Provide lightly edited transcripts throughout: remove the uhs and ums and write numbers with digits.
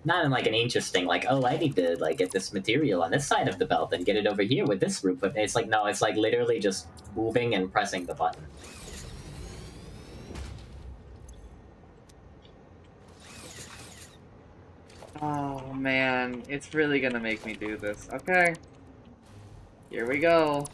not in like an interesting like, oh, I need to like get this material on this side of the belt and get it over here with this root. But it's like, no, it's like literally just moving and pressing the button. Oh man, it's really gonna make me do this. Okay. Here we go.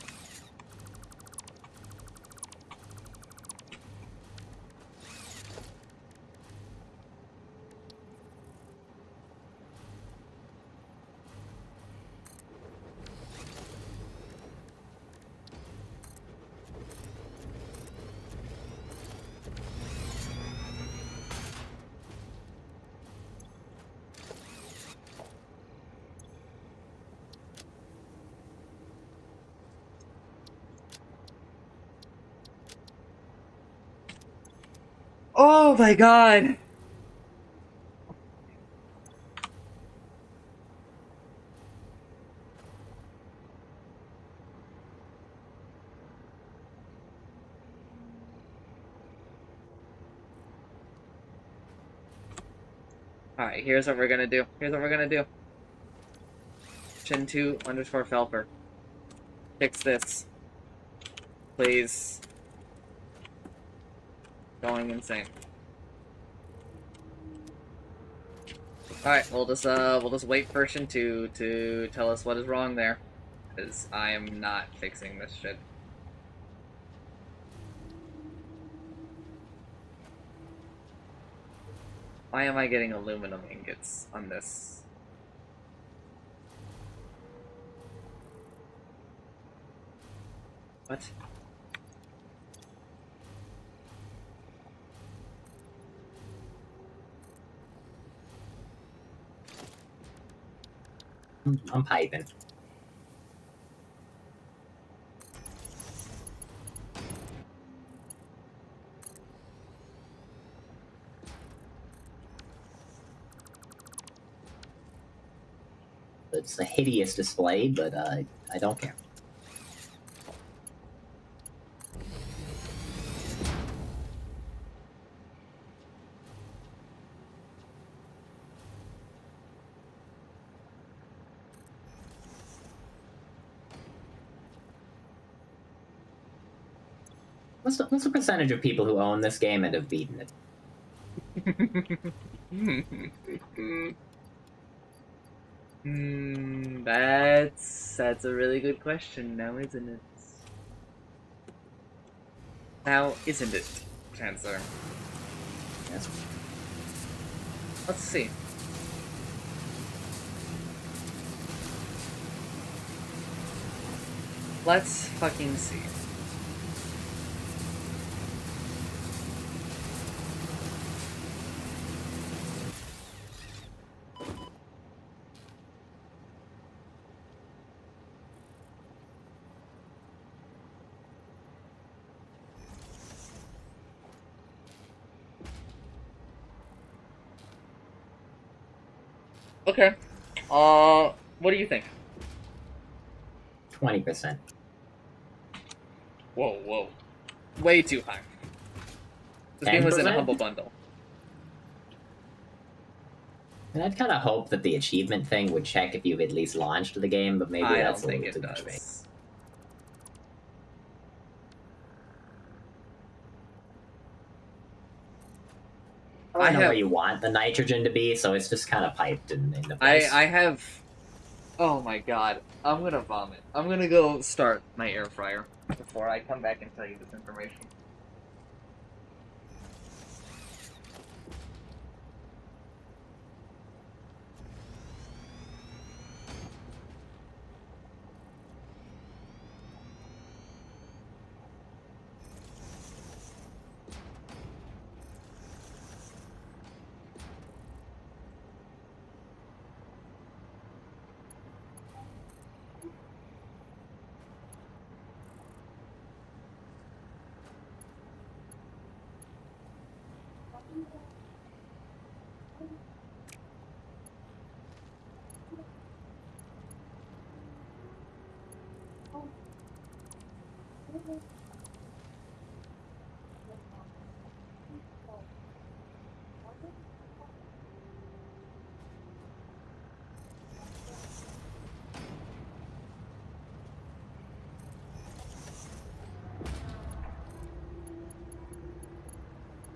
Oh my god! Alright, here's what we're gonna do. Here's what we're gonna do. Chin2 _ Felper. Fix this. Please. Going insane. Alright, we'll just wait for Chin2 to tell us what is wrong there. Because I am not fixing this shit. Why am I getting aluminum ingots on this? What? I'm piping. It's a hideous display, but I don't care. What's the percentage of people who own this game and have beaten it? That's a really good question now, isn't it? Now, isn't it, Chancellor? Yes. Let's see. Let's fucking see. Okay. What do you think? 20%. Whoa. Way too high. This game was in a humble bundle. And I'd kind of hope that the achievement thing would check if you've at least launched the game, but maybe that's a little too much vague. I know where you want the nitrogen to be, so it's just kind of piped in the place. I have... Oh my god. I'm gonna vomit. I'm gonna go start my air fryer before I come back and tell you this information.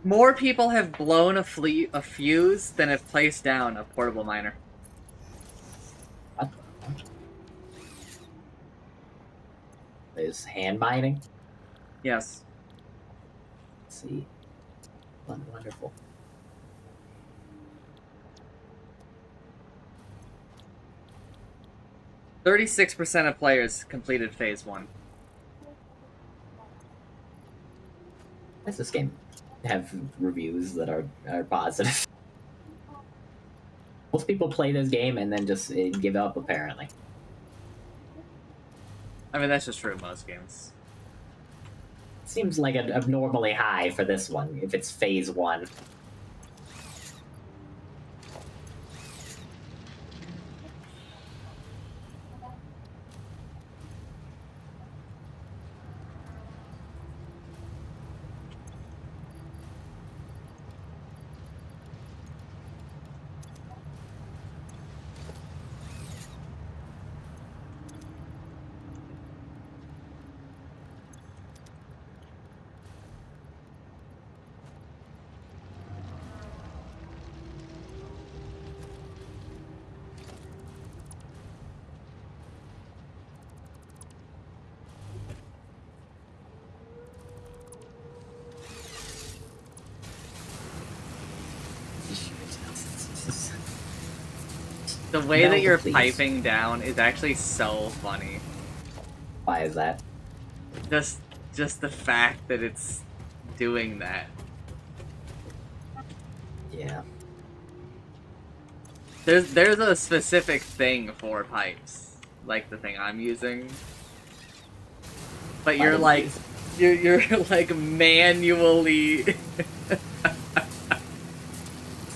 More people have blown a fuse than have placed down a portable miner. What? Is hand mining? Yes. Let's see. Wonderful. %36% of players completed phase 1. Does this game have reviews that are positive? Most people play this game and then just give up, apparently. I mean, that's just true of most games. Seems like an abnormally high for this one, if it's phase 1. The way No, that you're please. piping down is actually so funny. Why is that? Just the fact that it's doing that. Yeah. There's a specific thing for pipes, like the thing I'm using. But you're like, you're like manually.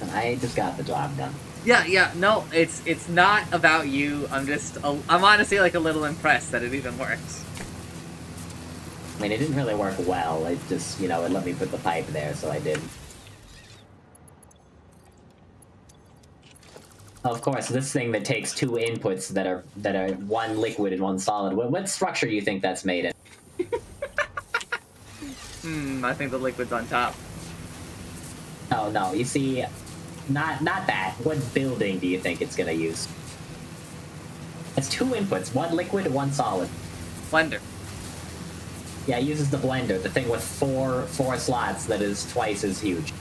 And I just got the job done. Yeah, no, it's not about you. I'm honestly like a little impressed that it even works. I mean, it didn't really work well. It just, it let me put the pipe there, so I did. Of course, this thing that takes 2 inputs that are one liquid and one solid. What structure do you think that's made in? I think the liquid's on top. Oh no, you see, not that. What building do you think it's gonna use? It's 2 inputs, 1 liquid, 1 solid. Blender. Yeah, it uses the blender, the thing with four slots that is twice as huge.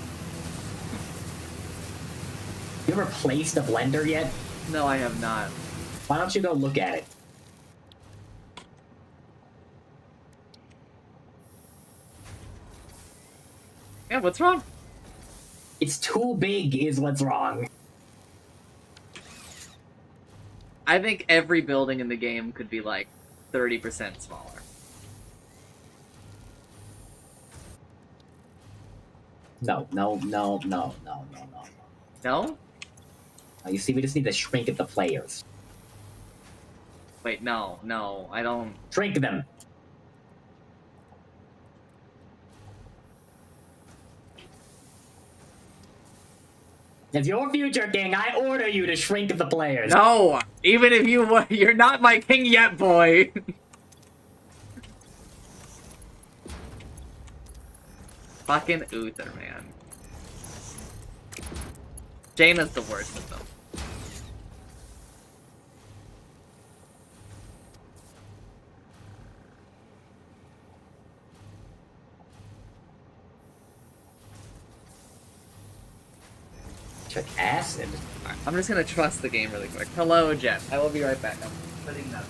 You ever placed a blender yet? No, I have not. Why don't you go look at it? Yeah, what's wrong? It's too big is what's wrong. I think every building in the game could be like 30% smaller. No. No? You see, we just need to shrink the players. Wait, no, I don't... Shrink them! As your future king, I order you to shrink the players. No! Even if you're not my king yet, boy! Fucking Uther, man. Jaina's the worst of them. Check acid. Right, I'm just gonna trust the game really quick. Hello, Jet. I will be right back. I'm putting that.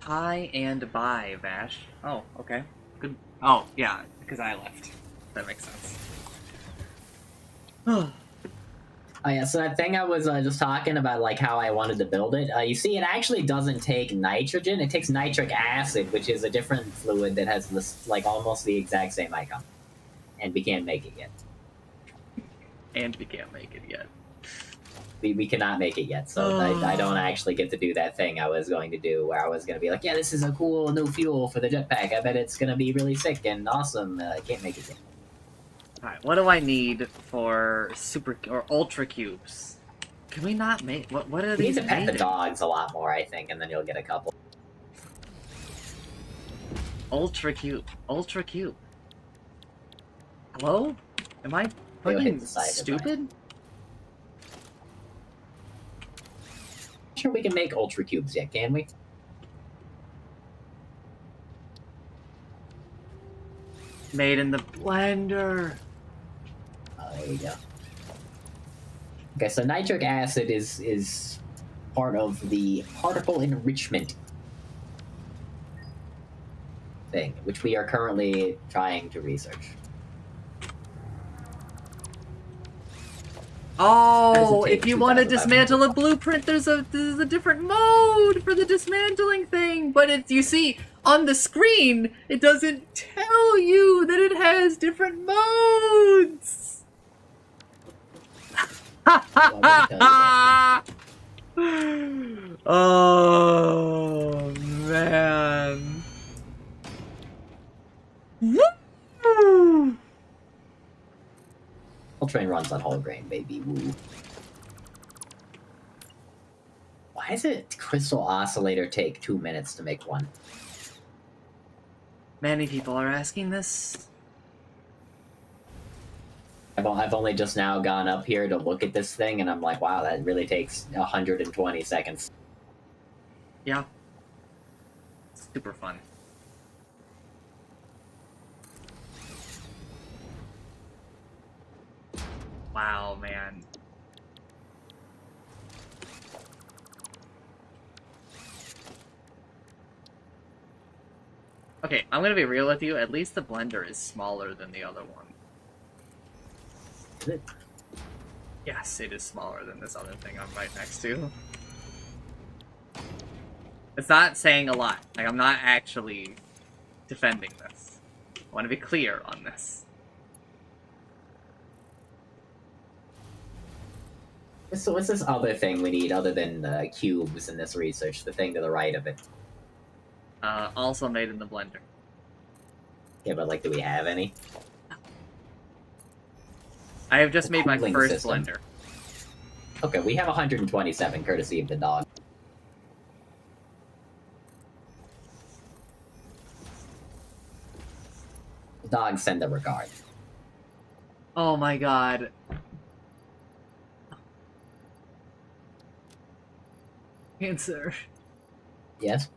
Hi and bye, Vash. Oh, okay. Good. Oh, yeah, because I left. That makes sense. Oh yeah, so that thing I was just talking about, like how I wanted to build it. You see, it actually doesn't take nitrogen. It takes nitric acid, which is a different fluid that has this, like, almost the exact same icon, and we can't make it yet. And we can't make it yet. We cannot make it yet, so I don't actually get to do that thing I was going to do, where I was going to be like, yeah, this is a cool new fuel for the jetpack. I bet it's going to be really sick and awesome. I can't make it yet. Alright, what do I need for super or ultra cubes? Can we not make what are You these need to pet made the in? dogs a lot more, I think, and then you'll get a couple. Ultra cube. Ultra cube. Hello? Am I They'll hit fucking the side of stupid? Sure, we can make ultra cubes yet, can we? Made in the blender. There we go. Okay, so nitric acid is part of the particle enrichment thing, which we are currently trying to research. Oh, if take you want to 2,500 dismantle a blueprint, there's a different mode for the dismantling thing. But it's, you see, on the screen, it doesn't tell you that it has different modes. Oh man. Woo! Train runs on whole grain, baby. Woo. Why does it crystal oscillator take 2 minutes to make one? Many people are asking this. I've only just now gone up here to look at this thing, and I'm like, wow, that really takes 120 seconds. Yeah. Super fun. Wow, man. Okay, I'm gonna be real with you. At least the blender is smaller than the other one. Is it? Yes, it is smaller than this other thing I'm right next to. It's not saying a lot. Like, I'm not actually defending this. I want to be clear on this. So what's this other thing we need other than cubes in this research? The thing to the right of it. Also made in the blender. Yeah, but, like, do we have any? I have just made my Cooling first system. blender. Okay, we have 127, courtesy of the dog. The dogs send a regard. Oh my god. Answer. Yes?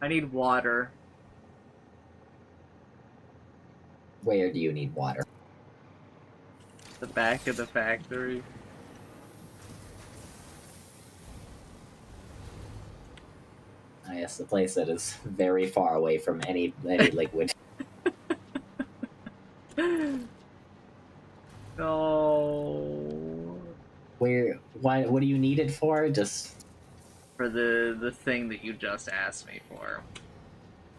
I need water. Where do you need water? The back of the factory. Yes, the place that is very far away from any liquid. No. What do you need it for? Just For the thing that you just asked me for.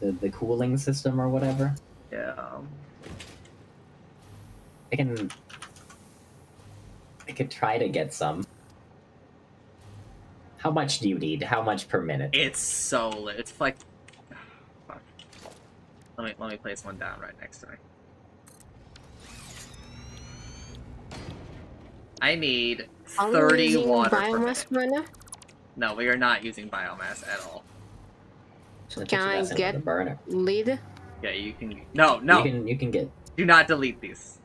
the cooling system or whatever? Yeah. I could try to get some. How much do you need? How much per minute? It's so lit. It's like, fuck. Let me place one down right next to me. I need 30 water per biomass minute. burner? No, we are not using biomass at all. So Can I get the burner? lead? Yeah, you can. No, no. You can get. Do not delete these.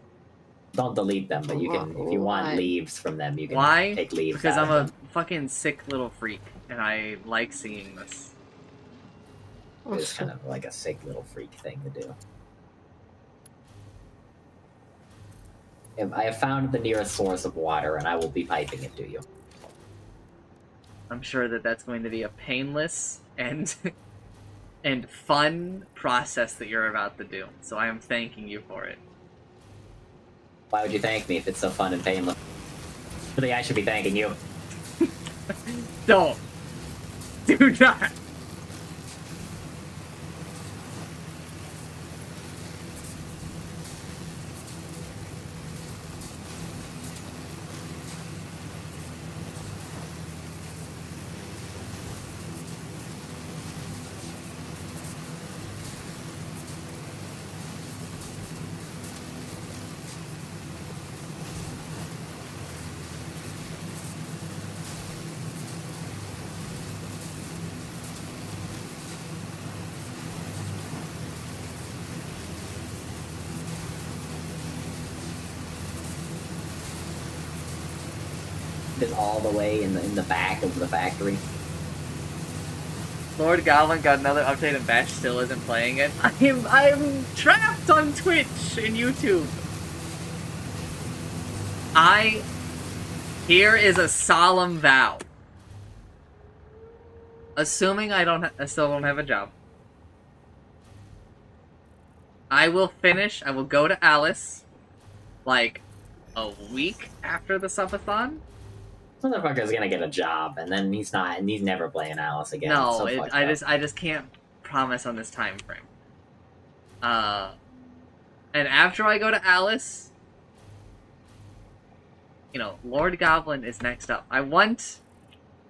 Don't delete them, but you can. If you want Why? leaves from them, you can Why? take leaves. Because out I'm of a fucking sick little freak, and I like seeing this. them. It's kind of like a sick little freak thing to do. I have found the nearest source of water, and I will be piping it to you. I'm sure that that's going to be a painless and and fun process that you're about to do. So I am thanking you for it. Why would you thank me if it's so fun and painless? Really, I should be thanking you. Don't. Do not. Is all the way in the back of the factory. Lord Goblin got another update and Vash still isn't playing it. I'm trapped on Twitch and YouTube. Here is a solemn vow. Assuming I still don't have a job. I will go to Alice, like, a week after the subathon. This motherfucker's gonna get a job, and then he's never playing Alice again. No, so I just can't promise on this time frame. And after I go to Alice, you know, Lord Goblin is next up. I want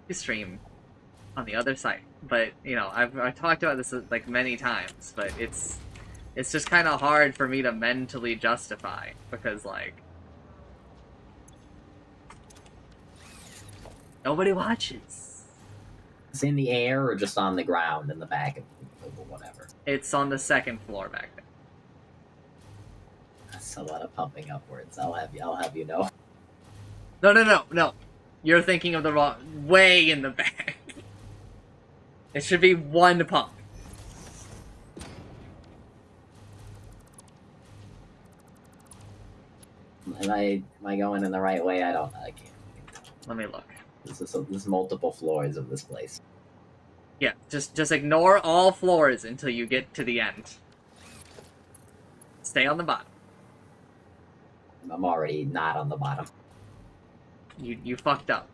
to stream on the other side, but you know, I've talked about this like many times, but it's just kind of hard for me to mentally justify because like nobody watches. It's in the air or just on the ground in the back of whatever. It's on the second floor back there. That's a lot of pumping upwards. I'll have you know. No. You're thinking of the wrong way in the back. It should be one pump. Am I going in the right way? I don't know. I can't. Let me look. There's multiple floors of this place. Yeah, just ignore all floors until you get to the end. Stay on the bottom. I'm already not on the bottom. You fucked up.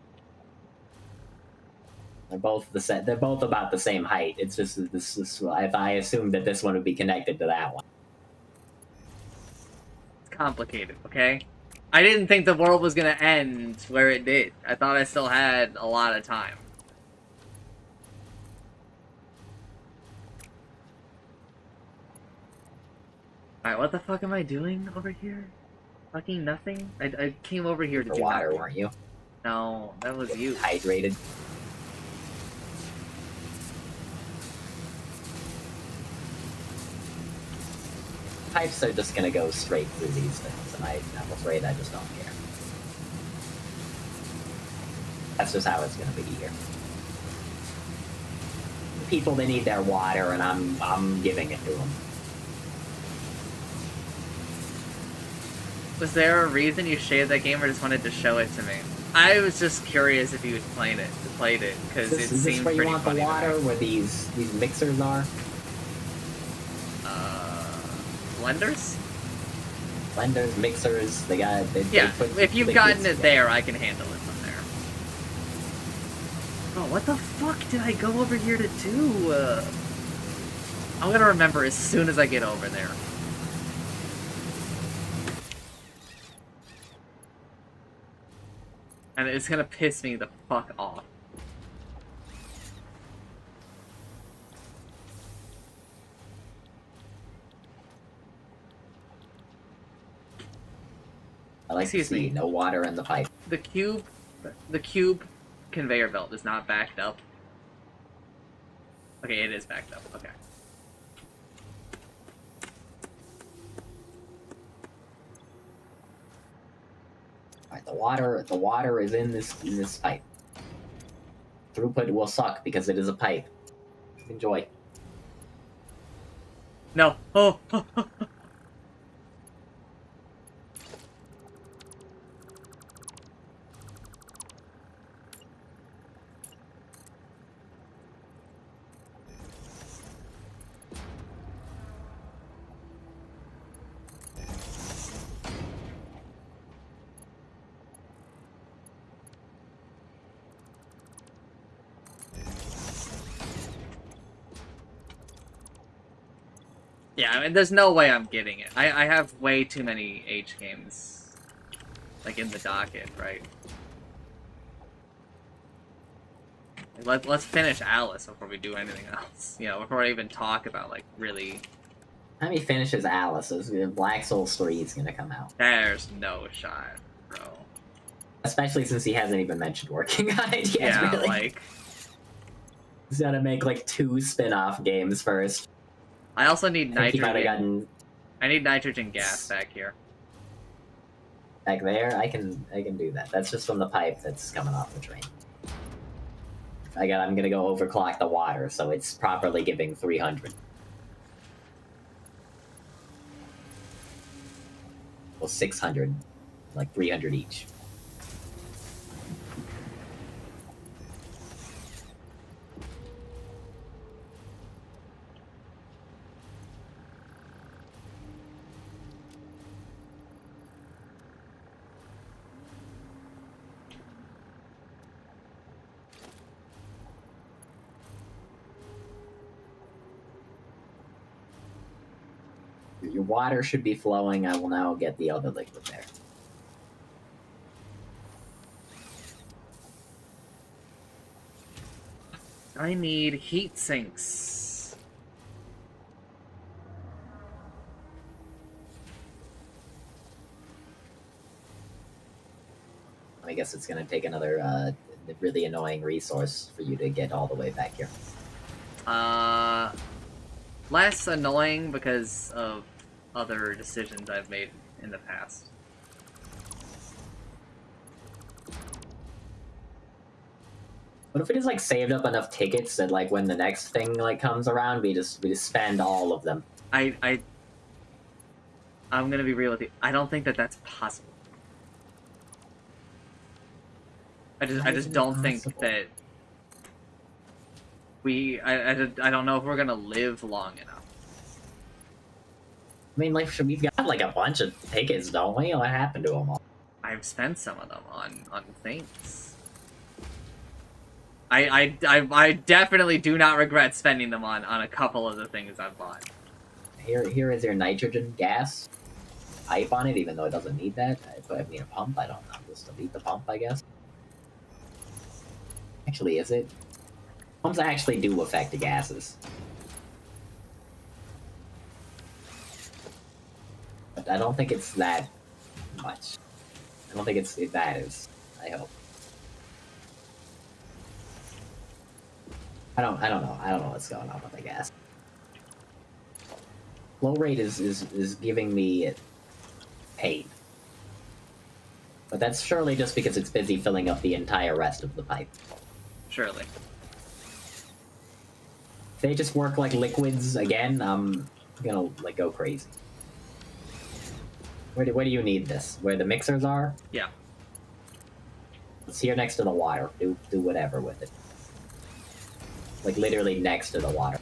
They're both They're both about the same height. It's just this. If I assumed that this one would be connected to that one. It's complicated, okay? I didn't think the world was gonna end where it did. I thought I still had a lot of time. Alright, what the fuck am I doing over here? Fucking nothing? I came over here to For do water, nothing. weren't you? No, that was you. Hydrated. Pipes are just gonna go straight through these things, and I'm afraid I just don't care. That's just how it's gonna be here. People, they need their water, and I'm giving it to them. Was there a reason you shared that game or just wanted to show it to me? I was just curious if you had played it, because it Is this seemed where you pretty want the funny to me. water, where these mixers are? Blenders? Blenders, mixers, they Yeah, if you've gotten it yeah. there, I can handle it from there. Oh, what the fuck did I go over here to do? I'm gonna remember as soon as I get over there. And it's gonna piss me the fuck off. I like to Excuse see me. no water in the pipe. The cube conveyor belt is not backed up. Okay, it is backed up. Okay. Alright, the water is in this pipe. Throughput will suck because it is a pipe. Enjoy. No. Oh. Yeah, I mean, there's no way I'm getting it. I have way too many H games, like, in the docket, right? Let's finish Alice before we do anything else. You know, before I even talk about, like, really... How many finishes Alice's? Black Souls 3 is gonna come out. There's no shot, bro. Especially since he hasn't even mentioned working on it yet, Yeah, really. like... He's gotta make, like, 2 spin-off games first. I also need I think he might have nitrogen. gotten I need nitrogen gas back here. back there. I can do that. That's just from the pipe that's coming off the train. I'm gonna go overclock the water, so it's properly giving 300. Well, 600, like 300 each. Your water should be flowing. I will now get the other liquid there. I need heat sinks. I guess it's gonna take another really annoying resource for you to get all the way back here. Less annoying because of other decisions I've made in the past. What if we just like saved up enough tickets that like when the next thing like comes around, we just spend all of them? I'm gonna be real with you. I don't think that that's possible. I just don't think that I don't know if we're gonna live long enough. I mean, like, we've got like a bunch of tickets, don't we? What happened to them all? I've spent some of them on things. I definitely do not regret spending them on a couple of the things I've bought. Here is your nitrogen gas pipe on it, even though it doesn't need that. I need a pump. I don't know. Just delete the pump, I guess. Actually, is it? Pumps actually do affect the gases. But I don't think it's that much. I don't think that is. I hope. I don't know. I don't know what's going on with the gas. Flow rate is giving me pain. But that's surely just because it's busy filling up the entire rest of the pipe. Surely. If they just work like liquids again, I'm gonna like go crazy. Where do you need this? Where the mixers are? Yeah. It's here next to the water. Do whatever with it. Like literally next to the water.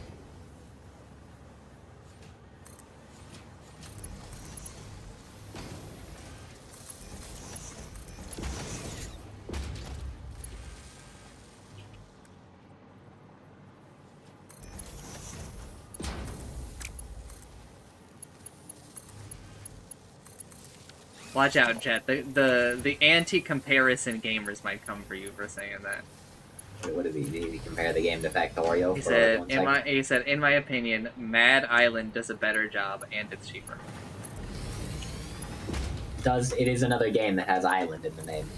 Watch out, Jet. The anti-comparison gamers might come for you for saying that. What did he compare the game to Factorio? He for said, one second? in my opinion, Mad Island does a better job and it's cheaper. It is another game that has island in the name.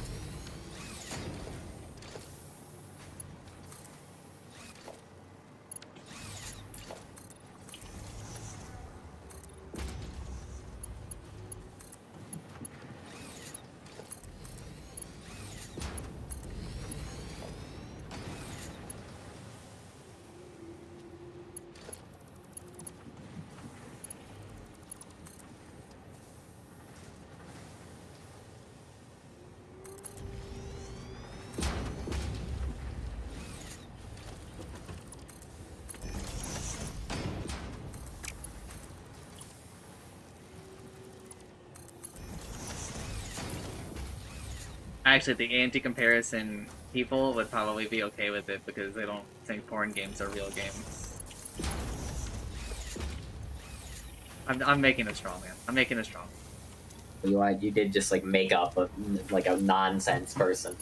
Actually, the anti-comparison people would probably be okay with it because they don't think porn games are real games. I'm making it strong, man. I'm making it strong. You did just like make up like a nonsense person.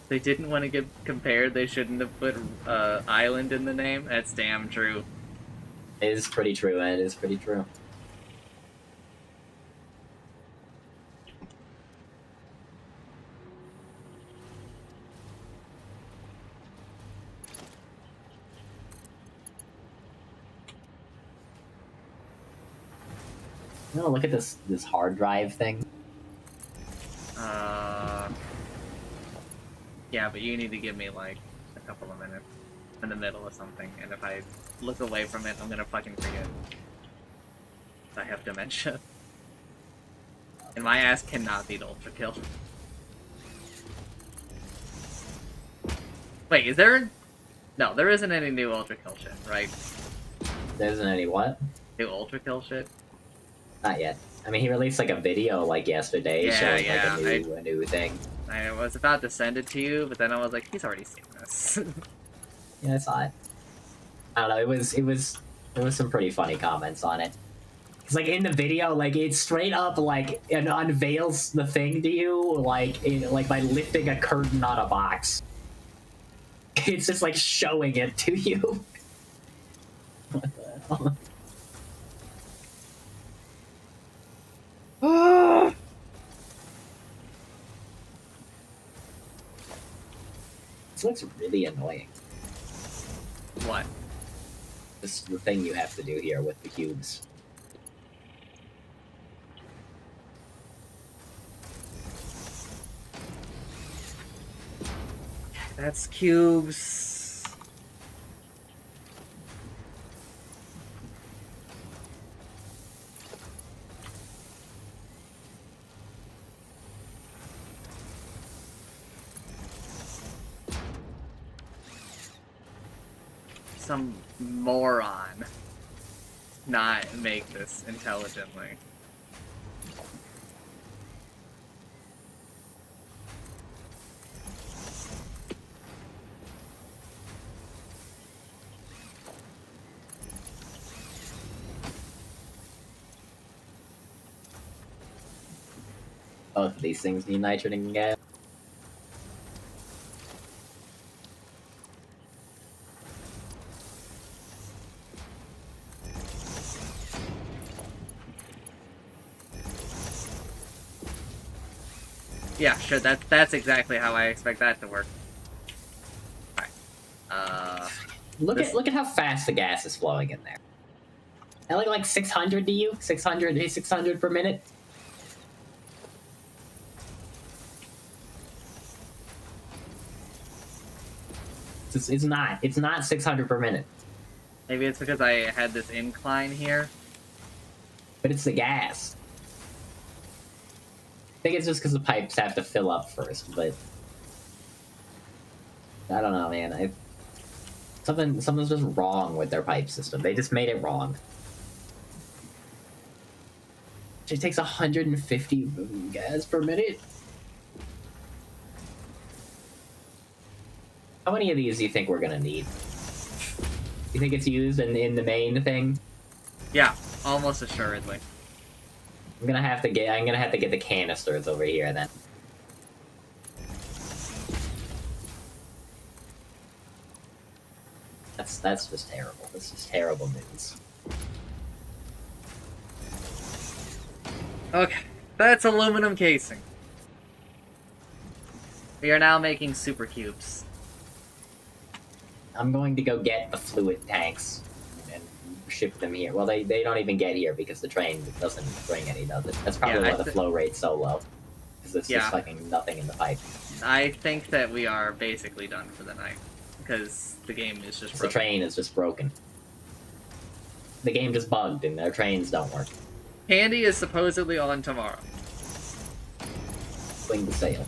They didn't want to get compared. They shouldn't have put island in the name. That's damn true. It is pretty true. It is pretty true. No, look at this hard drive thing. Yeah, but you need to give me like a couple of minutes in the middle of something, and if I look away from it, I'm gonna fucking forget. I have dementia. And my ass cannot beat Ultra Kill. Wait, is there... No, there isn't any new Ultra Kill shit, right? There isn't any what? New Ultra Kill shit? Not yet. I mean, he released like a video like yesterday Yeah, showing yeah, like a new thing. I was about to send it to you, but then I was like, he's already seen this. Yeah, I saw it. I don't know. There was some pretty funny comments on it. It's like in the video, like it straight up like it unveils the thing to you, like by lifting a curtain on a box. It's just like showing it to you. What the hell? This looks really annoying. What? This is the thing you have to do here with the cubes. That's cubes. Some moron not make this intelligently. Both of these things need nitrogen gas. Yeah, sure. That's exactly how I expect that to work. Alright. Look at how fast the gas is flowing in there. And like 600 to you? 600 per minute? It's not 600 per minute. Maybe it's because I had this incline here. But it's the gas. I think it's just because the pipes have to fill up first, but I don't know, man. Something's just wrong with their pipe system. They just made it wrong. It takes 150 gas per minute. How many of these do you think we're gonna need? You think it's used in the main thing? Yeah, almost assuredly. I'm gonna have to get the canisters over here then. That's just terrible. This is terrible news. Okay, that's aluminum casing. We are now making super cubes. I'm going to go get the fluid tanks and ship them here. Well, they don't even get here because the train doesn't bring any, does it? That's probably why the flow rate's so low. Because there's just fucking nothing in the pipe. I think that we are basically done for the night. Because the game is just broken. The train is just broken. The game just bugged and their trains don't work. Candy is supposedly on tomorrow. Swing the sail.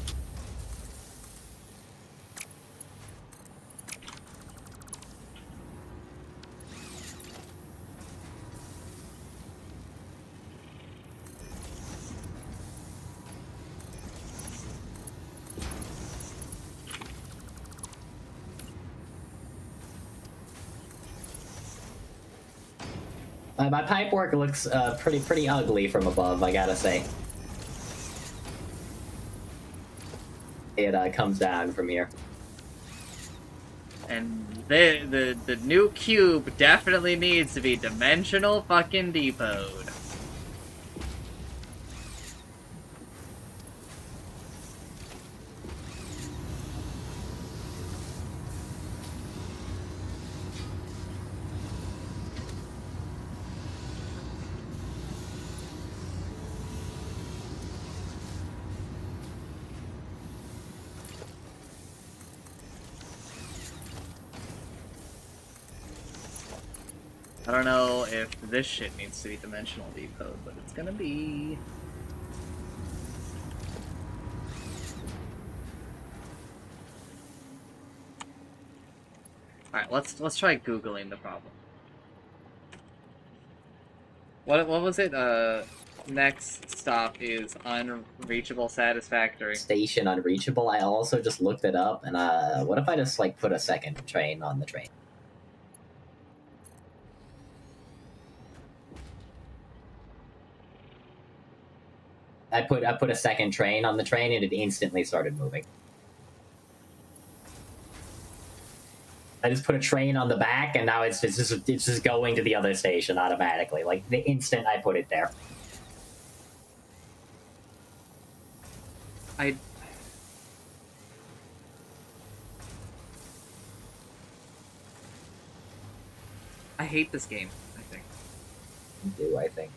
My pipework looks pretty ugly from above, I gotta say. It comes down from here. And the new cube definitely needs to be dimensional fucking depoted. I don't know if this shit needs to be dimensional decode, but it's gonna be. Alright, let's try Googling the problem. What was it? Next stop is unreachable satisfactory. Station unreachable. I also just looked it up, and what if I just like put a second train on the train? I put a second train on the train, and it instantly started moving. I just put a train on the back, and now it's just going to the other station automatically. Like the instant I put it there. I hate this game, I think. Do I think?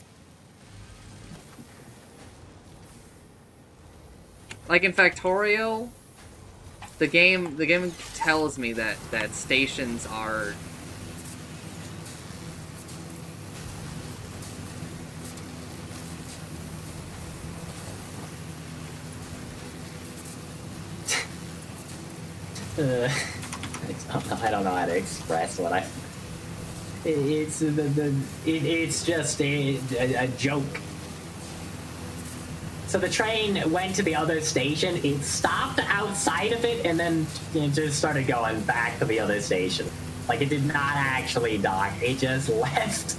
Like in Factorio, the game tells me that stations are I don't know how to express what I. It's just a joke. So the train went to the other station. It stopped outside of it, and then it just started going back to the other station. Like it did not actually dock. It just left.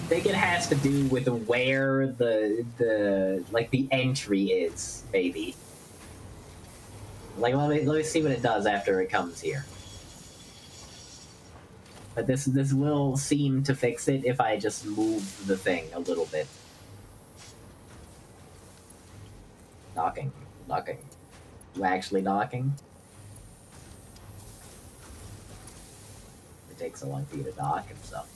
I think it has to do with where the entry is, maybe. Like let me see what it does after it comes here. But this will seem to fix it if I just move the thing a little bit. Docking. You actually docking? It takes so long for you to dock and stuff.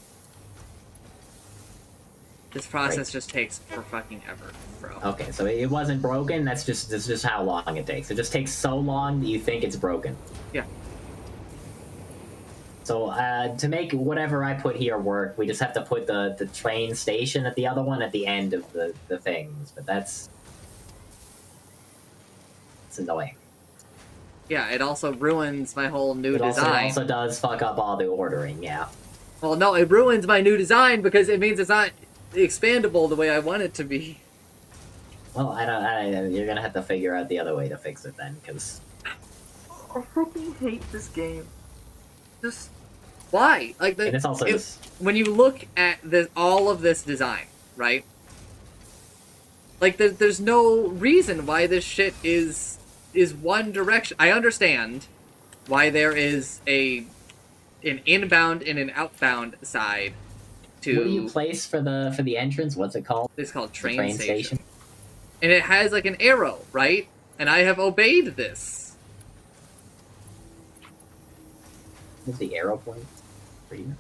This process just takes for fucking ever, bro. Okay, so it wasn't broken. That's just how long it takes. It just takes so long that you think it's broken. Yeah. So to make whatever I put here work, we just have to put the train station at the other one at the end of the things. But it's annoying. Yeah, it also ruins my whole new design. It also does fuck up all the ordering, yeah. Well, no, it ruins my new design because it means it's not expandable the way I want it to be. Well, you're gonna have to figure out the other way to fix it then, because I fucking hate this game. Just why? Like it's also when you look at all of this design, right? Like there's no reason why this shit is one direction. I understand why there is an inbound and an outbound side to. What do you place for the entrance? What's it called? It's called train station. And it has like an arrow, right? And I have obeyed this. What's the arrow point? Pretty much.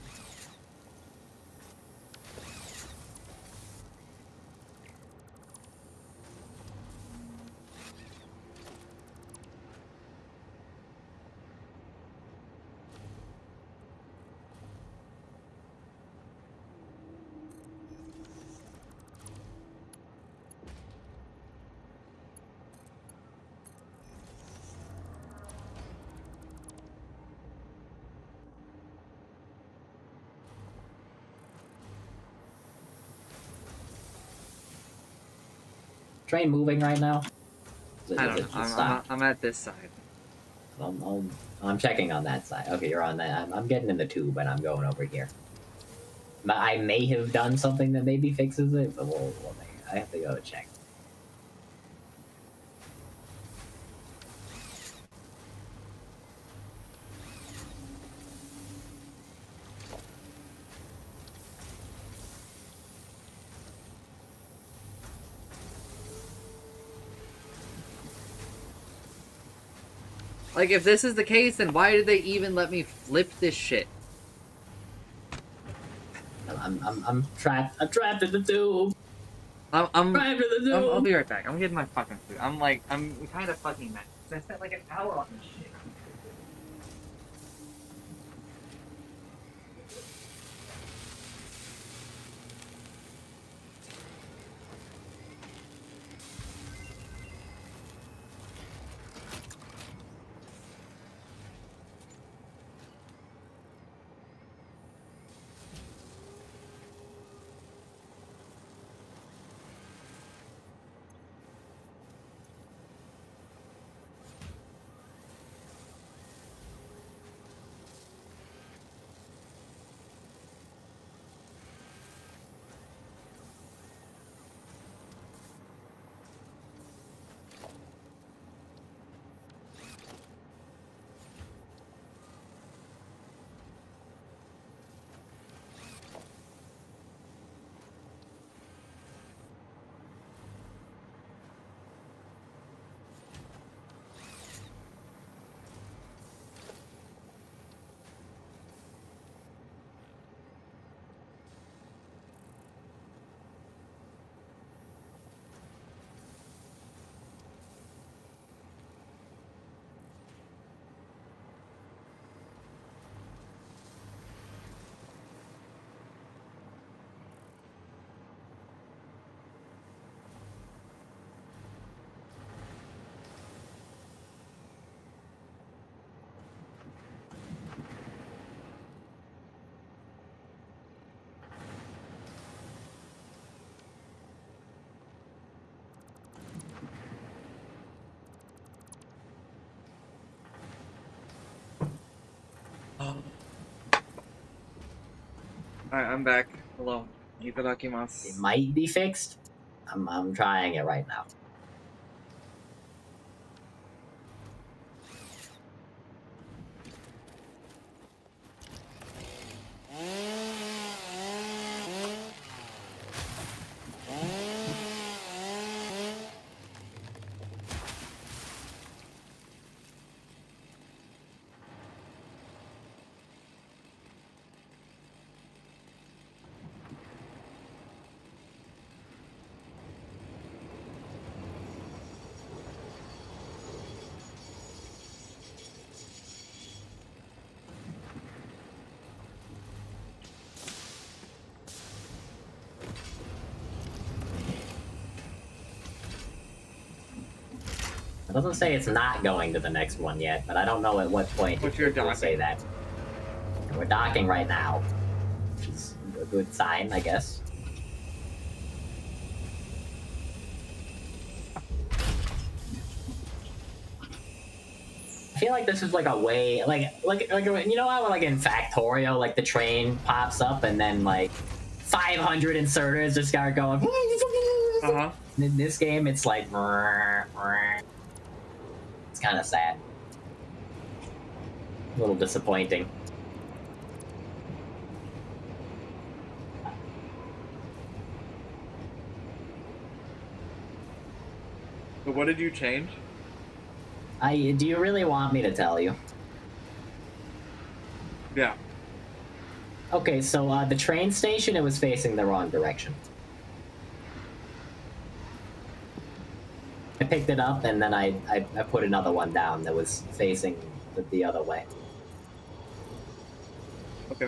Train moving right now? I don't know. I'm at this side. I'm checking on that side. Okay, you're on that. I'm getting in the tube, and I'm going over here. I may have done something that maybe fixes it, but I have to go check. Like, if this is the case, then why did they even let me flip this shit? I'm trapped. I'm trapped in the tube. I'm trapped in the tube. I'll be right back. I'm getting my fucking food. I'm kind of fucking mad. I spent like an hour on this shit. Alright, I'm back. Hello. Itadakimasu. It might be fixed. I'm trying it right now. It doesn't say it's not going to the next one yet, but I don't know at what point it will say that. And we're docking right now, which is a good sign, I guess. I feel like this is like a way, like you know how like in Factorio, like the train pops up and then like 500 inserters just start going. Uh-huh. In this game, it's like. It's kind of sad. A little disappointing. So what did you change? Do you really want me to tell you? Yeah. Okay, so the train station, it was facing the wrong direction. I picked it up and then I put another one down that was facing the other way. Okay.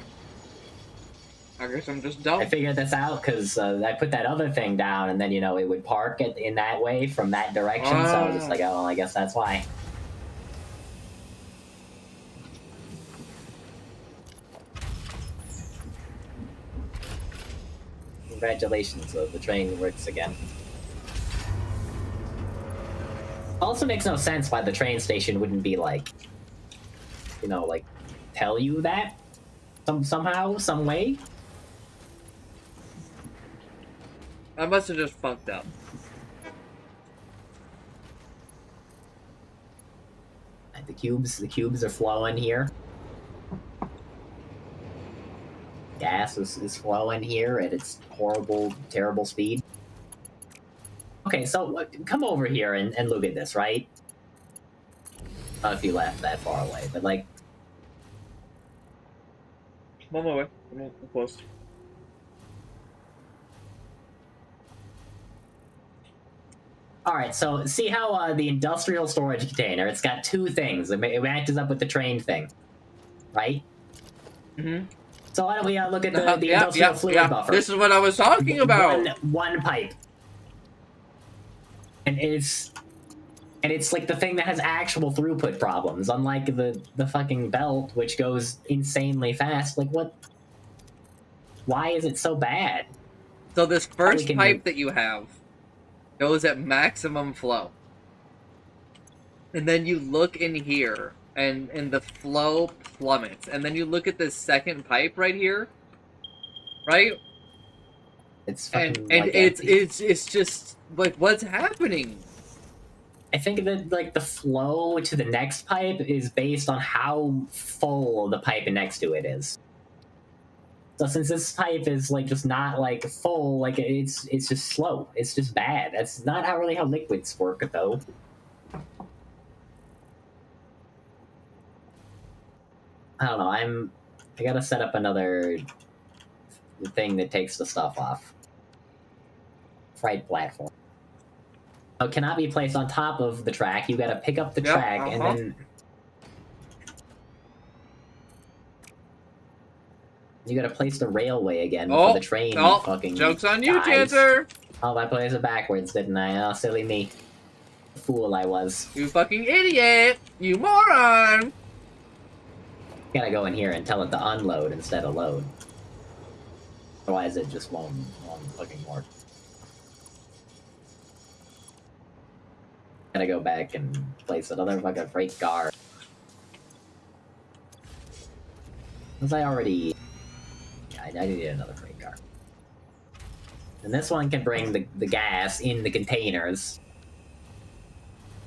I guess I'm just dumb. I figured this out because I put that other thing down and then, you know, it would park it in that way from that direction. So I was just like, oh, well, I guess that's why. Congratulations, the train works again. Also makes no sense why the train station wouldn't be, like, you know, like, tell you that somehow, some way. I must have just fucked up. The cubes are flowing here. Gas is flowing here at its horrible, terrible speed. Okay, so come over here and look at this, right? I don't know if you left that far away, but like... I'm on my way. I'm close. Alright, so see how the industrial storage container, it's got two things. It matches up with the train thing, right? Mm-hmm. So why don't we look at the industrial fluid buffer? This is what I was talking about! One pipe. And it's like the thing that has actual throughput problems, unlike the fucking belt, which goes insanely fast. Like, what? Why is it so bad? So this first pipe that you have goes at maximum flow. And then you look in here, and the flow plummets. And then you look at this second pipe right here, right? It's fucking it's just like, what's happening? I think that like the flow to the next pipe is based on how full the pipe next to it is. So since this pipe is like just not like full, like it's just slow. It's just bad. That's not really how liquids work, though. I don't know. I gotta set up another thing that takes the stuff off. Freight platform. Oh, it cannot be placed on top of the track. You gotta pick up the track and then you gotta place the railway again before the train fucking joke's on you, dies. Chancer! Oh, I placed it backwards, didn't I? Oh, silly me. Fool I was. You fucking idiot! You moron! Gotta go in here and tell it to unload instead of load. Otherwise it just won't fucking work. Gotta go back and place another fucking freight car. Because I already... Yeah, I needed another freight car. And this one can bring the gas in the containers.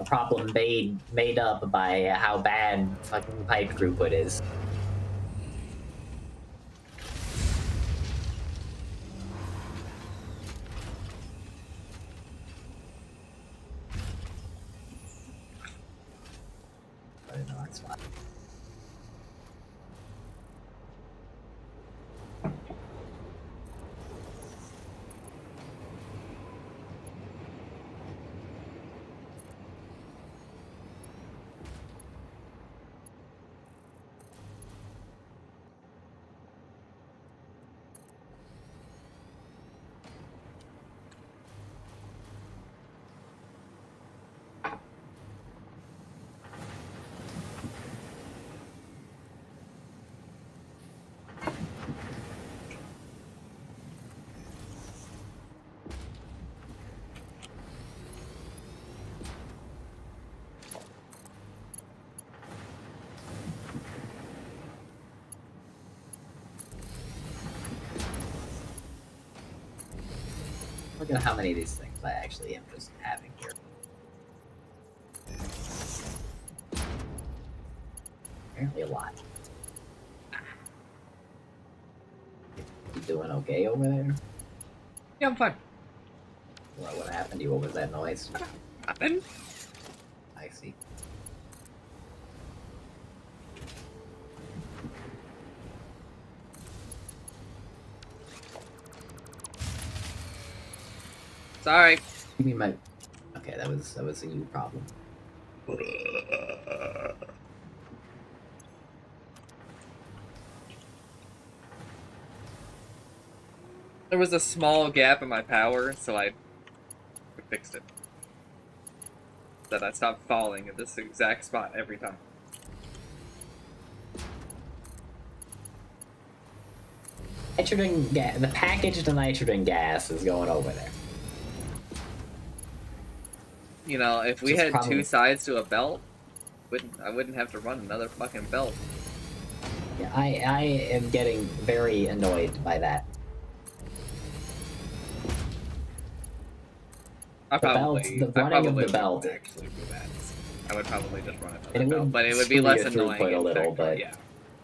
A problem made up by how bad fucking pipe throughput is. But in the wrong spot. Look at how many of these things I actually am just having here. Apparently a lot. You doing okay over there? Yeah, I'm fine. What happened to you? What was that noise? Nothing. I see. Sorry. You mean my... Okay, that was a you problem. There was a small gap in my power, so I fixed it. That I stopped falling at this exact spot every time. Nitrogen gas. The packaged nitrogen gas is going over there. You know, if we had two sides to a belt, I wouldn't have to run another fucking belt. Yeah, I am getting very annoyed by that. The running of the belt. Actually do that. I would probably just run And another belt, but it would be screw less your annoying throughput in a little, Factorio. but Yeah.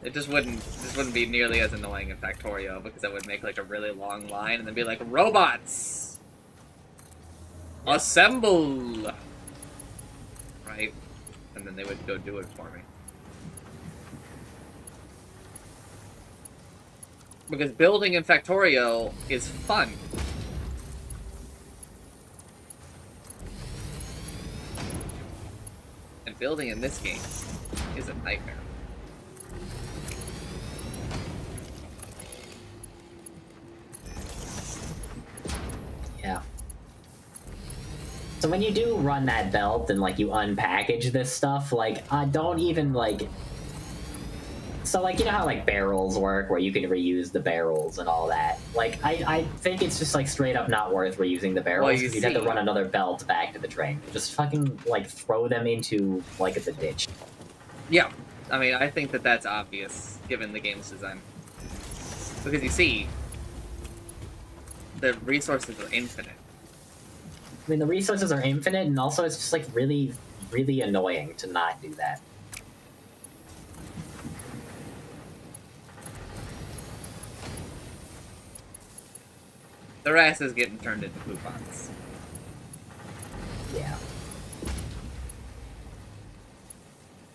It just wouldn't be nearly as annoying in Factorio because that would make like a really long line and then be like, robots! Assemble! Right? And then they would go do it for me. Because building in Factorio is fun. And building in this game is a nightmare. Yeah. So when you do run that belt and, like, you unpackage this stuff, like, don't even, like... So, like, you know how, like, barrels work, where you can reuse the barrels and all that? Like, I think it's just, like, straight up not worth reusing the barrels, because you'd have to run another belt back to the train. Just fucking, like, throw them into, like, the ditch. Yeah. I mean, I think that that's obvious, given the game's design. Because you see, the resources are infinite. I mean, the resources are infinite, and also it's just, like, really, really annoying to not do that. Their ass is getting turned into coupons. Yeah.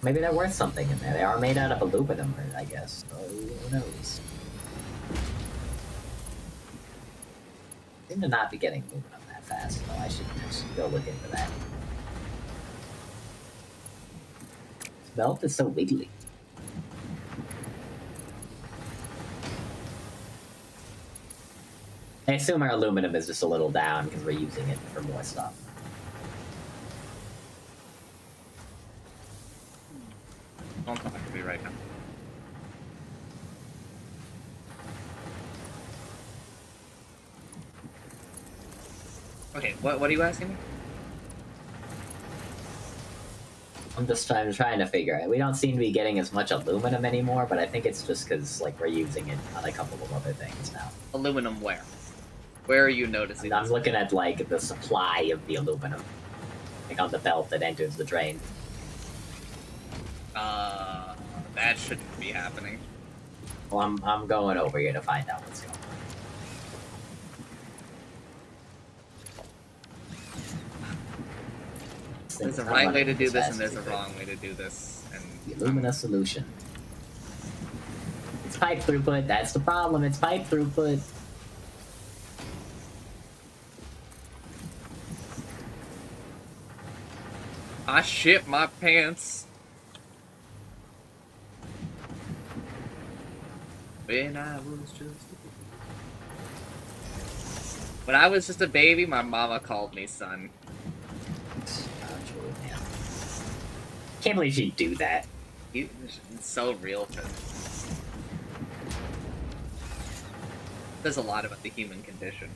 Maybe they're worth something in there. They are made out of aluminum, I guess. So who knows? Seem to not be getting aluminum that fast, though. I should go look into that. This belt is so wiggly. I assume our aluminum is just a little down because we're using it for more stuff. Don't talk to me right now. Okay, what are you asking me? I'm trying to figure it. We don't seem to be getting as much aluminum anymore, but I think it's just because, like, we're using it on a couple of other things now. Aluminum where? Where are you noticing? I'm looking at, like, the supply of the aluminum, like, on the belt that enters the train. That shouldn't be happening. Well, I'm going over here to find out what's going on. There's a right way to do this and there's a wrong way to do this. And the Illumina solution. It's pipe throughput, that's the problem, it's pipe throughput. I shit my pants. When I was just a baby, my mama called me son. Can't believe she'd do that. It's so real to me. There's a lot about the human condition.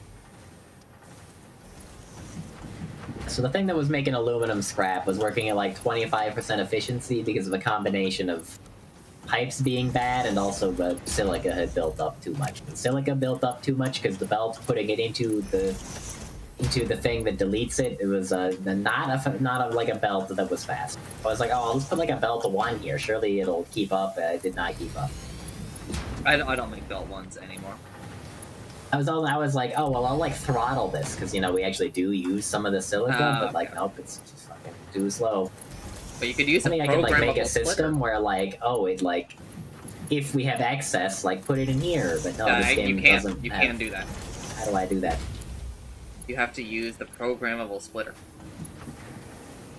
So the thing that was making aluminum scrap was working at like 25% efficiency because of a combination of pipes being bad and also the silica had built up too much. The silica built up too much because the belt putting it into the thing that deletes it. It was not like a belt that was fast. I was like, oh, I'll just put like a belt of 1 here. Surely it'll keep up. It did not keep up. I don't make belt ones anymore. I was like, oh well, I'll like throttle this because you know we actually do use some of the silica, but like nope, it's just fucking too slow. But you could use I could like make a splitter. system where like, oh, it like if we have excess, like put it in here. But no, this game doesn't. You can't do that. How do I do that? You have to use the programmable splitter.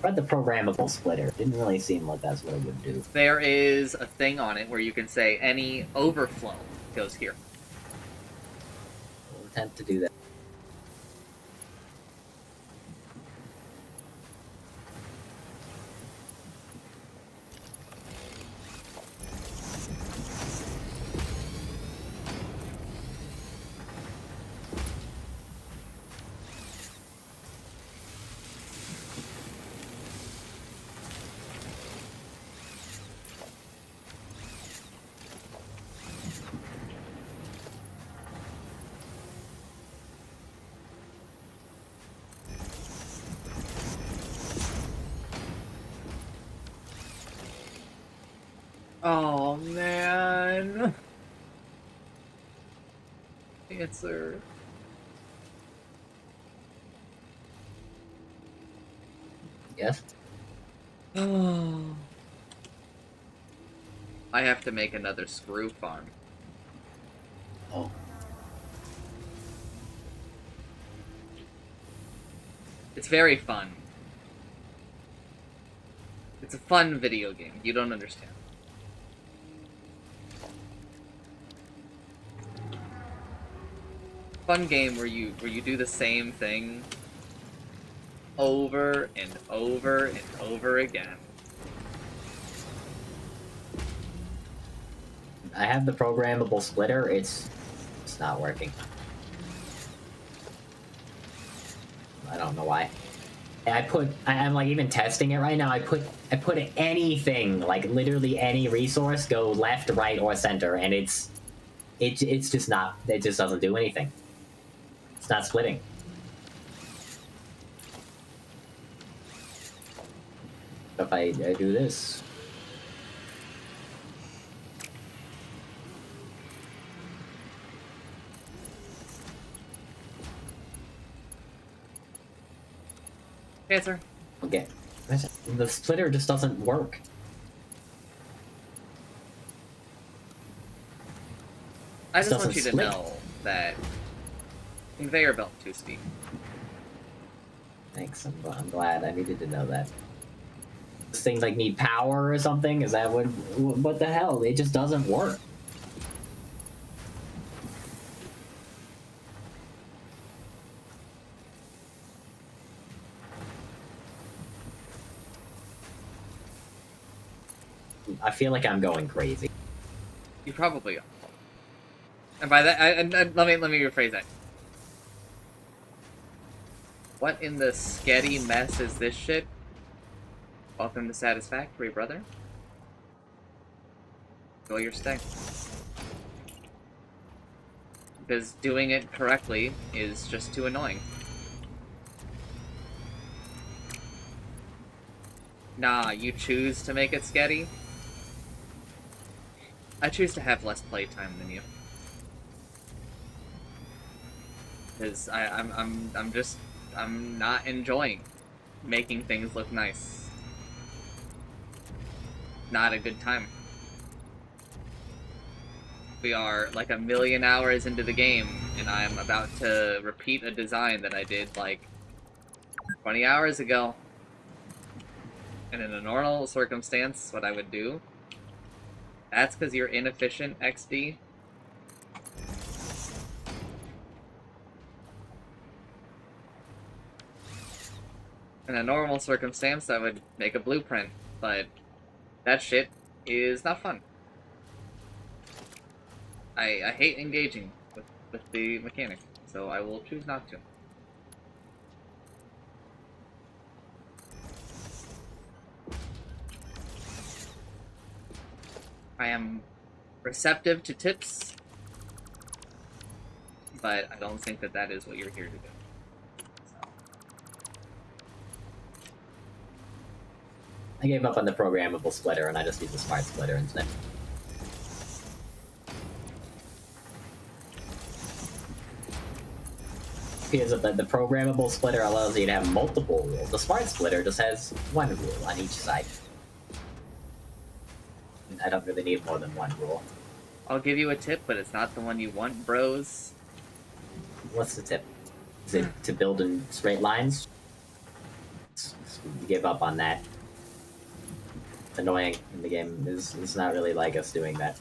Read the programmable splitter. Didn't really seem like that's what it would do. There is a thing on it where you can say any overflow goes here. We'll attempt to do that. Oh man. Answer. Yes. Oh. I have to make another screw farm. Oh. It's very fun. It's a fun video game. You don't understand. Fun game where you do the same thing over and over and over again. I have the programmable splitter. It's not working. I don't know why. I'm like even testing it right now. I put anything, like literally any resource, go left, right, or center, and it's just not. It just doesn't do anything. It's not splitting. If I do this. Answer. Okay. The splitter just doesn't work. I just want doesn't you to split. know that conveyor belt too speed. Thanks. I'm glad. I needed to know that. These things like need power or something. Is that what the hell? It just doesn't work. I feel like I'm going crazy. You probably are. And by that, let me rephrase that. What in the sketty mess is this shit? Welcome to Satisfactory, brother. Enjoy your stay. Because doing it correctly is just too annoying. Nah, you choose to make it sketty? I choose to have less playtime than you. Because I'm not enjoying making things look nice. Not a good time. We are like 1,000,000 hours into the game, and I'm about to repeat a design that I did like 20 hours ago. And in a normal circumstance, what I would do, that's because you're inefficient, XD. In a normal circumstance, I would make a blueprint, but that shit is not fun. I hate engaging with the mechanic, so I will choose not to. I am receptive to tips, but I don't think that that is what you're here to do. I gave up on the programmable splitter and I just use the smart splitter instead. Because the programmable splitter allows you to have multiple rules. The smart splitter just has one rule on each side. I don't really need more than one rule. I'll give you a tip, but it's not the one you want, bros. What's the tip? Is it to build in straight lines? Give up on that. It's annoying in the game. It's not really like us doing that.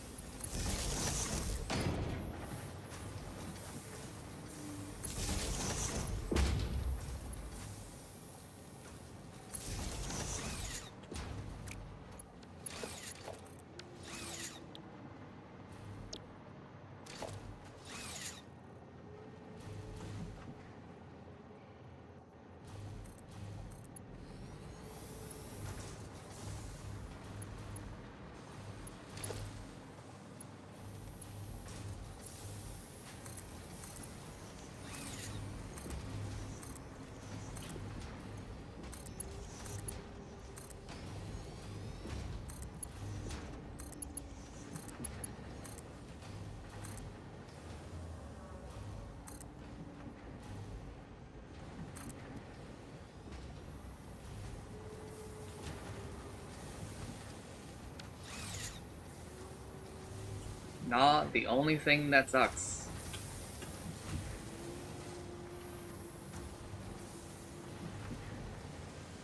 Nah, the only thing that sucks.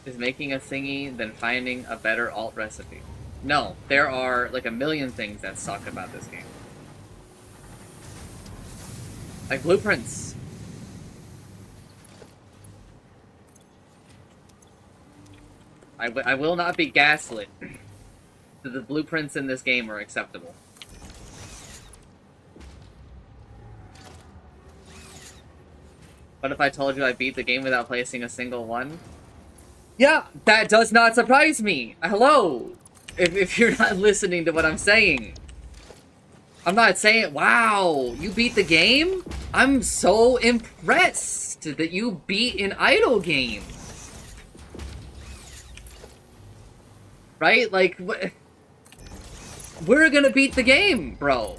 Is making a thingy than finding a better alt recipe. No, there are like a million things that suck about this game. Like blueprints. I will not be gaslit. The blueprints in this game are acceptable. What if I told you I beat the game without placing a single one? Yeah, that does not surprise me. Hello, if you're not listening to what I'm saying. I'm not saying, wow, you beat the game? I'm so impressed that you beat an idle game. Right? Like, we're gonna beat the game, bro.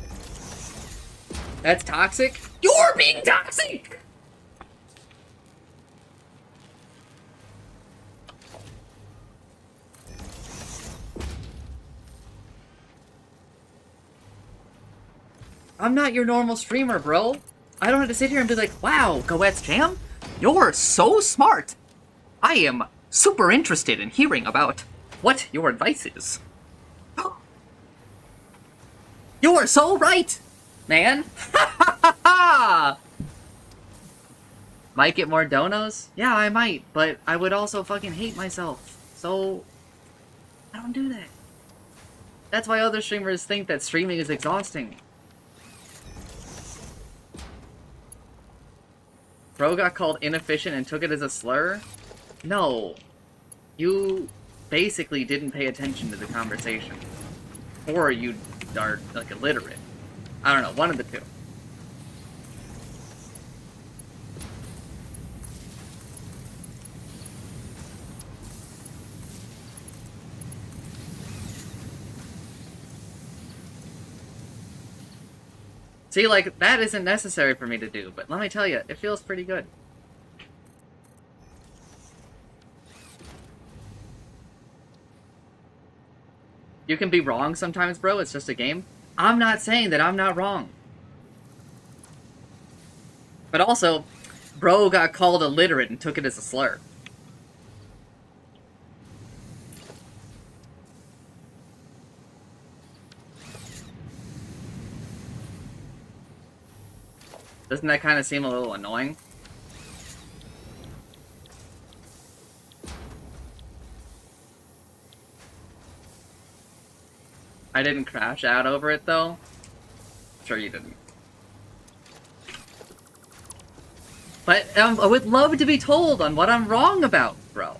That's toxic? You're being toxic! I'm not your normal streamer, bro. I don't have to sit here and be like, wow, Goetz Jam, you're so smart. I am super interested in hearing about what your advice is. You're so right, man. Might get more donos? Yeah, I might, but I would also fucking hate myself. So, I don't do that. That's why other streamers think that streaming is exhausting. Bro got called inefficient and took it as a slur? No. You basically didn't pay attention to the conversation. Or you are, like, illiterate. I don't know, one of the two. See, like, that isn't necessary for me to do, but let me tell you, it feels pretty good. You can be wrong sometimes, bro, it's just a game. I'm not saying that I'm not wrong. But also, bro got called illiterate and took it as a slur. Doesn't that kind of seem a little annoying? I didn't crash out over it, though. Sure you didn't. But I would love to be told on what I'm wrong about, bro.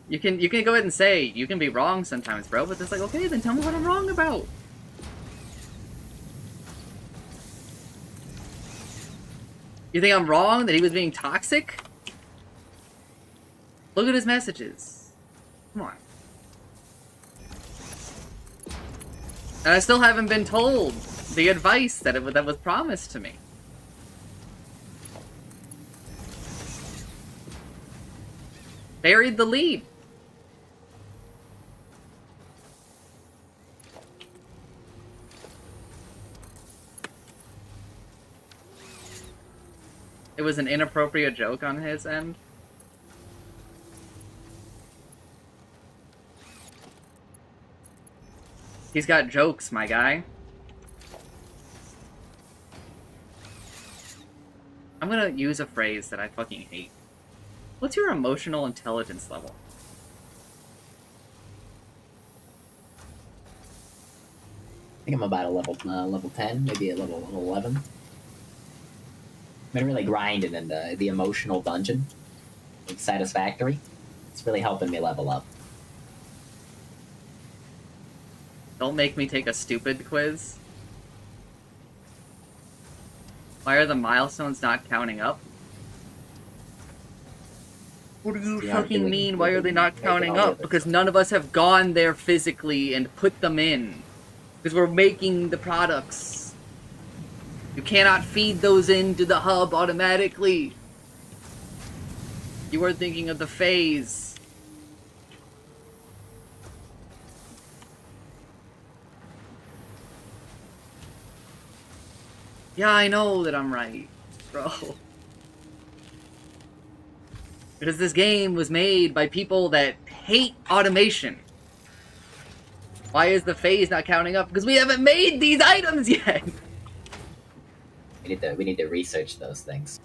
You can go ahead and say, you can be wrong sometimes, bro, but it's like, okay, then tell me what I'm wrong about. You think I'm wrong that he was being toxic? Look at his messages. Come on. And I still haven't been told the advice that was promised to me. Buried the lead. It was an inappropriate joke on his end. He's got jokes, my guy. I'm gonna use a phrase that I fucking hate. What's your emotional intelligence level? I think I'm about a level 10, maybe a level 11. I've been really grinding in the emotional dungeon with Satisfactory. It's really helping me level up. Don't make me take a stupid quiz. Why are the milestones not counting up? What do you fucking mean, why are they not counting up? Because none of us have gone there physically and put them in. Because we're making the products. You cannot feed those into the hub automatically. You are thinking of the phase. Yeah, I know that I'm right, bro. Because this game was made by people that hate automation. Why is the phase not counting up? Because we haven't made these items yet! We need to research those things.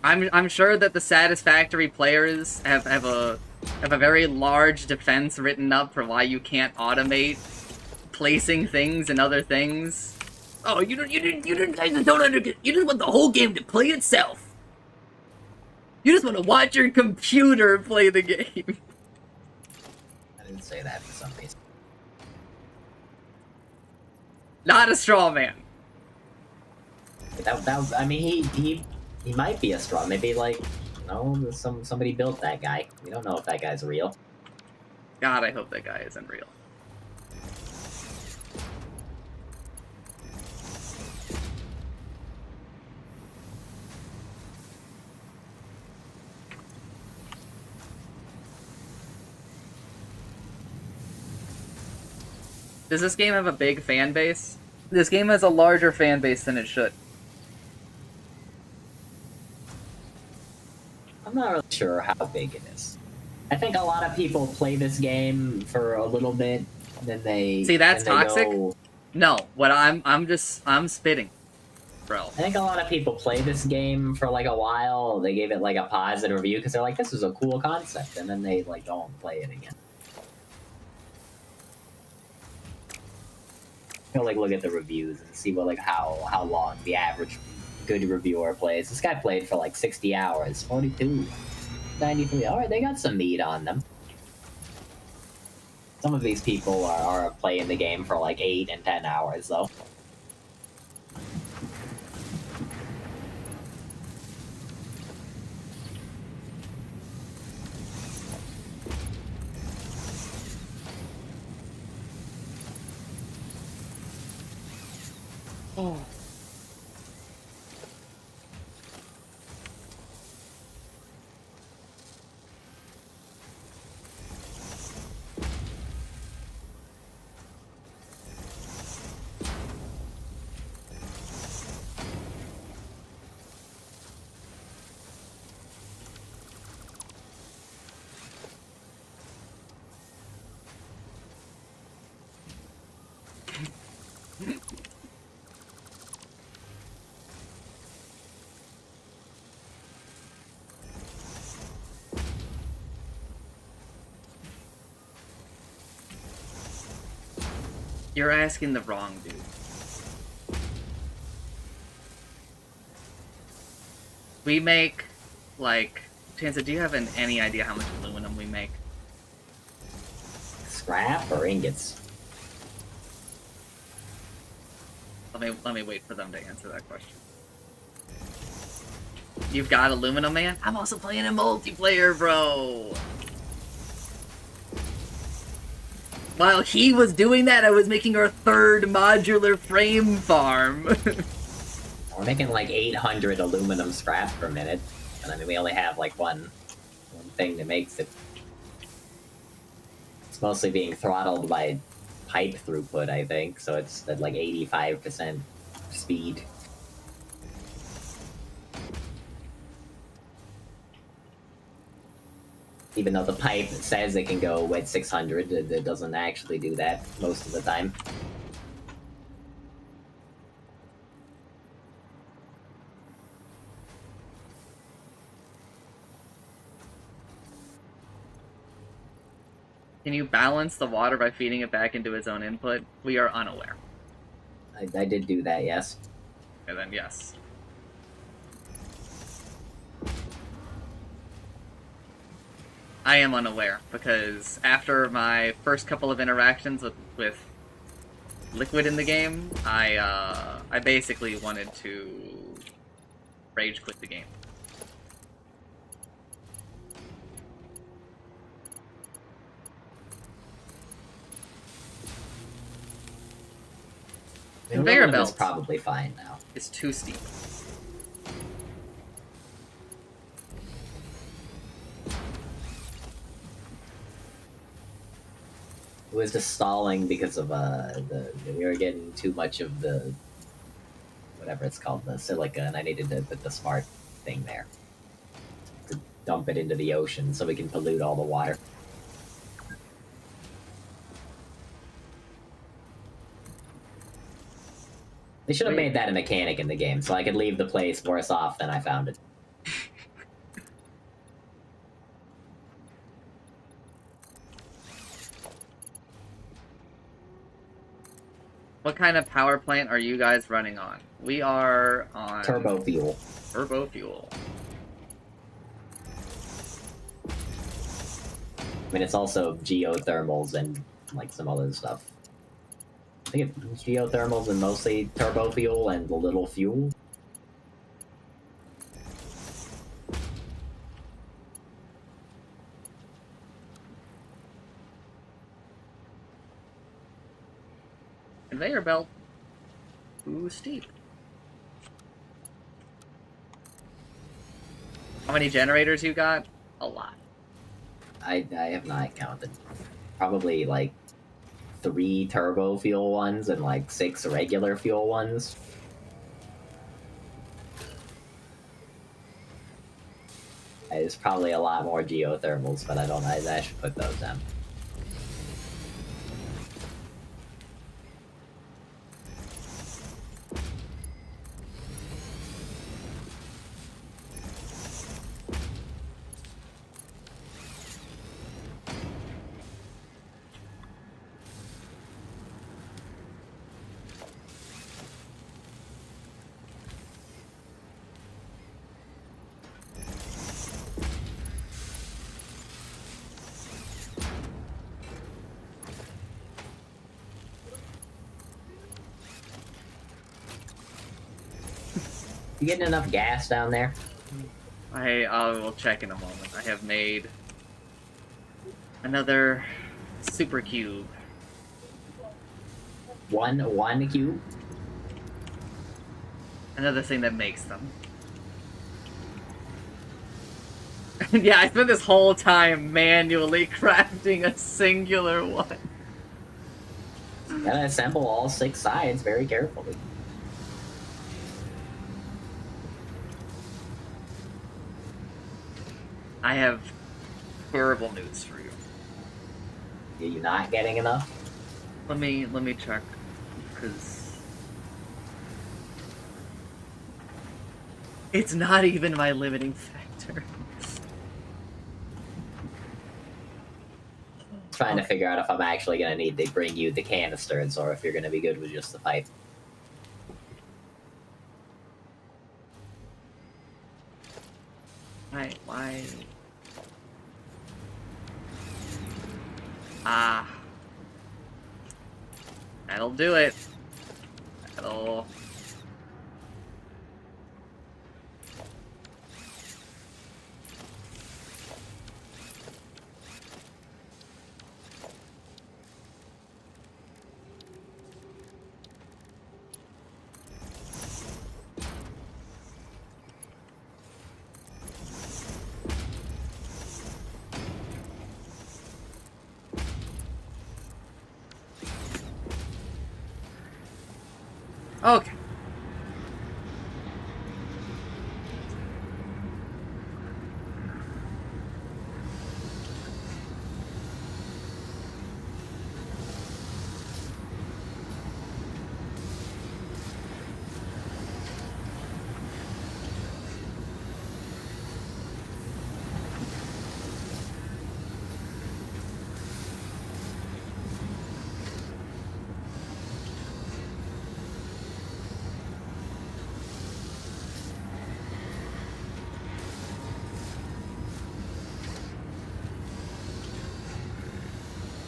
I'm sure that the Satisfactory players have a very large defense written up for why you can't automate placing things and other things. Oh, you guys don't understand. You just want the whole game to play itself. You just want to watch your computer play the game. I didn't say that for some reason. Not a straw man. That was, I mean, he might be a straw. Maybe like, you know, somebody built that guy. We don't know if that guy's real. God, I hope that guy isn't real. Does this game have a big fan base? This game has a larger fan base than it should. I'm not really sure how big it is. I think a lot of people play this game for a little bit, then they See, that's then they toxic? go- No, what I'm spitting, bro. I think a lot of people play this game for like a while. They gave it like a positive review because they're like, "This is a cool concept," and then they like don't play it again. Go like look at the reviews and see what like how long the average good reviewer plays. This guy played for like 60 hours, 42, 93. All right, they got some meat on them. Some of these people are playing the game for like 8 and 10 hours though. Oh. You're asking the wrong dude. We make, like... Chanza, do you have any idea how much aluminum we make? Scrap or ingots? Let me wait for them to answer that question. You've got aluminum, man? I'm also playing in multiplayer, bro! While he was doing that, I was making our third modular frame farm. We're making like 800 aluminum scrap per minute, and I mean we only have like one thing that makes it. It's mostly being throttled by pipe throughput, I think, so it's at like 85% speed. Even though the pipe says it can go at 600, it doesn't actually do that most of the time. Can you balance the water by feeding it back into its own input? We are unaware. I did do that, yes. And then yes. I am unaware, because after my first couple of interactions with Liquid in the game, I basically wanted to rage quit the game. Conveyor belt's belt probably fine now. is too steep. It was just stalling because of we were getting too much of the whatever it's called, the silica, and I needed to put the smart thing there to dump it into the ocean so we can pollute all the water. They should have made that a mechanic in the game, so I could leave the place worse off than I found it. What kind of power plant are you guys running on? We are on... Turbo fuel. Turbo fuel. I mean, it's also geothermals and, like, some other stuff. I think it's geothermals and mostly turbo fuel and a little fuel. Conveyor belt. Ooh, steep. How many generators you got? A lot. I have not counted. Probably, like, 3 turbo fuel ones and, like, 6 regular fuel ones. There's probably a lot more geothermals, but I should put those down. You getting enough gas down there? I will check in a moment. I have made another super cube. One cube? Another thing that makes them. Yeah, I spent this whole time manually crafting a singular one. Gotta assemble all 6 sides very carefully. I have terrible news for you. Are you not getting enough? Let me check, because it's not even my limiting factor. Trying to figure out if I'm actually gonna need to bring you the canisters or if you're gonna be good with just the pipe. Why? Ah. That'll do it. That'll... Okay.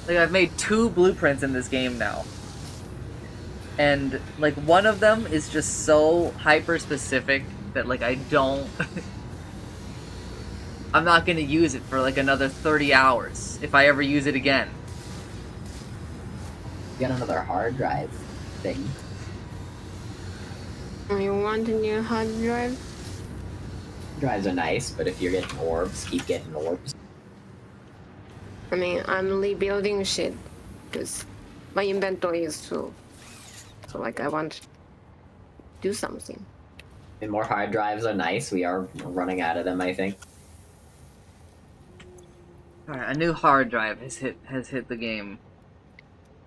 Like, I've made 2 blueprints in this game now. And, like, one of them is just so hyper-specific that, like, I don't... I'm not gonna use it for, like, another 30 hours, if I ever use it again. Get another hard drive thing. You want a new hard drive? Drives are nice, but if you're getting orbs, keep getting orbs. I mean, I'm rebuilding shit. because my inventory is full. So like I want to do something. And more hard drives are nice. We are running out of them, I think. Alright, a new hard drive has hit the game.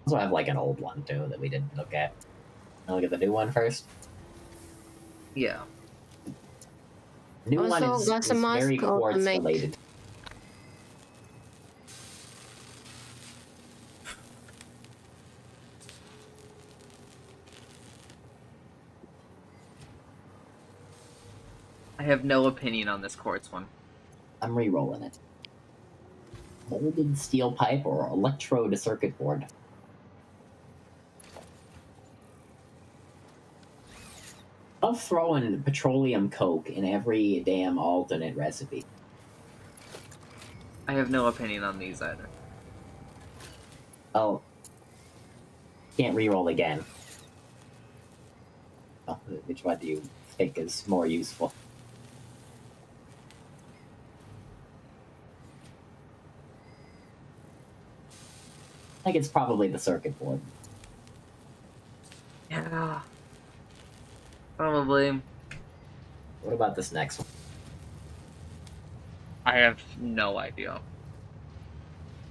Also, I have like an old one too that we didn't look at. I'll look at the new one first. Yeah. New one Also, is very quartz related. I have no opinion on this quartz one. I'm re-rolling it. Molded steel pipe or electrode circuit board. I'm throwing petroleum coke in every damn alternate recipe. I have no opinion on these either. Oh. Can't re-roll again. Oh, which one do you think is more useful? I think it's probably the circuit board. Yeah. Probably. What about this next one? I have no idea.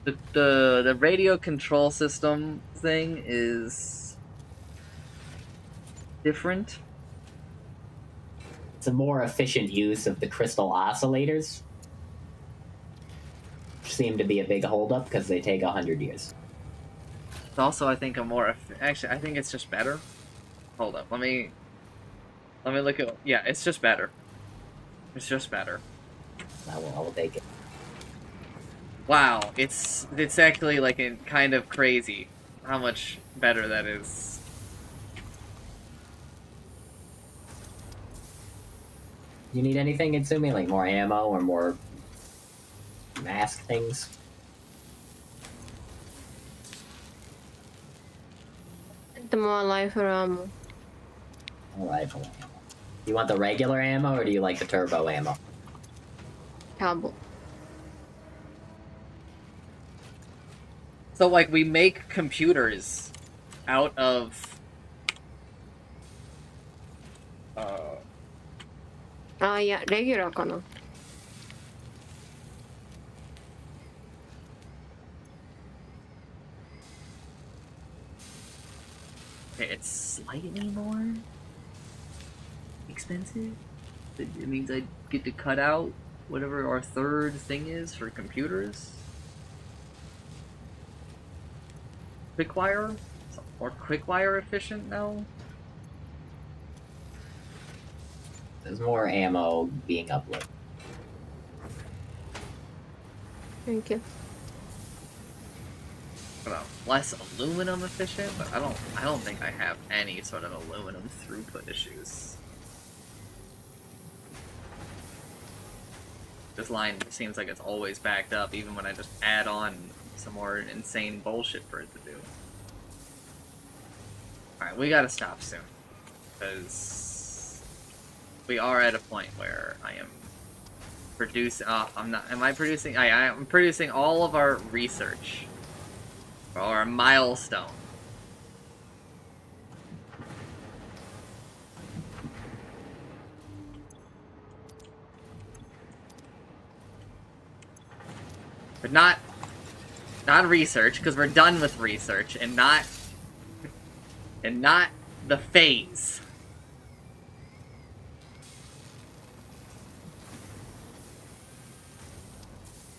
The radio control system thing is different. It's a more efficient use of the crystal oscillators, which seem to be a big holdup because they take 100 years. It's also, I think, a more... Actually, I think it's just better. Hold up, let me look at... Yeah, it's just better. It's just better. I will take it. Wow, it's actually, like, kind of crazy how much better that is. You need anything, Itsumi? Like more ammo or more mask things? The more rifle ammo. Rifle ammo. You want the regular ammo or do you like the turbo ammo? Cowboy. So, like, we make computers out of... Yeah, regular かな. Okay, it's slightly more expensive. It means I get to cut out whatever our third thing is for computers. Quickwire? Is it more quickwire efficient now? There's more ammo being uploaded. Thank you. I don't know, less aluminum efficient, but I don't think I have any sort of aluminum throughput issues. This line seems like it's always backed up, even when I just add on some more insane bullshit for it to do. Alright, we gotta stop soon. Because we are at a point where I am producing... I'm not... Am I producing... I'm producing all of our research. Or our milestone. But not research, because we're done with research, and not the phase.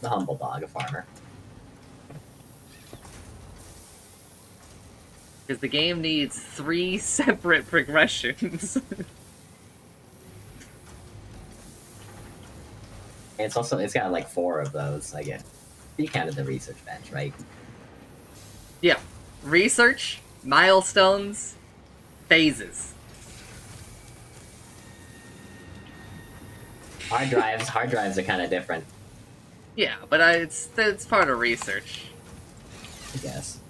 The humble dog, a farmer. Because the game needs 3 separate progressions. It's got like 4 of those, I guess. You counted the research bench, right? Yeah. Research, milestones, phases. Hard drives are kind of different, Yeah, but it's part of research. I guess.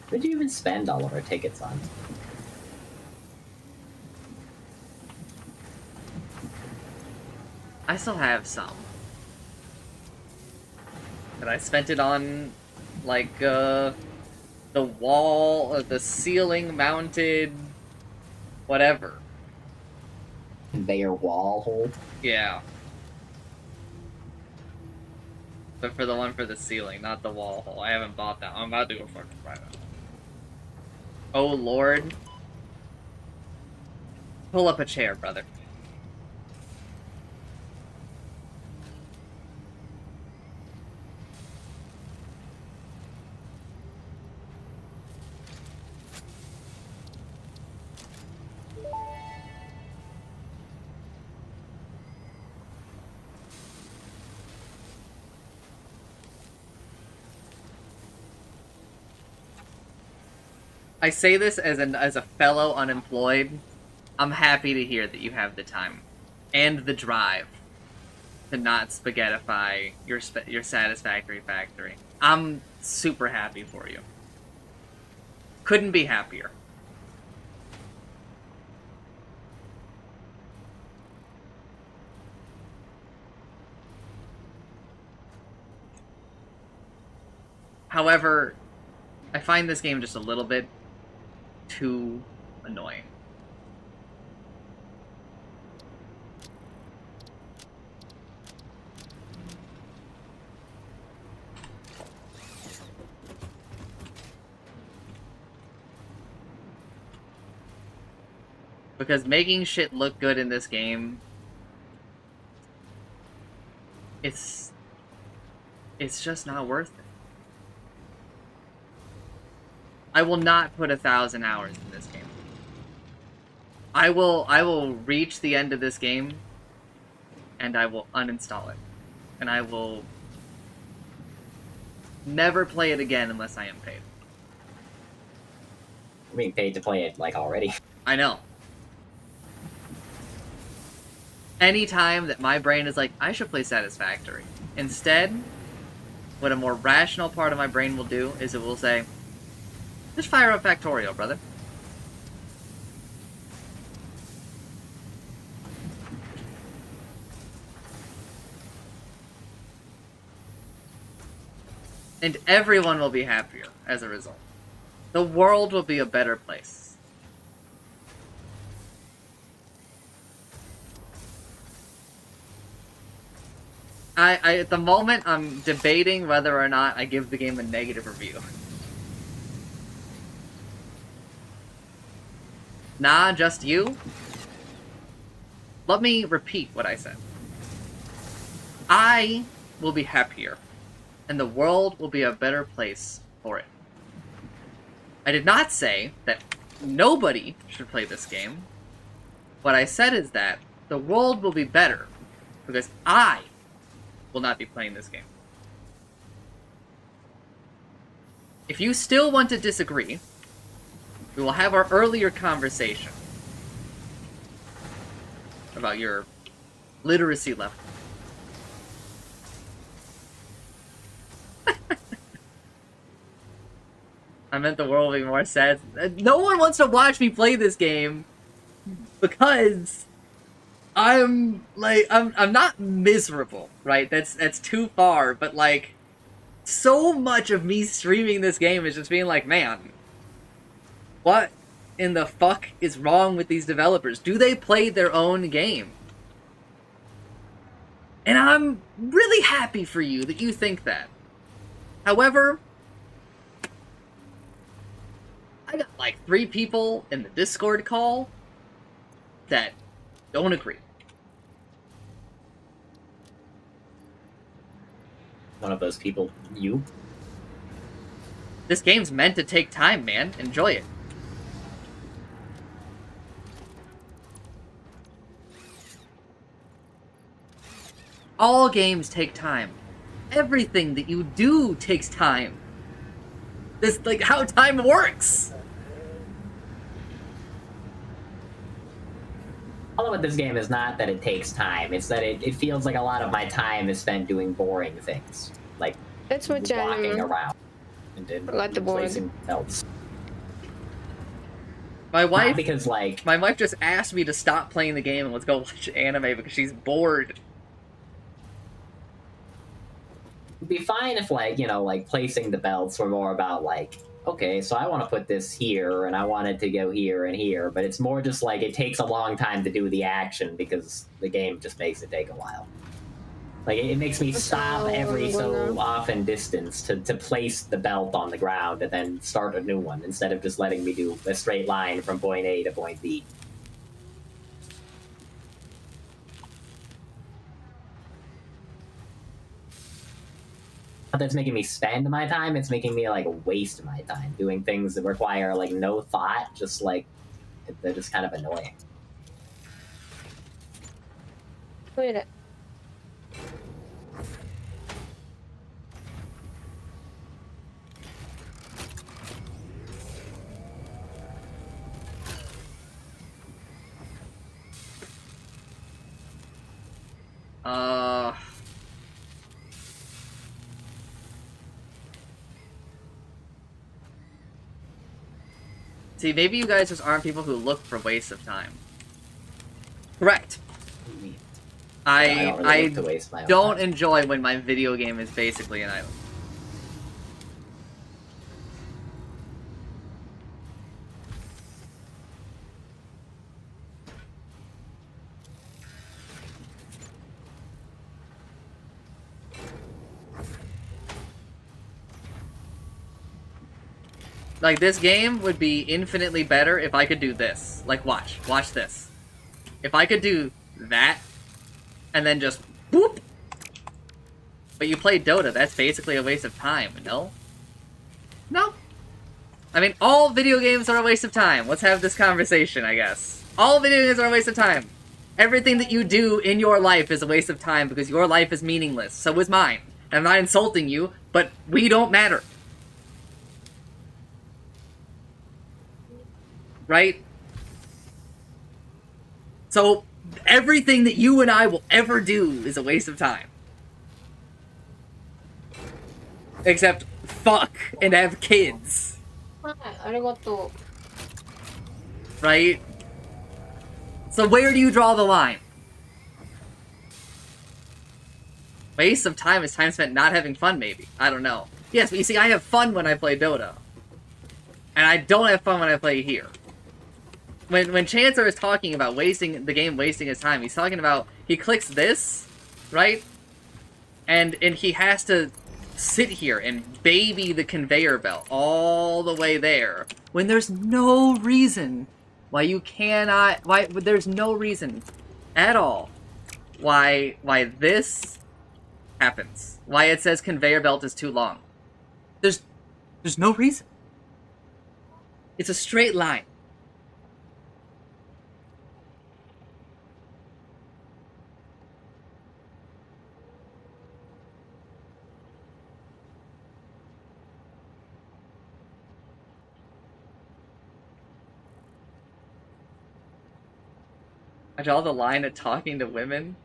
What did you even spend all of our tickets on? I still have some. But I spent it on, like, the wall, or the ceiling mounted, whatever. Conveyor wall hold. Yeah. But for the one for the ceiling, not the wall hole. I haven't bought that. I'm about to go fucking buy that. Oh lord. Pull up a chair, brother. I say this as a fellow unemployed. I'm happy to hear that you have the time and the drive to not spaghettify your Satisfactory factory. I'm super happy for you. Couldn't be happier. However, I find this game just a little bit too annoying. Because making shit look good in this game, it's just not worth it. I will not put 1,000 hours in this game. I will reach the end of this game, and I will uninstall it. And I will never play it again unless I am paid. I'm being paid to play it, like, already. I know. Anytime that my brain is like, I should play Satisfactory. Instead, what a more rational part of my brain will do is it will say, just fire up Factorio, brother. And everyone will be happier as a result. The world will be a better place. At the moment, I'm debating whether or not I give the game a negative review. Nah, just you? Let me repeat what I said. I will be happier, and the world will be a better place for it. I did not say that nobody should play this game. What I said is that the world will be better, because I will not be playing this game. If you still want to disagree, we will have our earlier conversation about your literacy level. I meant the world will be more sad. No one wants to watch me play this game because I'm not miserable, right? That's too far, but like so much of me streaming this game is just being like, man, what in the fuck is wrong with these developers? Do they play their own game? And I'm really happy for you that you think that. However, I got like 3 people in the Discord call that don't agree. One of those people, you? This game's meant to take time, man. Enjoy it. All games take time. Everything that you do takes time. This like how time works. All about this game is not that it takes time, it's that it feels like a lot of my time is spent doing boring things. Like That's what walking around and like the board. placing else. My wife, Not because like my wife just asked me to stop playing the game and let's go watch anime because she's bored. It'd be fine if, like, you know, like, placing the belts were more about, like, okay, so I want to put this here, and I want it to go here and here, but it's more just, like, it takes a long time to do the action because the game just makes it take a while. Like, it makes me stop every so often distance to place the belt on the ground and then start a new one, instead of just letting me do a straight line from point A to point B. Not that it's making me spend my time, it's making me, like, waste my time doing things that require, like, no thought, just, like, they're just kind of annoying. Wait. See, maybe you guys just aren't people who look for wastes of time. Correct. I look to waste my own don't time. enjoy when my video game is basically an island. Like, this game would be infinitely better if I could do this. Like, watch this. If I could do that, and then just boop. But you play Dota, that's basically a waste of time, no? No. I mean, all video games are a waste of time. Let's have this conversation, I guess. All video games are a waste of time. Everything that you do in your life is a waste of time because your life is meaningless. So is mine. And I'm not insulting you, but we don't matter. Right? So, everything that you and I will ever do is a waste of time. Except, fuck, and have kids. Arigato. Right? So where do you draw the line? Waste of time is time spent not having fun, maybe. I don't know. Yes, but you see, I have fun when I play Dota. And I don't have fun when I play here. When Chancellor is talking about wasting the game, wasting his time, he's talking about he clicks this, right? And he has to sit here and baby the conveyor belt all the way there when there's no reason why you cannot. Why there's no reason at all why this happens. Why it says conveyor belt is too long. There's no reason. It's a straight line. I draw the line at talking to women.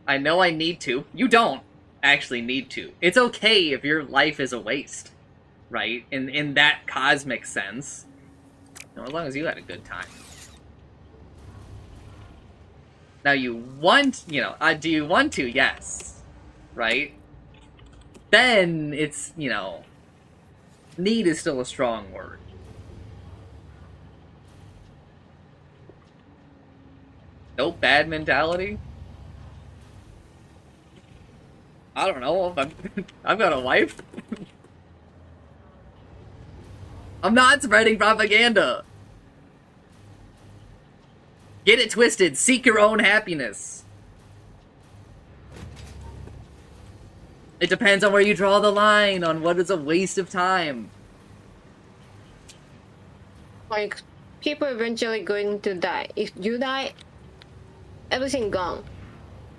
I know I need to. You don't actually need to. It's okay if your life is a waste, right? In that cosmic sense. You know, as long as you had a good time. Now you want, you know, do you want to? Yes. Right? Then it's, you know, need is still a strong word. No bad mentality? I don't know. I've got a wife. I'm not spreading propaganda. Get it twisted. Seek your own happiness. It depends on where you draw the line, on what is a waste of time. Like, people eventually going to die. If you die, everything gone.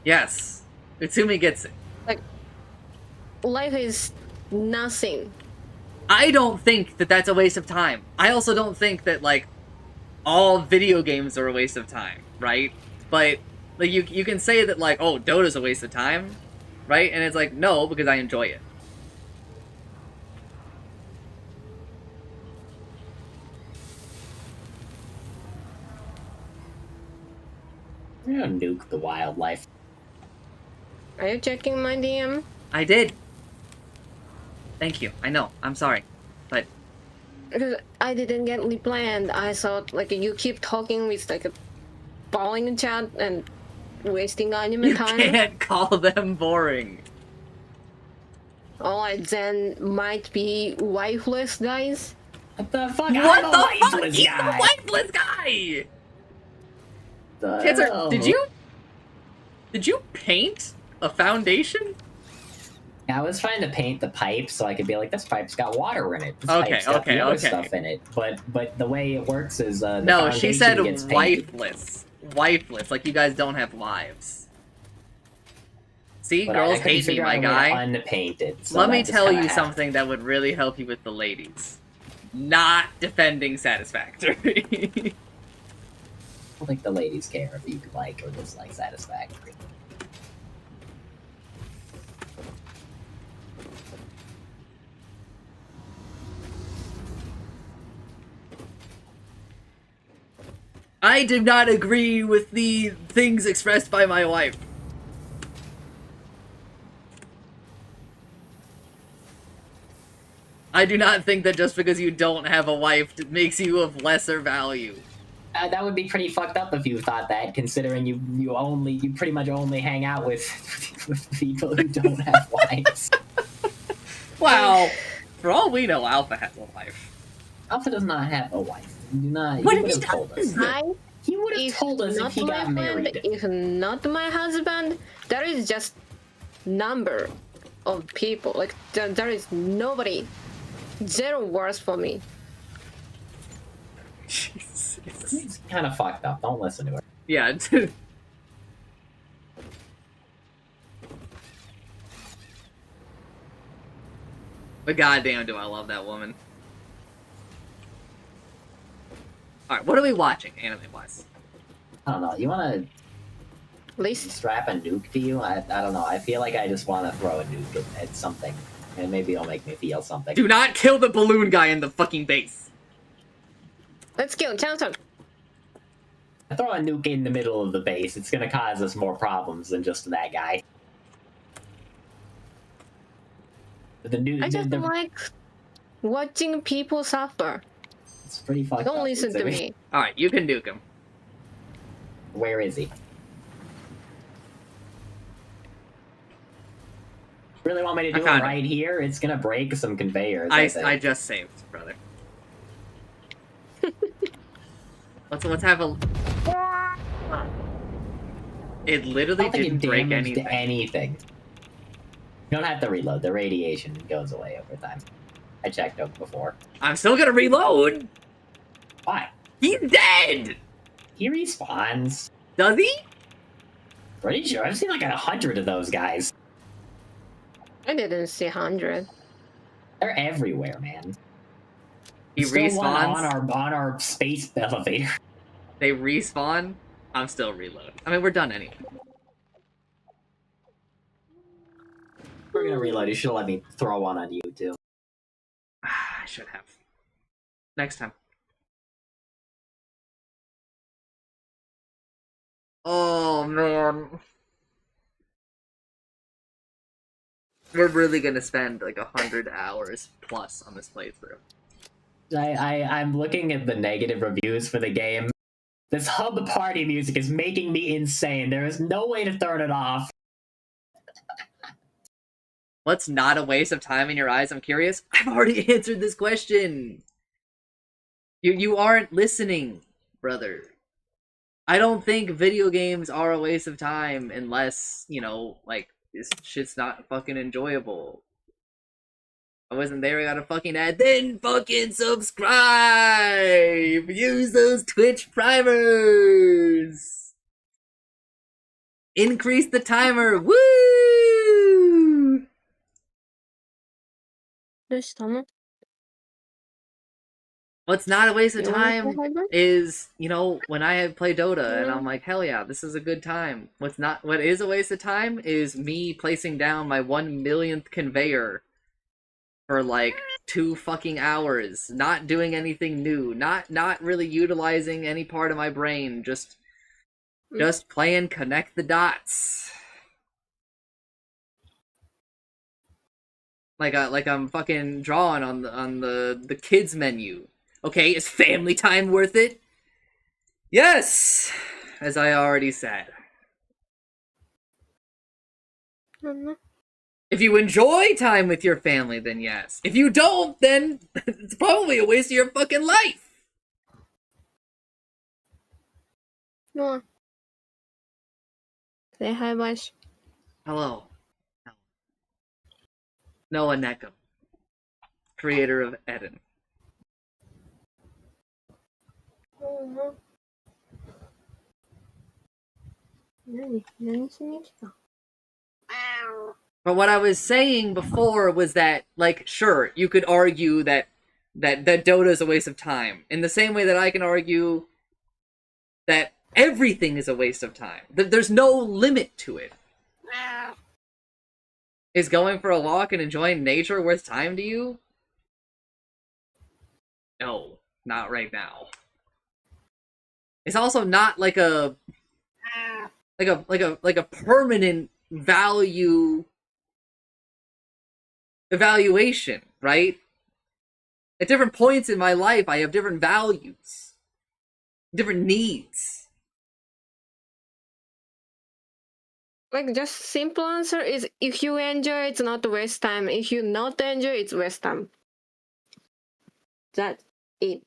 Yes. Utsumi gets it. Like, life is nothing. I don't think that that's a waste of time. I also don't think that, like, all video games are a waste of time, right? But, like, you can say that, like, oh, Dota's a waste of time, right? And it's like, no, because I enjoy it. You know, nuke the wildlife. Are you checking my DM? I did. Thank you. I know. I'm sorry. But Because I didn't get the planned. I thought like you keep talking with like a boring chat and wasting anime you time. can't call them boring. Alright, then might be wifeless guys. What the fuck? What I'm the a fuck? wifeless He's guy. a wifeless guy! The Cancer, hell? did you paint a foundation? I was trying to paint the pipe so I could be like, this pipe's got water in it. This Okay, pipe's got okay, the other okay. stuff in it. But the way it works is the No, she said foundation gets painted. wifeless. Wifeless, like you guys don't have wives. See, But girls I couldn't hate me, figure my out a way to guy. unpaint it. So Let that me just tell kinda you happened. something that would really help you with the ladies. Not defending Satisfactory. I don't think the ladies care if you like or dislike Satisfactory. I did not agree with the things expressed by my wife. I do not think that just because you don't have a wife makes you of lesser value. That would be pretty fucked up if you thought that, considering you pretty much only hang out with people who don't have wives. Wow. For all we know, Alpha has a wife. Alpha does not have a wife. Do not. What He would he have told us. does? He would have told us if not he my got friend, married. if not my husband, there is just number of people. Like there is nobody. Zero words for me. Jesus. It's kind of fucked up. Don't listen to her. Yeah. But goddamn, do I love that woman. Alright, what are we watching, anime-wise? I don't know. You want to Least strap a nuke to you? I don't know. I feel like I just want to throw a nuke at something. And maybe it'll make me feel something. Do not kill the balloon guy in the fucking base! let's go, Town. I throw a nuke in the middle of the base. It's going to cause us more problems than just that guy. The nuke. I just like watching people suffer. It's pretty fucked up. Don't listen to It's- me. Alright, you can nuke him. Where is he? Really want me to do it found right here? It's gonna break some conveyors. think. I just saved, brother. Let's have a... It I literally don't think didn't it break damaged anything. anything. You don't have to reload. The radiation goes away over time. I checked it before. I'm still gonna reload! Why? He's dead! He respawns. Does he? Pretty sure. I've seen like 100 of those guys. I didn't see 100. They're everywhere, man. He Still one respawns. on our space elevator. They respawn. I'm still reloading. I mean, we're done anyway. We're gonna reload. You should let me throw one on you too. I should have. Next time. Oh, man. We're really gonna spend like 100 hours plus on this playthrough. I'm looking at the negative reviews for the game. This hub party music is making me insane. There is no way to turn it off. What's not a waste of time in your eyes? I'm curious. I've already answered this question. You aren't listening, brother. I don't think video games are a waste of time unless, you know, like, this shit's not fucking enjoyable. I wasn't there, I got a fucking ad. Then fucking subscribe! Use those Twitch primers! Increase the timer! Woo! どうしたの? What's not a waste of You wanna time say hi, bro? is, you know, when I play Dota and I'm like, hell yeah, this is a good time. What is a waste of time is me placing down my 1 millionth conveyor for like 2 fucking hours, not doing anything new, not really utilizing any part of my brain, just playing connect the dots. like I'm fucking drawing on the kids menu. Okay, is family time worth it? Yes, as I already said. If you enjoy time with your family, then yes. If you don't, then it's probably a waste of your fucking life. No. Say hi, Vash. Hello. Noah Neckham, creator of Eden. But what I was saying before was that, like, sure, you could argue that Dota is a waste of time, in the same way that I can argue that everything is a waste of time. There's no limit to it. Is going for a walk and enjoying nature worth time to you? No, not right now. It's also not like a permanent value evaluation, right? At different points in my life, I have different values, different needs. Like, just simple answer is, if you enjoy, it's not waste time. If you not enjoy, it's waste time. That's it.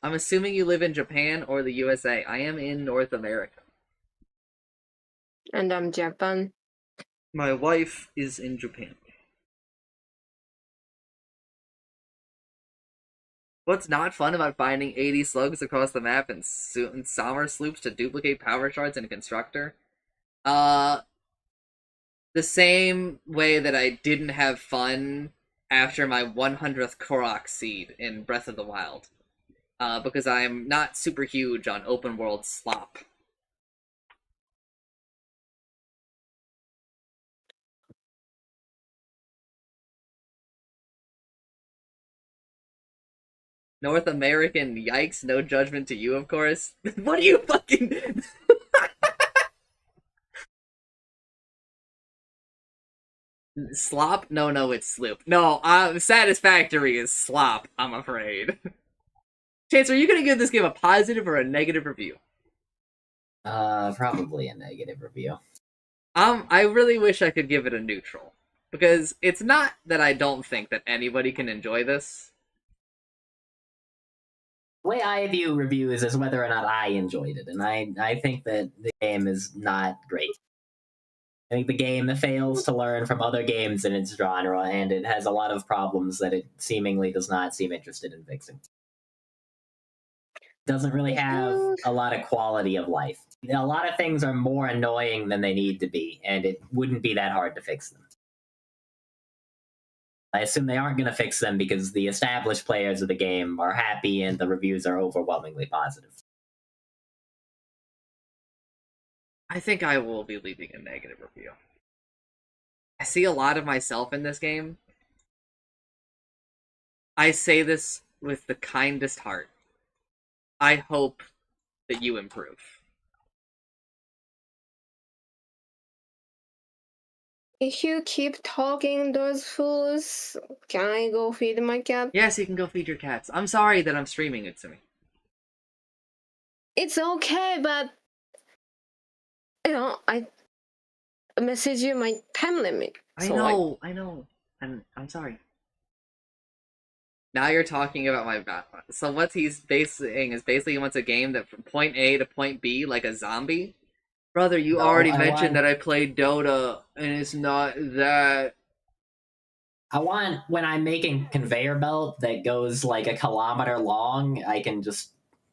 I'm assuming you live in Japan or the USA. I am in North America. And I'm Japan. My wife is in Japan. What's not fun about finding 80 slugs across the map and summer sloops to duplicate power shards in a constructor? The same way that I didn't have fun after my 100th Korok seed in Breath of the Wild. Because I'm not super huge on open world slop. North American, yikes, no judgment to you, of course. What are you fucking... Slop? No, it's sloop. No, Satisfactory is slop, I'm afraid. Chance, are you gonna give this game a positive or a negative review? Probably a negative review. I really wish I could give it a neutral. Because it's not that I don't think that anybody can enjoy this. The way I view reviews is whether or not I enjoyed it, and I think that the game is not great. I think the game fails to learn from other games in its genre, and it has a lot of problems that it seemingly does not seem interested in fixing. It doesn't really have a lot of quality of life. A lot of things are more annoying than they need to be, and it wouldn't be that hard to fix them. I assume they aren't going to fix them because the established players of the game are happy and the reviews are overwhelmingly positive. I think I will be leaving a negative review. I see a lot of myself in this game. I say this with the kindest heart. I hope that you improve. If you keep talking those fools, can I go feed my cat? Yes, you can go feed your cats. I'm sorry that I'm streaming it to me. It's okay, but I message you my time limit. I know. I'm sorry. Now you're talking about my background. So what he's saying is basically he wants a game that from point A to point B, like a zombie. Brother, you already mentioned that I played Dota, and it's not that. I want, when I'm making conveyor belt that goes like a kilometer long, I can just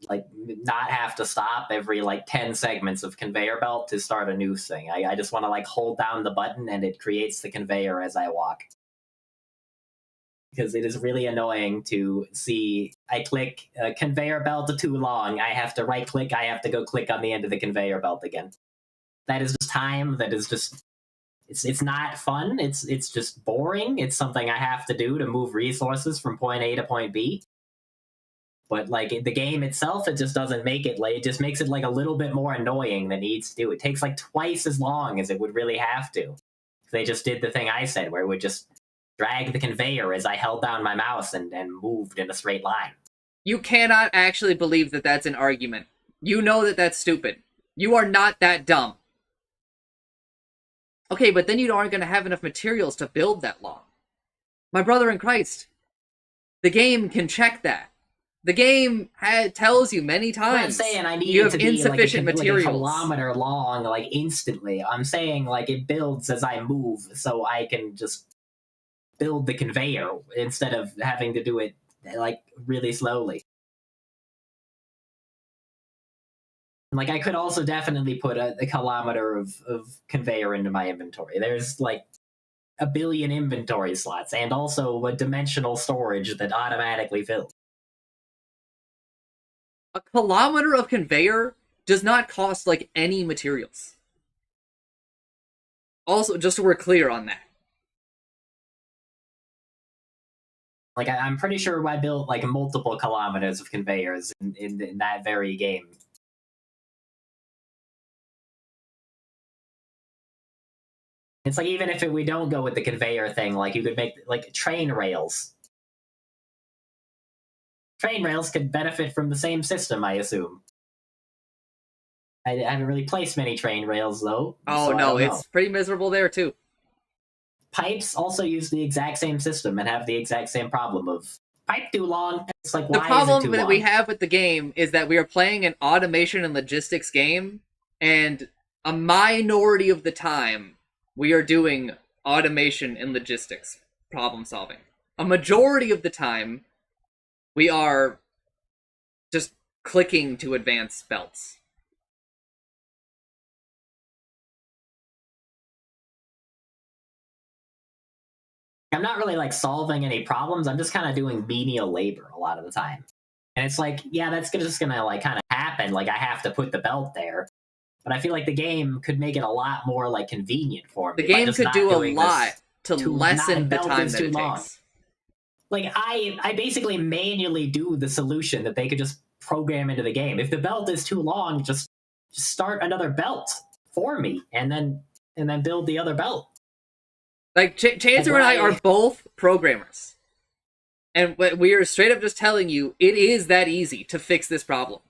like not have to stop every like 10 segments of conveyor belt to start a new thing. I just want to like hold down the button and it creates the conveyor as I walk. Because it is really annoying to see, I click conveyor belt too long, I have to right click, I have to go click on the end of the conveyor belt again. That is just time, that is just it's not fun. It's just boring. It's something I have to do to move resources from point A to point B. But like the game itself, it just doesn't make it like, it just makes it like a little bit more annoying than it needs to do. It takes like twice as long as it would really have to. If they just did the thing I said, where it would just drag the conveyor as I held down my mouse and moved in a straight line. You cannot actually believe that that's an argument. You know that that's stupid. You are not that dumb. Okay, but then you aren't going to have enough materials to build that long. My brother in Christ, the game can check that. The game tells you many times. I'm saying I need you have it to be insufficient materials. Like a kilometer long, like instantly. I'm saying like it builds as I move, so I can just build the conveyor instead of having to do it like really slowly. Like I could also definitely put a kilometer of conveyor into my inventory. There's like a billion inventory slots and also a dimensional storage that automatically fills. A kilometer of conveyor does not cost like any materials. Also, just so we're clear on that. Like I'm pretty sure I built like multiple kilometers of conveyors in that very game. It's like even if we don't go with the conveyor thing, like you could make like train rails. Train rails could benefit from the same system, I assume. I haven't really placed many train rails though. Oh so no, it's pretty miserable there too. Pipes also use the exact same system and have the exact same problem of pipe too long. It's like The why problem is it too that long? we have with the game is that we are playing an automation and logistics game, and a minority of the time we are doing automation and logistics problem solving. A majority of the time we are just clicking to advance belts. I'm not really like solving any problems. I'm just kind of doing menial labor a lot of the time. And it's like, yeah, that's just gonna like kind of happen. Like I have to put the belt there. But I feel like the game could make it a lot more like convenient for me. The game could do a lot to lessen the time that it takes. Like I basically manually do the solution that they could just program into the game. If the belt is too long, just start another belt for me and then build the other belt. Like Chancellor and I are both programmers. And we are straight up just telling you it is that easy to fix this problem.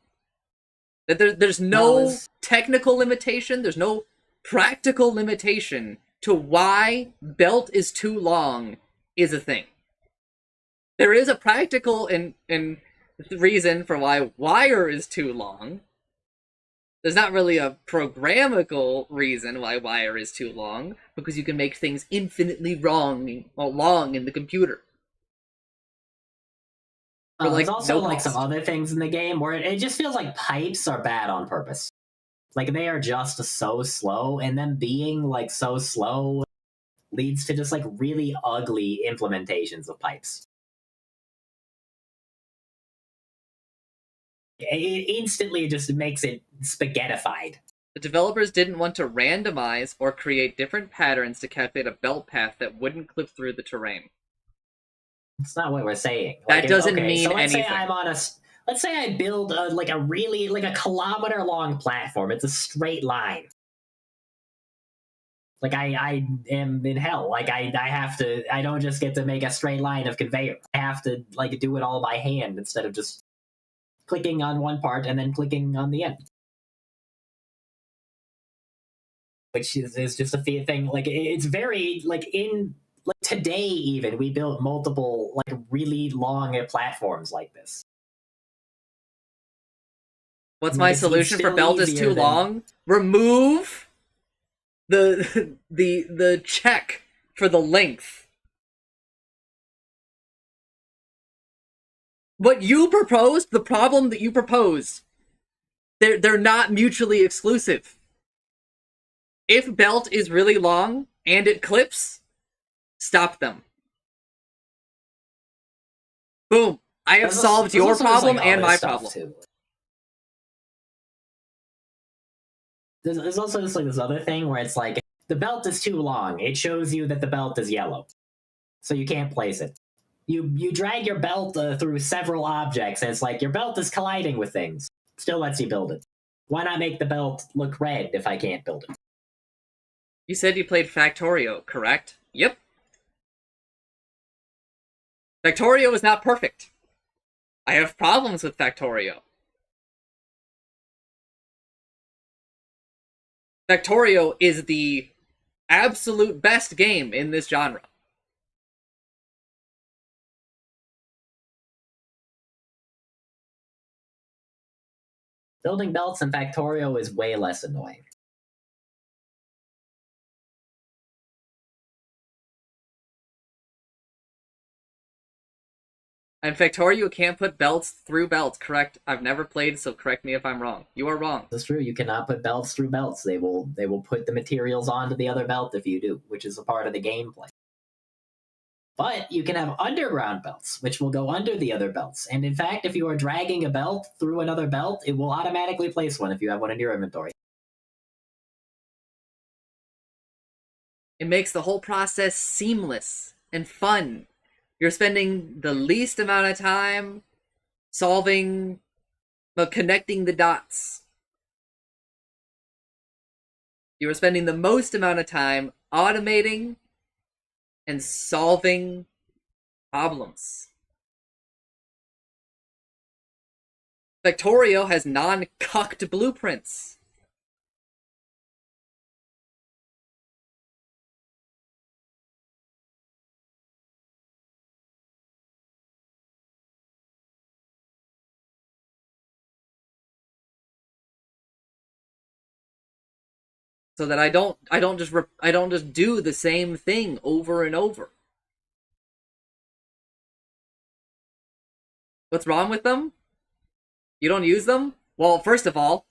That there's no technical limitation, there's no practical limitation to why belt is too long is a thing. There is a practical and reason for why wire is too long. There's not really a programmable reason why wire is too long, because you can make things infinitely long in the computer. There's also like some other things in the game where it just feels like pipes are bad on purpose. Like they are just so slow, and them being like so slow leads to just like really ugly implementations of pipes. It instantly just makes it spaghettified. The developers didn't want to randomize or create different patterns to calculate a belt path that wouldn't clip through the terrain. That's not what we're saying. That doesn't mean so let's anything. Say I'm on a. Let's say I build a really like a kilometer long platform. It's a straight line. Like I am in hell. Like I have to. I don't just get to make a straight line of conveyor. I have to like do it all by hand instead of just clicking on one part and then clicking on the end. Which is just a thing. Like it's very like in. Like today, even we built multiple like really long platforms like this. What's my solution for belt is too long? Remove the check for the length. What you proposed, the problem that you proposed, they're not mutually exclusive. If belt is really long and it clips, stop them. Boom. I have solved your problem and my problem. Too. There's also just like this other thing where it's like the belt is too long. It shows you that the belt is yellow, so you can't place it. You drag your belt through several objects, and it's like your belt is colliding with things. Still lets you build it. Why not make the belt look red if I can't build it? You said you played Factorio, correct? Yep. Factorio is not perfect. I have problems with Factorio. Factorio is the absolute best game in this genre. Building belts in Factorio is way less annoying. In Factorio, you can't put belts through belts, correct? I've never played, so correct me if I'm wrong. You are wrong. That's true. You cannot put belts through belts. They will put the materials onto the other belt if you do, which is a part of the gameplay. But you can have underground belts, which will go under the other belts. And in fact, if you are dragging a belt through another belt, it will automatically place one if you have one in your inventory. It makes the whole process seamless and fun. You're spending the least amount of time solving, connecting the dots. You are spending the most amount of time automating and solving problems. Factorio has non-cucked blueprints. So that I don't just do the same thing over and over. What's wrong with them? You don't use them? Well, first of all,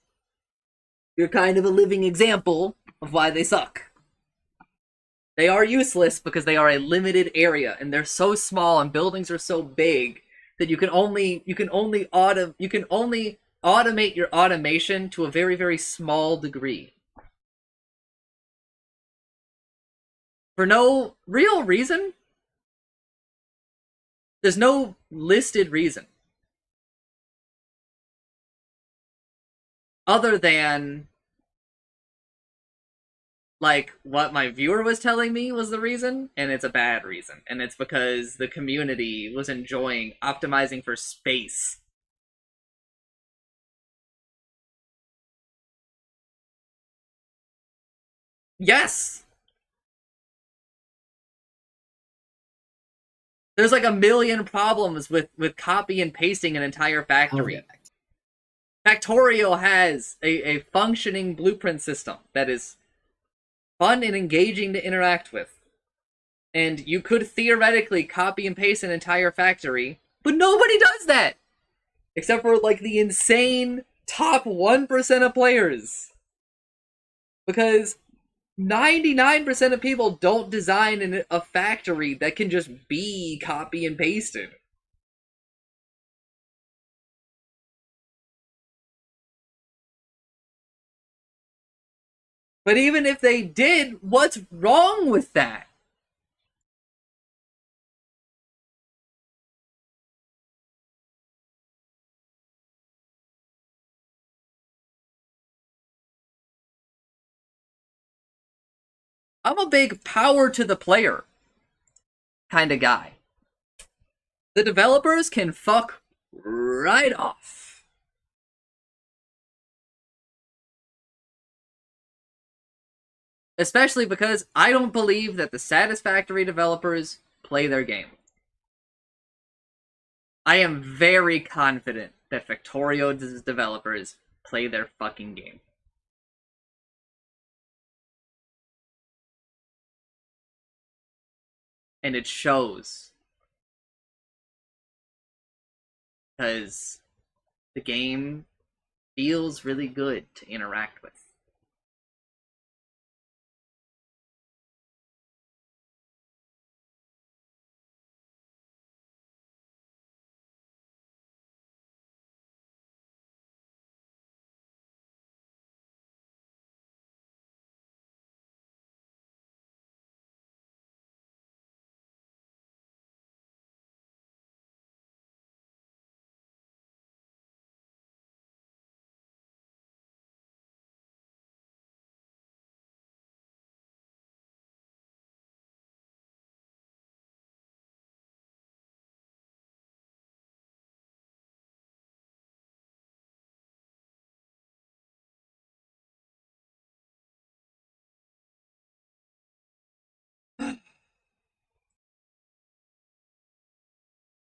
you're kind of a living example of why they suck. They are useless because they are a limited area, and they're so small and buildings are so big that you can only automate your automation to a very, very small degree. For no real reason. There's no listed reason. Other than, like, what my viewer was telling me was the reason, and it's a bad reason. And it's because the community was enjoying optimizing for space. Yes! There's like a million problems with copy and pasting an entire factory. Oh, yeah. Factorio has a functioning blueprint system that is fun and engaging to interact with. And you could theoretically copy and paste an entire factory, but nobody does that! Except for, like, the insane top 1% of players. Because 99% of people don't design a factory that can just be copy and pasted. But even if they did, what's wrong with that? I'm a big power to the player kind of guy. The developers can fuck right off. Especially because I don't believe that the Satisfactory developers play their game. I am very confident that Factorio's developers play their fucking game. And it shows. Because the game feels really good to interact with.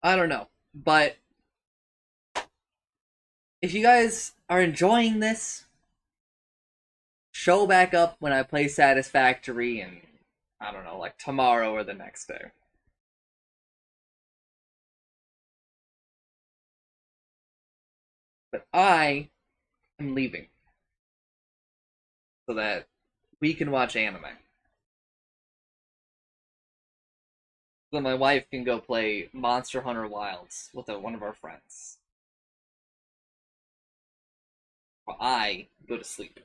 I don't know. But if you guys are enjoying this, show back up when I play Satisfactory and I don't know, like tomorrow or the next day. But I am leaving so that we can watch anime. So my wife can go play Monster Hunter Wilds with one of our friends. While I go to sleep.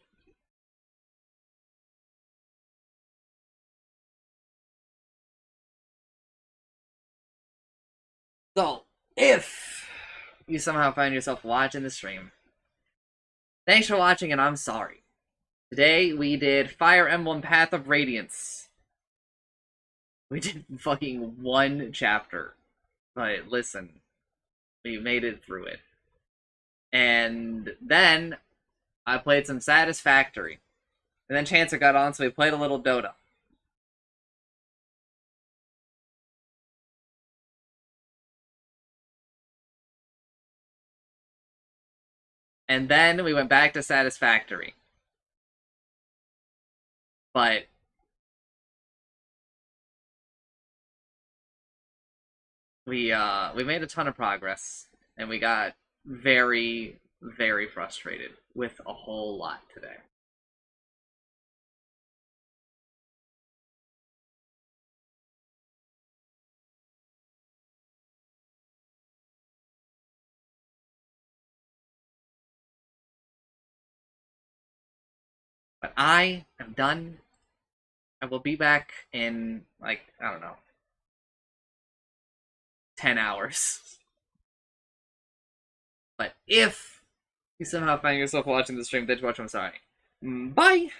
So, if you somehow find yourself watching the stream, thanks for watching and I'm sorry. Today we did Fire Emblem Path of Radiance. We did fucking one chapter. But listen, we made it through it. And then I played some Satisfactory. And then Chancer got on, so we played a little Dota. And then we went back to Satisfactory. But we made a ton of progress, and we got very, very frustrated with a whole lot today. But I am done. I will be back in, like, I don't know, 10 hours. But if you somehow find yourself watching the stream, did watch, I'm sorry. Bye!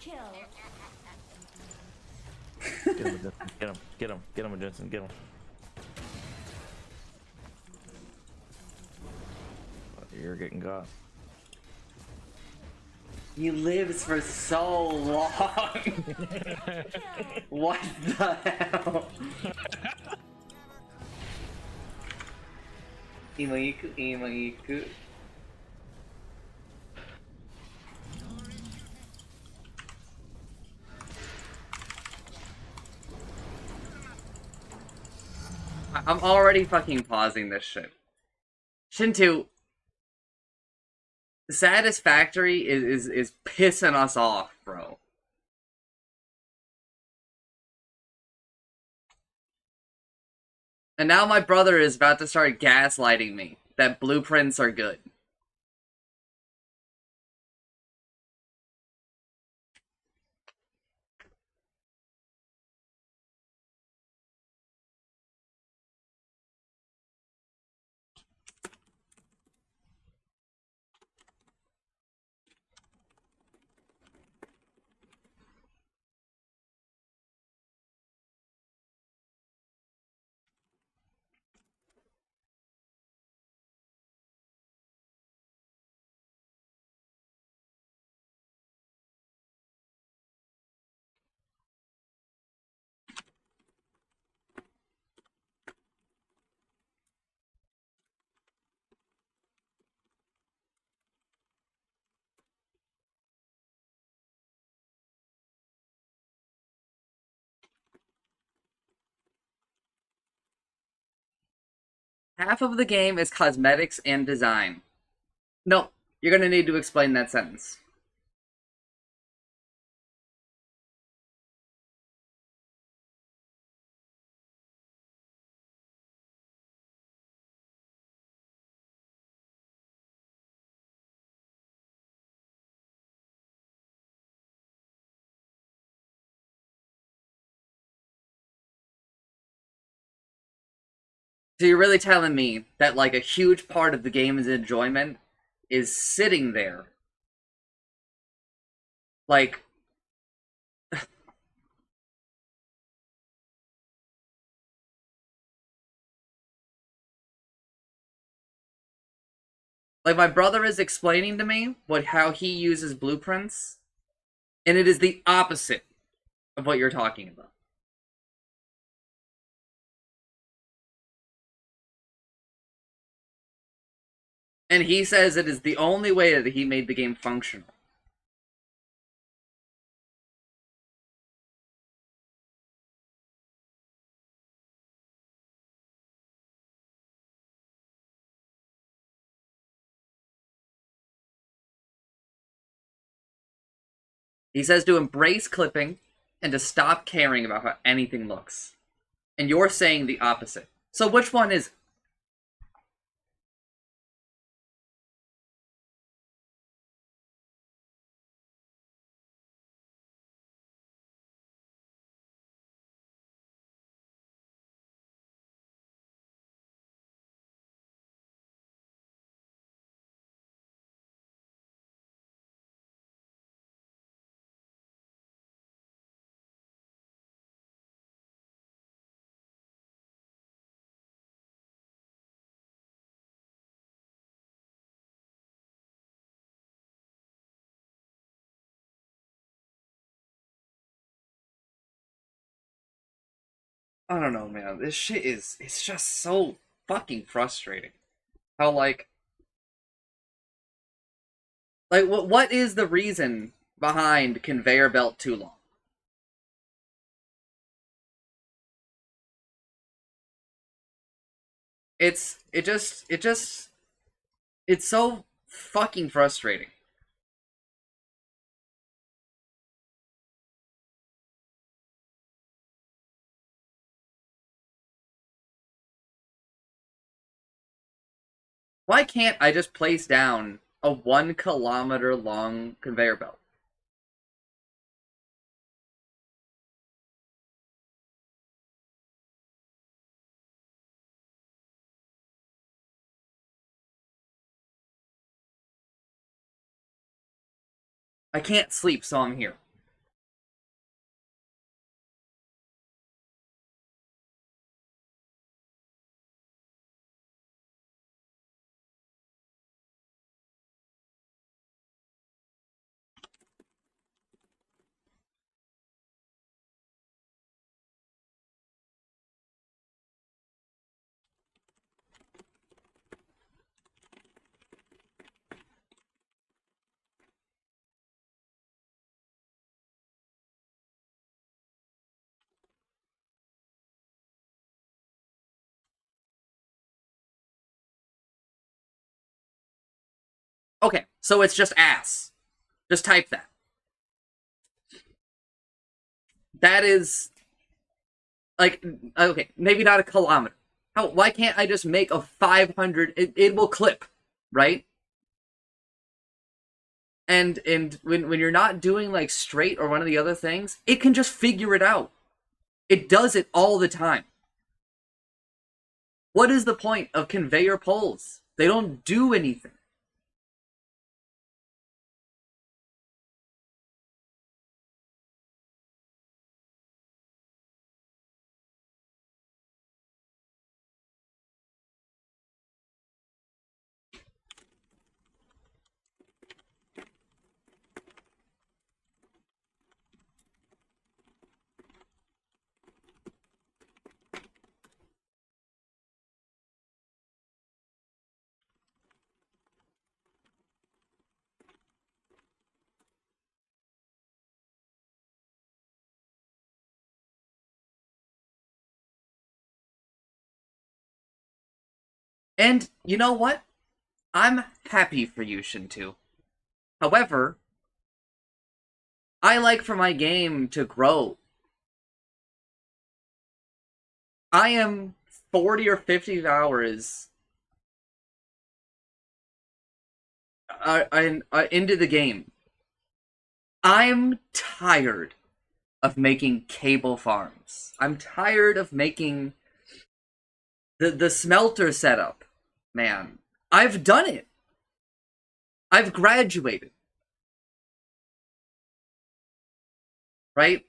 Get him, Jensen. Get him. Get him. Get him, Jensen. Get him. You're getting got. He lives for so long. What the hell? Imaiku, Imaiku. I'm already fucking pausing this shit. Shintu, Satisfactory is pissing us off, bro. And now my brother is about to start gaslighting me that blueprints are good. Half of the game is cosmetics and design. No, you're gonna need to explain that sentence. So you're really telling me that, like, a huge part of the game's enjoyment is sitting there. Like... like, my brother is explaining to me how he uses blueprints, and it is the opposite of what you're talking about. And he says it is the only way that he made the game functional. He says to embrace clipping and to stop caring about how anything looks. And you're saying the opposite. So which one is it? I don't know, man. This shit it's just so fucking frustrating. How, like, what is the reason behind conveyor belt too long? It's so fucking frustrating. Why can't I just place down a 1 kilometer long conveyor belt? I can't sleep, so I'm here. Okay, so it's just ass. Just type that. That is... Like, okay, maybe not a kilometer. Why can't I just make a 500... It will clip, right? And when you're not doing, like, straight or one of the other things, it can just figure it out. It does it all the time. What is the point of conveyor poles? They don't do anything. And you know what? I'm happy for you, Shintu. However, I like for my game to grow. I am 40 or 50 hours into the game. I'm tired of making cable farms. I'm tired of making the smelter setup. Man, I've done it. I've graduated. Right?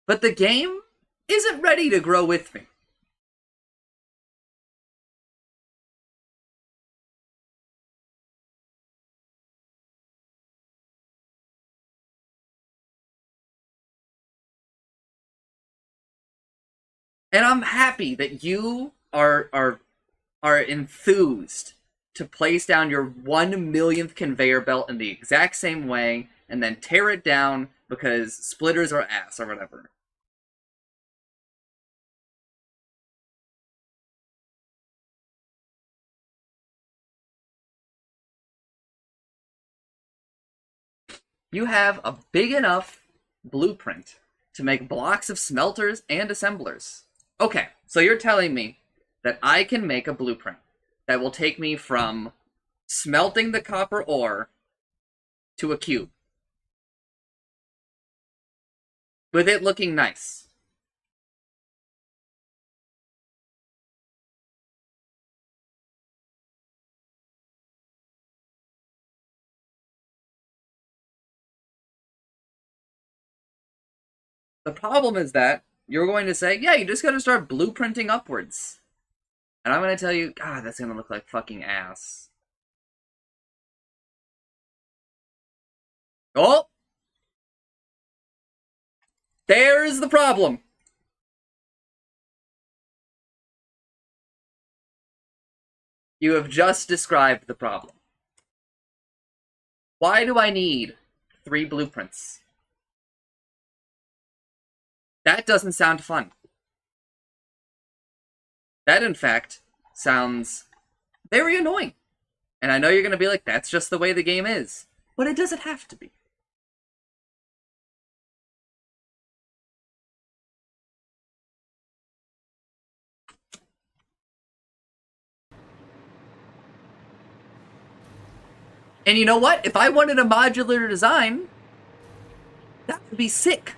But the game isn't ready to grow with me. And I'm happy that you are enthused to place down your 1 millionth conveyor belt in the exact same way and then tear it down because splitters are ass or whatever. You have a big enough blueprint to make blocks of smelters and assemblers. Okay, so you're telling me that I can make a blueprint that will take me from smelting the copper ore to a cube. With it looking nice. The problem is that you're going to say, yeah, you just gotta start blueprinting upwards. And I'm gonna tell you, God, that's gonna look like fucking ass. Oh! There's the problem! You have just described the problem. Why do I need 3 blueprints? That doesn't sound fun. That, in fact, sounds very annoying. And I know you're going to be like, that's just the way the game is. But it doesn't have to be. And you know what? If I wanted a modular design, that would be sick.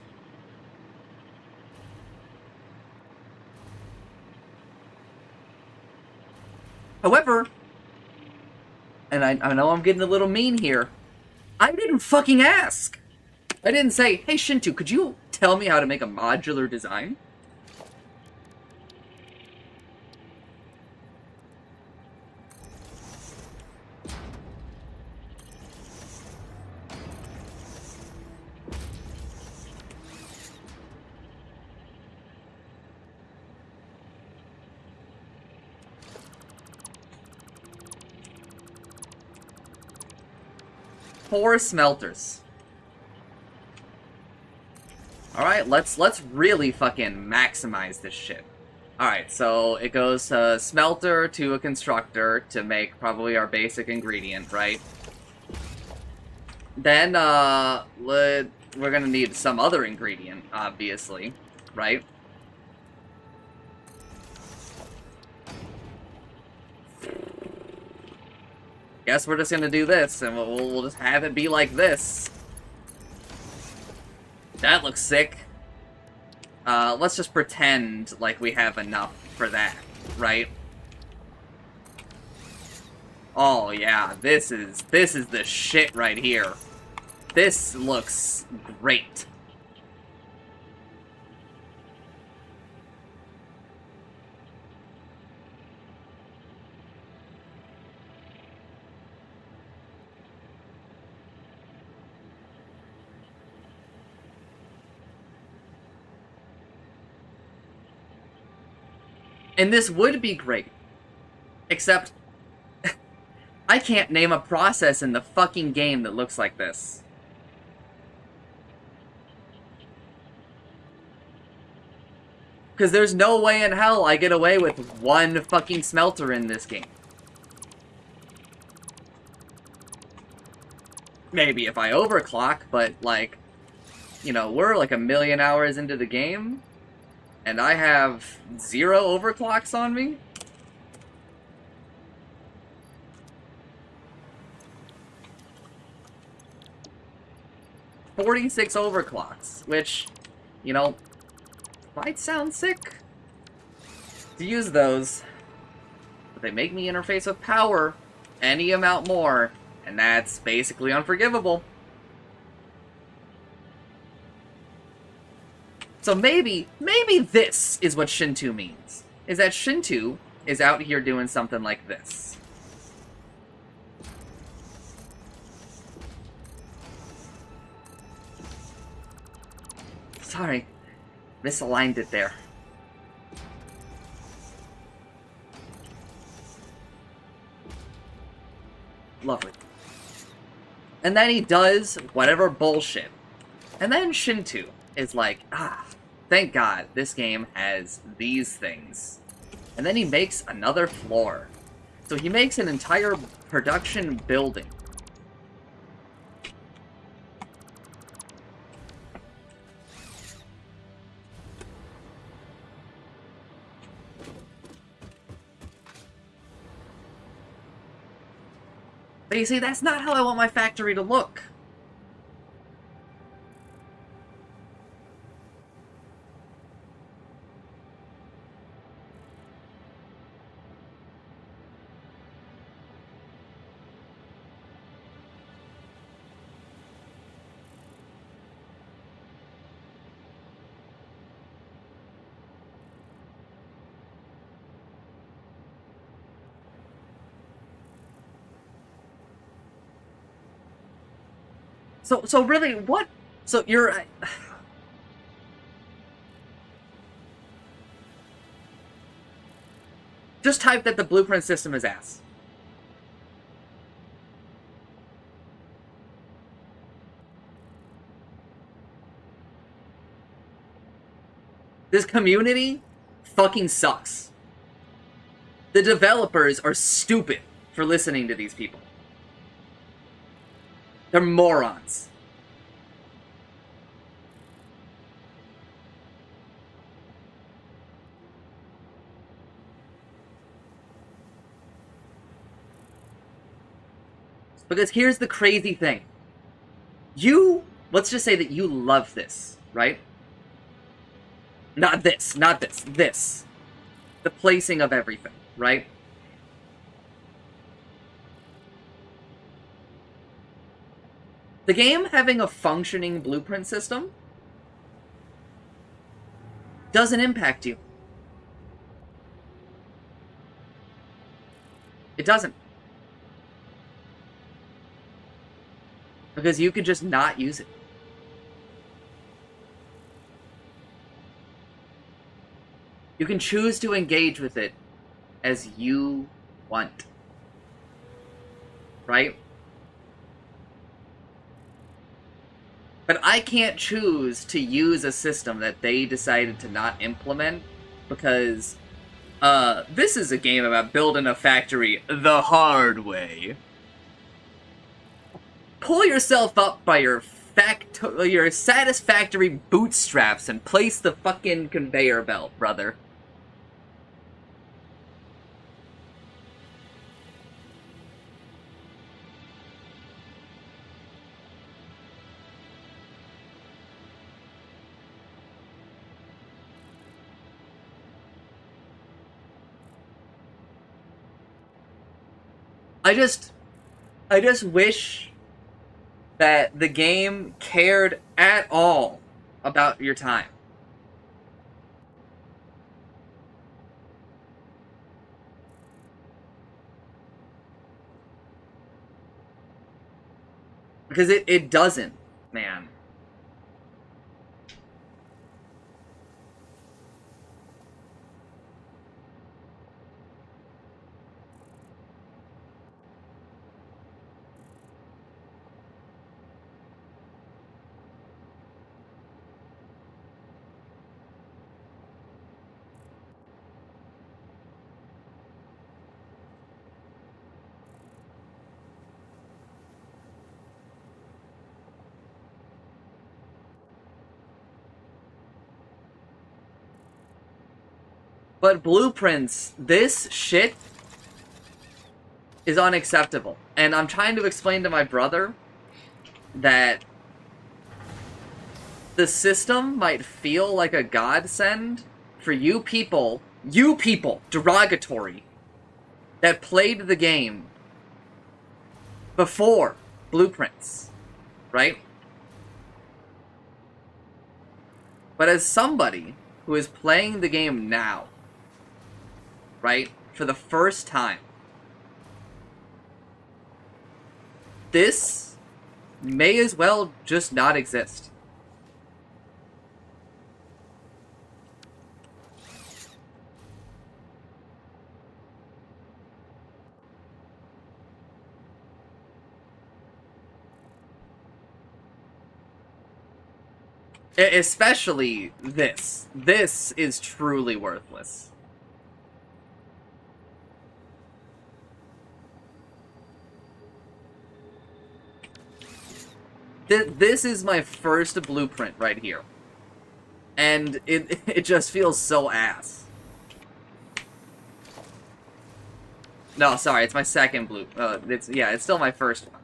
However, and I know I'm getting a little mean here, I didn't fucking ask. I didn't say, hey Shintu, could you tell me how to make a modular design? Four smelters. Alright, let's really fucking maximize this shit. Alright, so it goes to smelter to a constructor to make probably our basic ingredient, right? Then, we're gonna need some other ingredient, obviously, right? Guess we're just gonna do this, and we'll just have it be like this. That looks sick. Let's just pretend like we have enough for that, right? Oh yeah, this is the shit right here. This looks great. And this would be great. Except, I can't name a process in the fucking game that looks like this. Because there's no way in hell I get away with one fucking smelter in this game. Maybe if I overclock, but like, you know, we're like 1,000,000 hours into the game, and I have 0 overclocks on me? "46 overclocks," which, you know, might sound sick to use those, but they make me interface with power any amount more, and that's basically unforgivable. So maybe this is what Shinto means. Is that Shinto is out here doing something like this. Sorry, misaligned it there. Lovely. And then he does whatever bullshit. And then Shinto is like, thank God this game has these things. And then he makes another floor. So he makes an entire production building. But you see, that's not how I want my factory to look. So really, what? So you're... Just type that the blueprint system is ass. This community fucking sucks. The developers are stupid for listening to these people. They're morons. Because here's the crazy thing. Let's just say that you love this, right? Not this, this. The placing of everything, right? The game having a functioning blueprint system doesn't impact you. It doesn't. Because you could just not use it. You can choose to engage with it as you want. Right? But I can't choose to use a system that they decided to not implement because this is a game about building a factory the hard way. pull yourself up by your satisfactory bootstraps and place the fucking conveyor belt, brother. I just wish that the game cared at all about your time. Because it doesn't, man. But blueprints, this shit is unacceptable. And I'm trying to explain to my brother that the system might feel like a godsend for you people, derogatory, that played the game before blueprints, right? But as somebody who is playing the game now, right, for the first time, this may as well just not exist. Especially this. This is truly worthless. This is my first blueprint right here. And it just feels so ass. No, sorry, it's my second it's still my first one.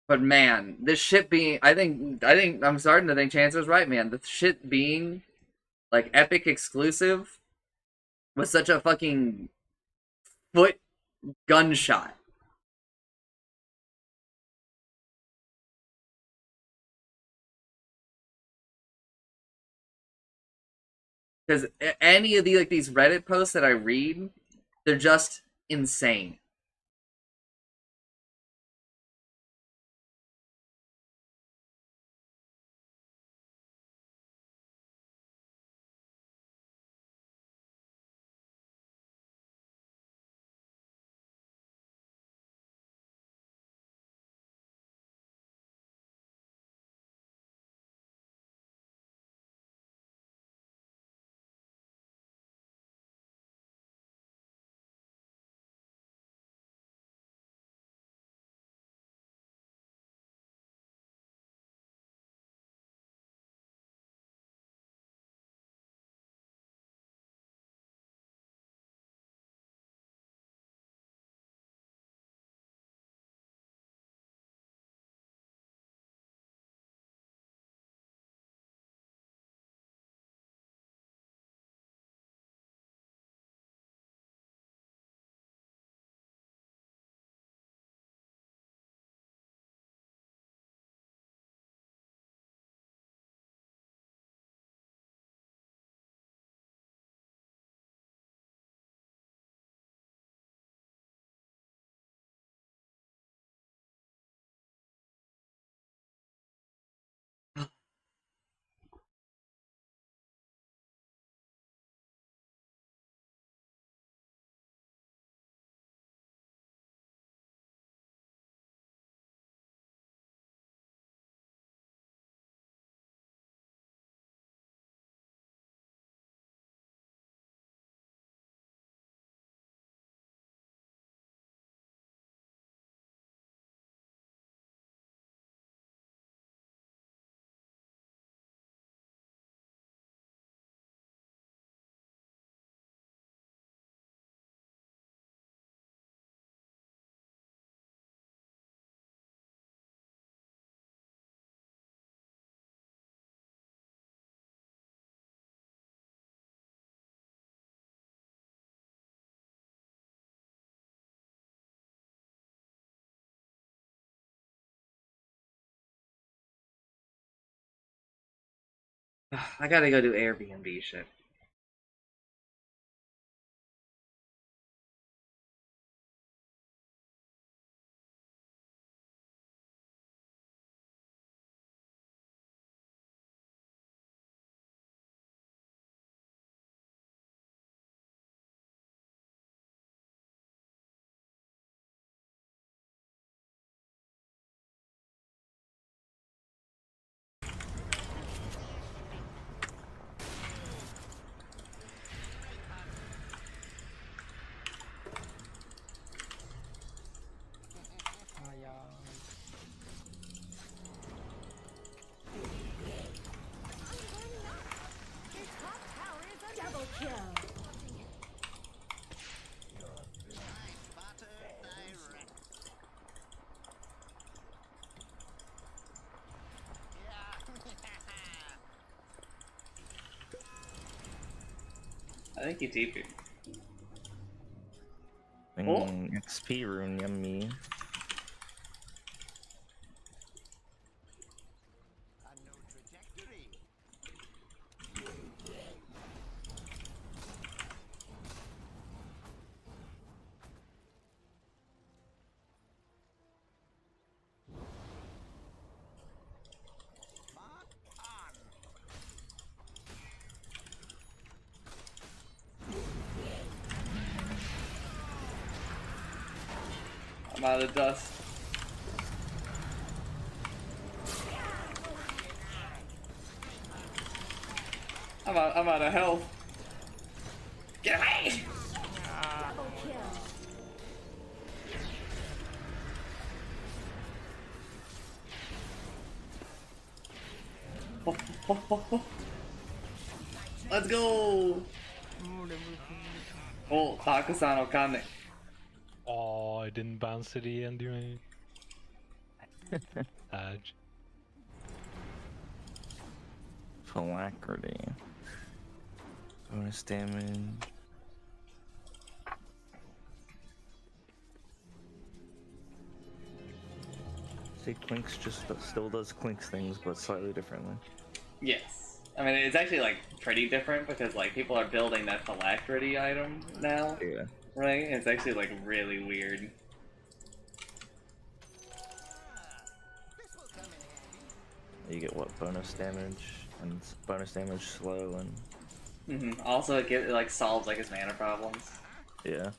But man, this shit being, I think I'm starting to think Chance was right, man. The shit being like Epic exclusive was such a fucking foot gunshot. Because any of these Reddit posts that I read, they're just insane. I gotta go do Airbnb shit. I think he TP'd. Oh. XP rune, yummy. I'm out of dust. I'm out of health. Get away! Let's go! Oh, Takusan Okane. Oh, I didn't bounce at the end, you Edge. Alacrity. Bonus damage. See, Clinks just still does Clinks things, but slightly differently. Yes. I mean, it's actually, like, pretty different because, like, people are building that Phylactery item now. Yeah. Right? It's actually, like, really weird. You get what? Bonus damage, and bonus damage slow, and... Also, it, like, solves, like, his mana problems. Yeah.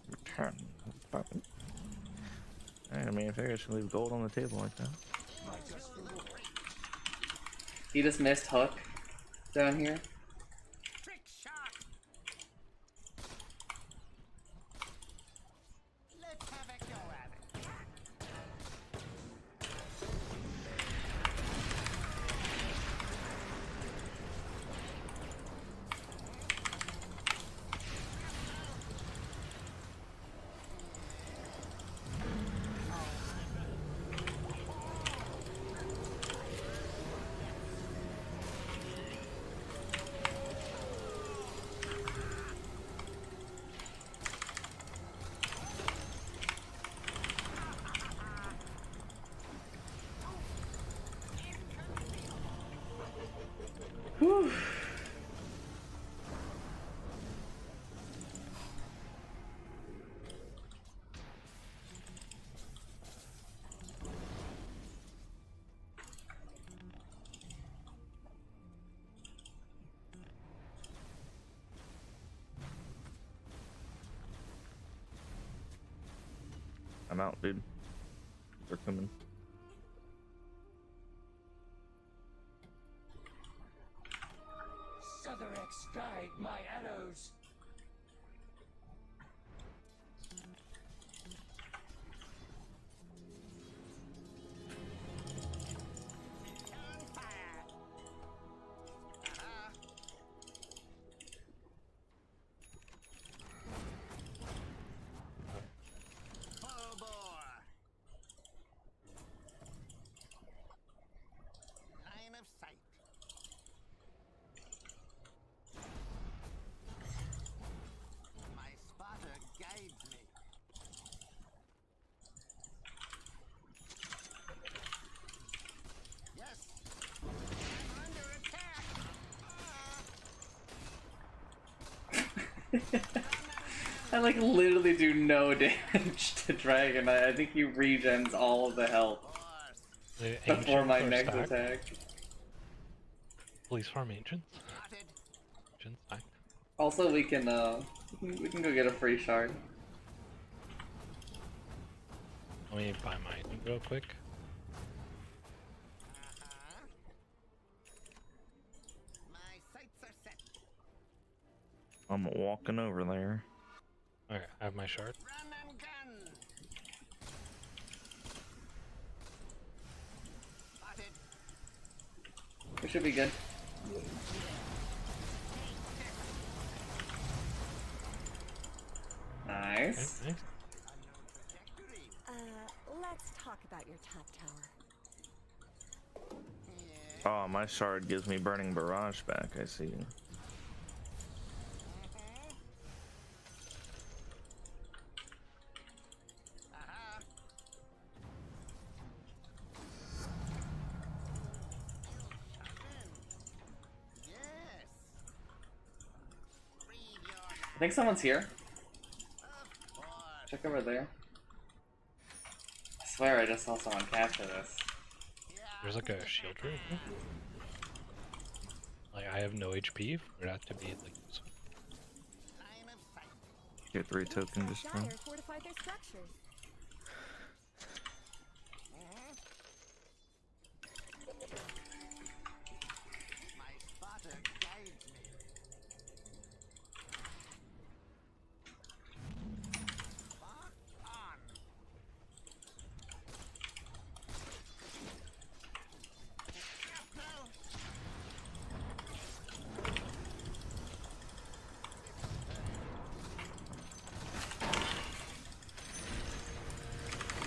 Return button. I mean, I figure I should leave gold on the table like that. He just missed Hook down here. Whew. I'm out, dude. They're coming. Southerex guide my arrows. I like literally do no damage to Dragon. I think he regens all of the health The before ancients my are next stacked. attack. Police farm ancients. Ancients stacked. Also, we can go get a free shard. Let me buy mine real quick. I'm walking over there. Okay, I have my shard. We should be good. Nice. Okay, nice. Let's talk about your top tower. Oh, my shard gives me Burning Barrage back, I see. I think someone's here. Check over there. I swear I just saw someone capture this. There's like a shield room. Like I have no HP for that to be like this. Get 3 tokens just now. Dire fortified their structures.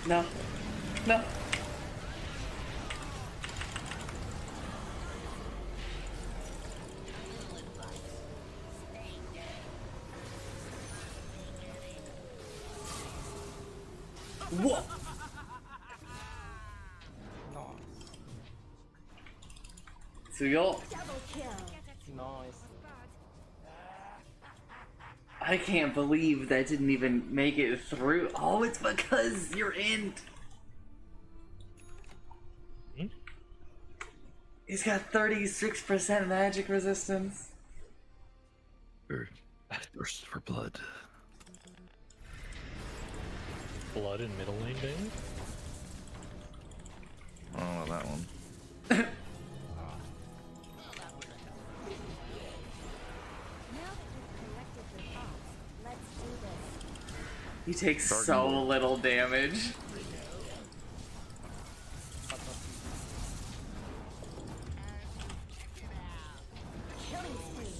No. No. What? So y'all, Double kill. I can't believe that didn't even make it through. Oh, it's because you're in. Hmm? He's got 36% magic resistance. Thirst for blood. Blood in middle lane, baby. I don't know that one. Now that you've collected your thoughts, let's do this. He takes Dark so Lord. little damage. Killing spree.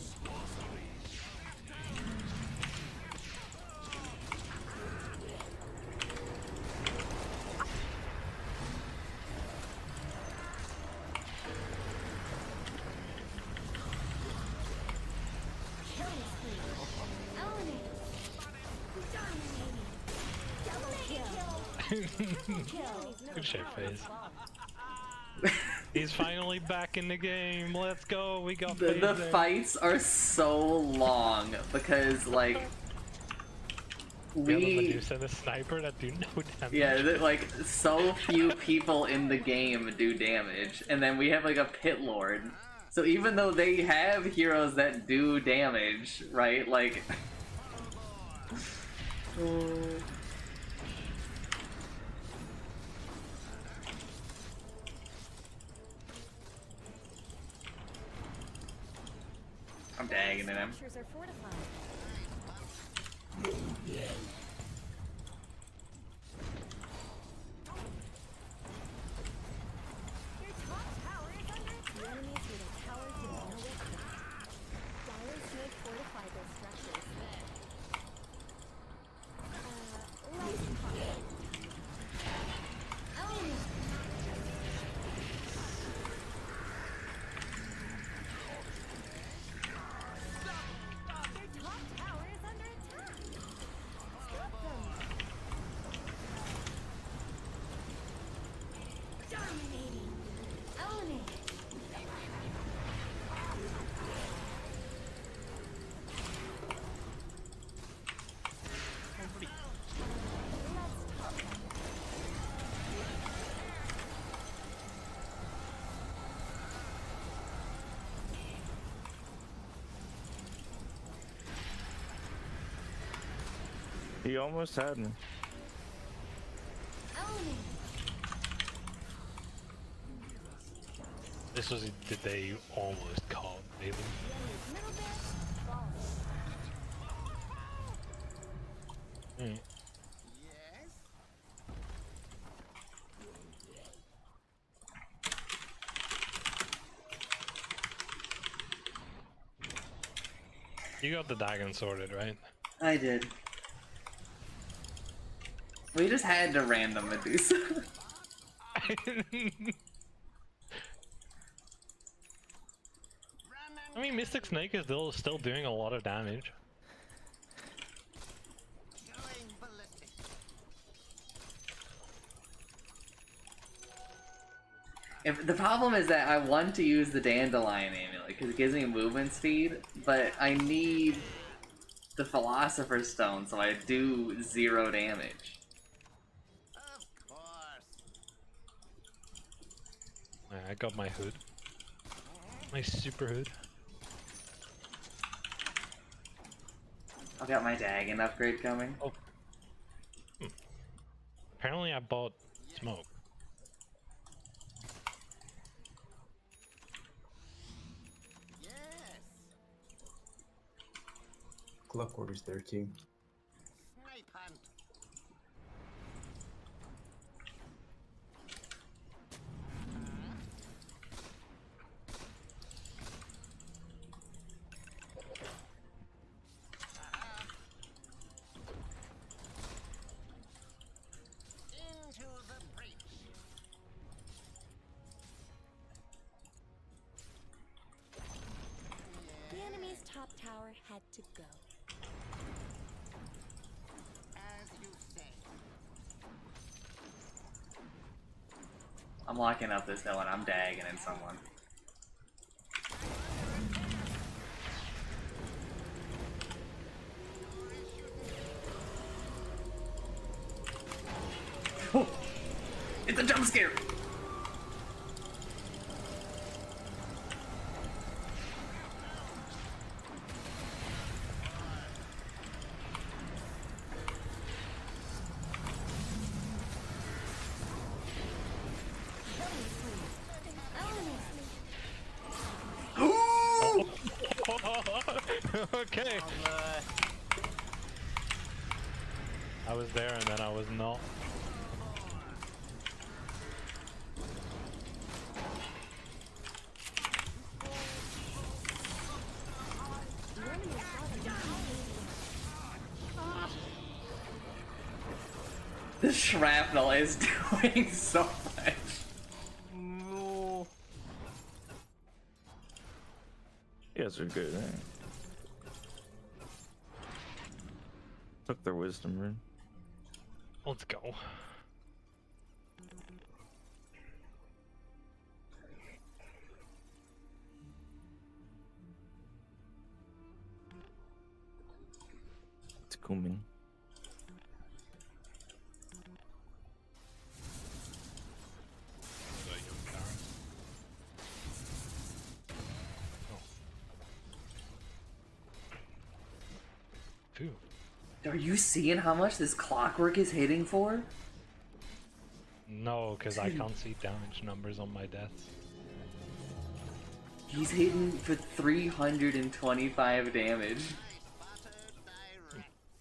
Killing spree. Eliminated. Dominating. Double kill. Kill. Good shape phase. He's finally back in the game. Let's go. We got The phase in. fights are so long because, like, We have a we. Medusa and a sniper that do no damage. Yeah, like, so few people in the game do damage, and then we have, like, a pit lord. So even though they have heroes that do damage, right, like... I'm dagging at him. Structures are fortified. Your top tower is under attack. The enemies need a tower to know it. Dyer's snake fortified their structures. Let's talk. Their top tower is under attack. He almost had me. Element. This was the day you almost called, maybe. The enemy's middle barracks falling. Mm. You got the dragon sorted, right? I did. We just had to random Medusa. I mean, Mystic Snake is still doing a lot of damage. The problem is that I want to use the Dandelion Amulet because it gives me movement speed, but I need the Philosopher's Stone so I do 0 damage. Of course. I got my hood. My super hood. I've got my Dagon upgrade coming. Oh. Apparently I bought smoke. Yes. Club quarters there too. Snipe hunt. Into the breach. The enemy's top tower had to go. As you say. I'm locking up this hill and I'm dagging someone. It's a jump scare! Okay. I was there and then I was not. The enemy's bottom tower. The shrapnel is doing so much. No. You guys are good, eh? Took their wisdom rune. Let's go. It's coming. Phew. Are you seeing how much this clockwork is hitting for? No, because I can't see damage numbers on my deaths. He's hitting for 325 damage.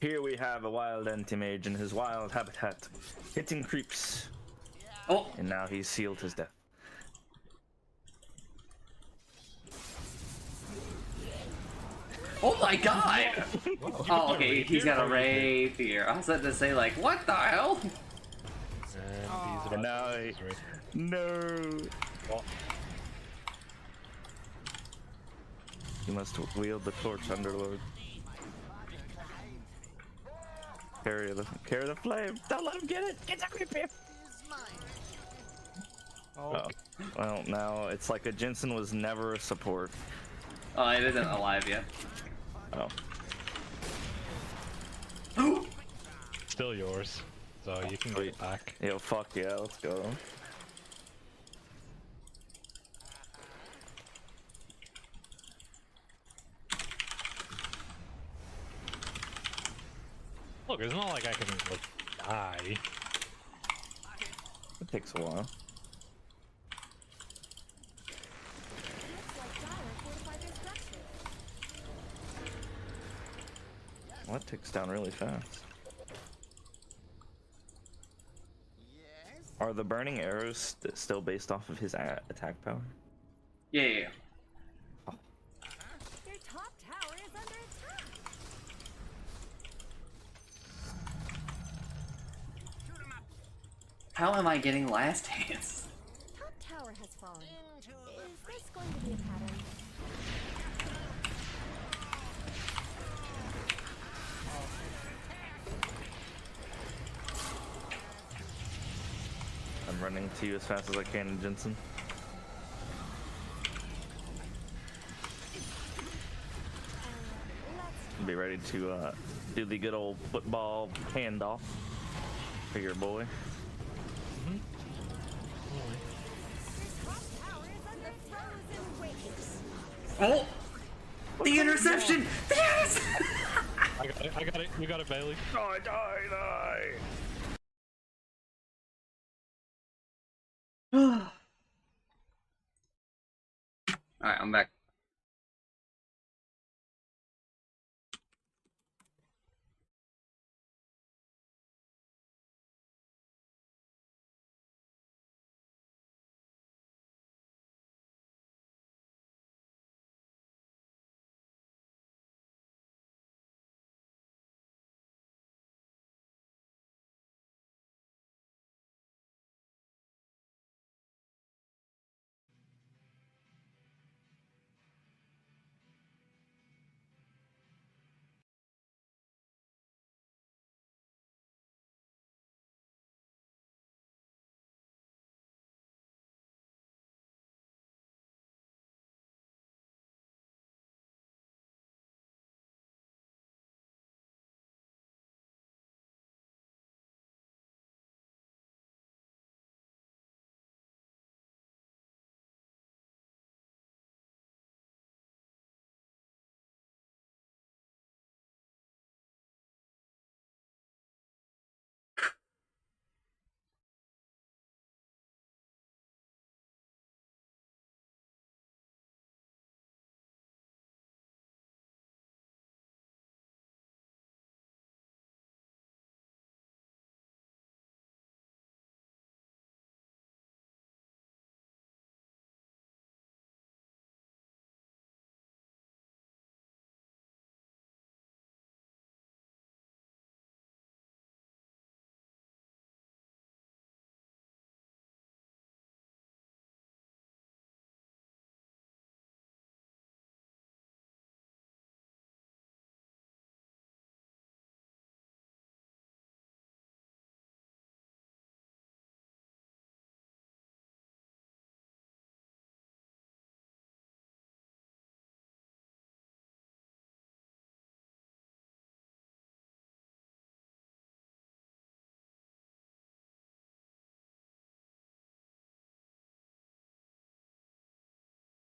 Here we have a wild anti-mage in his wild habitat, hitting creeps. Oh! And now he's sealed his death. Oh my god! Oh, okay, he's got a rapier. I was about to say, like, what the hell? And now no. Oh. You must wield the torch, Underlord. Carry the flame. Don't let him get it. Get the creepy. Oh. Well, now it's like a Jensen was never a support. Oh, it isn't alive yet. Oh. Still yours, so you can get it back. Yo, fuck yeah, let's go. Look, it's not like I can like die. It takes a while. Looks like Dire fortified their structure. Well, that ticks down really fast. Yes? Are the burning arrows still based off of his attack power? Yeah. Their top tower is under attack. Shoot 'em up! How am I getting last hands? Top tower has fallen. Into the Is this going to be a pattern? I'm running to you as fast as I can, Jensen. Let's Be ready to do the good old football handoff for your boy. Their top tower is under frozen waves. Oh! The interception! Yes! I got it. You got it, Bailey. Die! Alright, I'm back.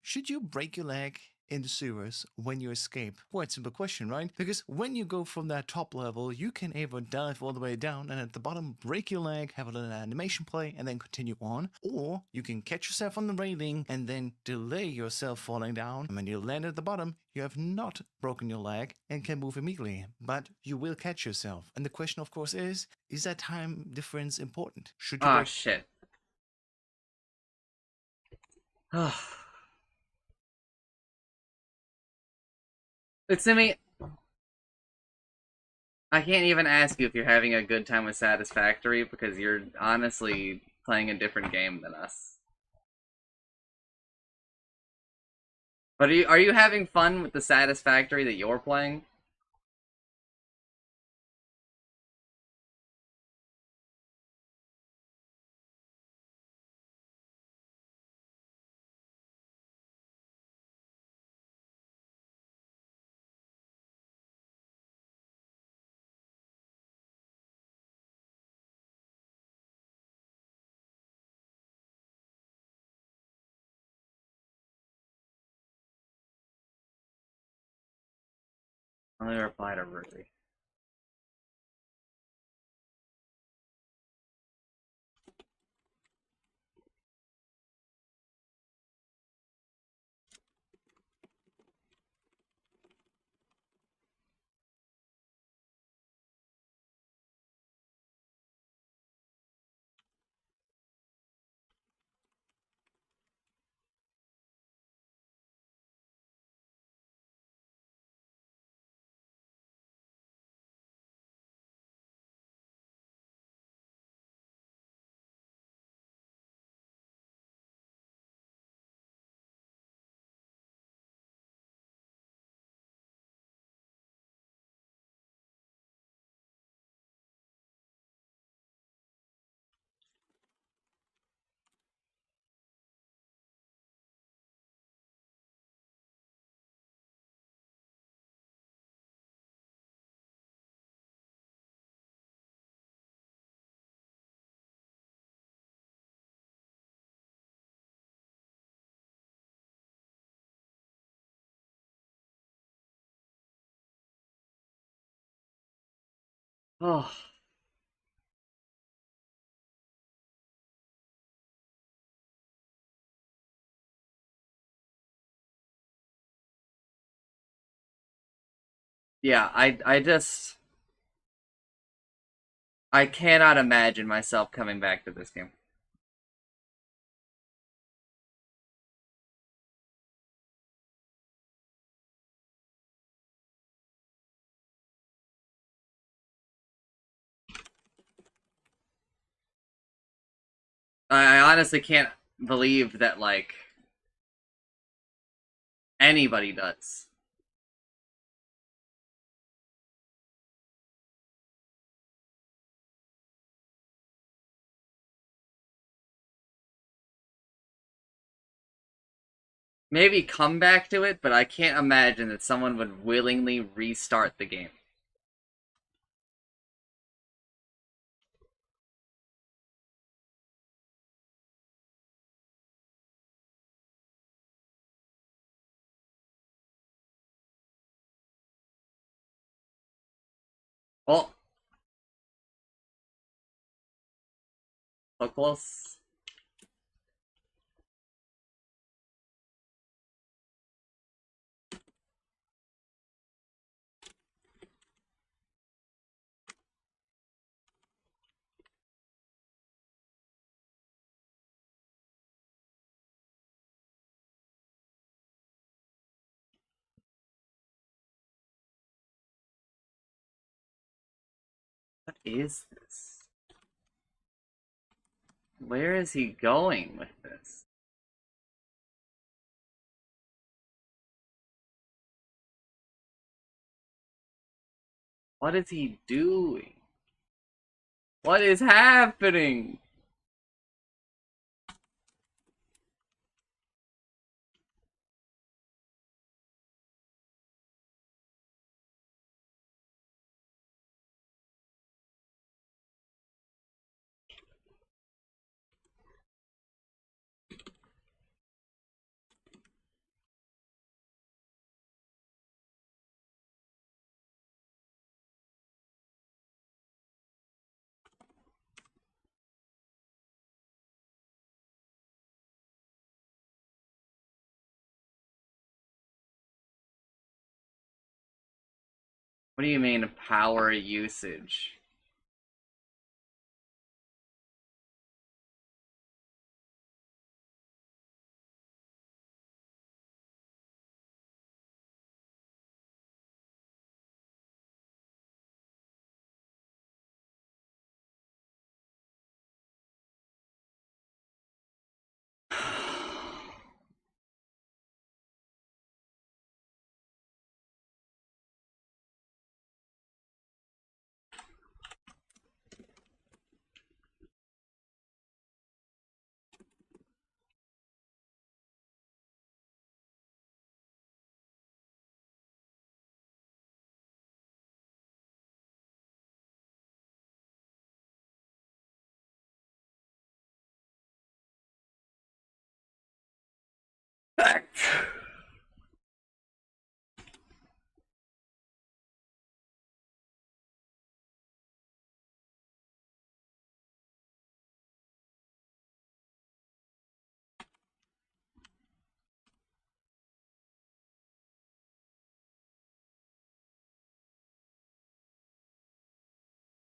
Should you break your leg in the sewers when you escape? Quite simple question, right? Because when you go from that top level, you can either dive all the way down and at the bottom break your leg, have a little animation play, and then continue on. Or you can catch yourself on the railing and then delay yourself falling down. And when you land at the bottom, you have not broken your leg and can move immediately. But you will catch yourself. And the question, of course, is that time difference important? Should you Ah, break... shit. It's me. I can't even ask you if you're having a good time with Satisfactory because you're honestly playing a different game than us. But are you having fun with the Satisfactory that you're playing? Let me reply to Ruby. Oh. Yeah, I cannot imagine myself coming back to this game. I honestly can't believe that, like, anybody does. Maybe come back to it, but I can't imagine that someone would willingly restart the game. Oh, so close. What is this? Where is he going with this? What is he doing? What is happening? What do you mean power usage?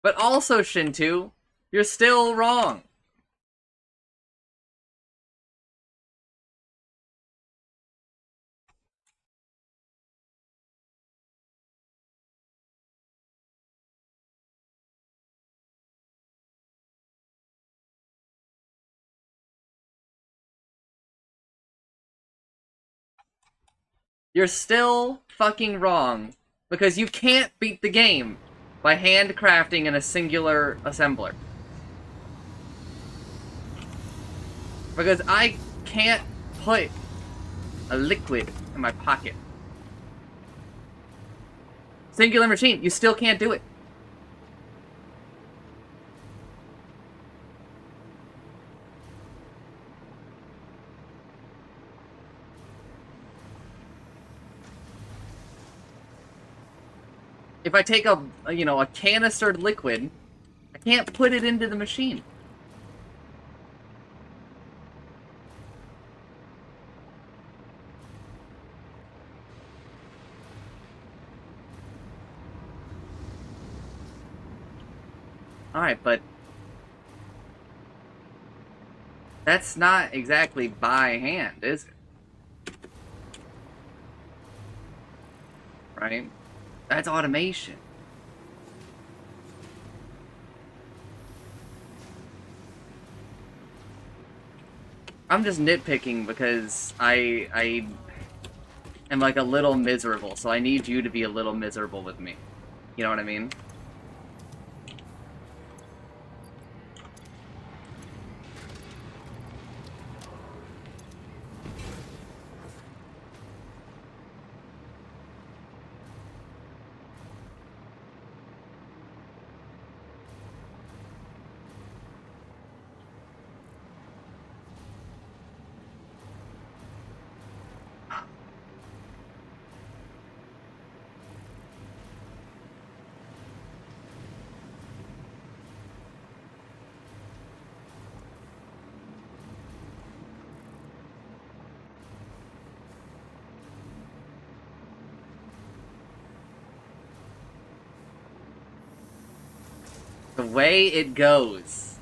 But also, Shintu, you're still wrong. You're still fucking wrong, because you can't beat the game by handcrafting in a singular assembler. Because I can't put a liquid in my pocket. Singular machine, you still can't do it. If I take a canistered liquid, I can't put it into the machine. Alright, but that's not exactly by hand, is it? Right? That's automation. I'm just nitpicking because I am like a little miserable, so I need you to be a little miserable with me. You know what I mean? The way it goes.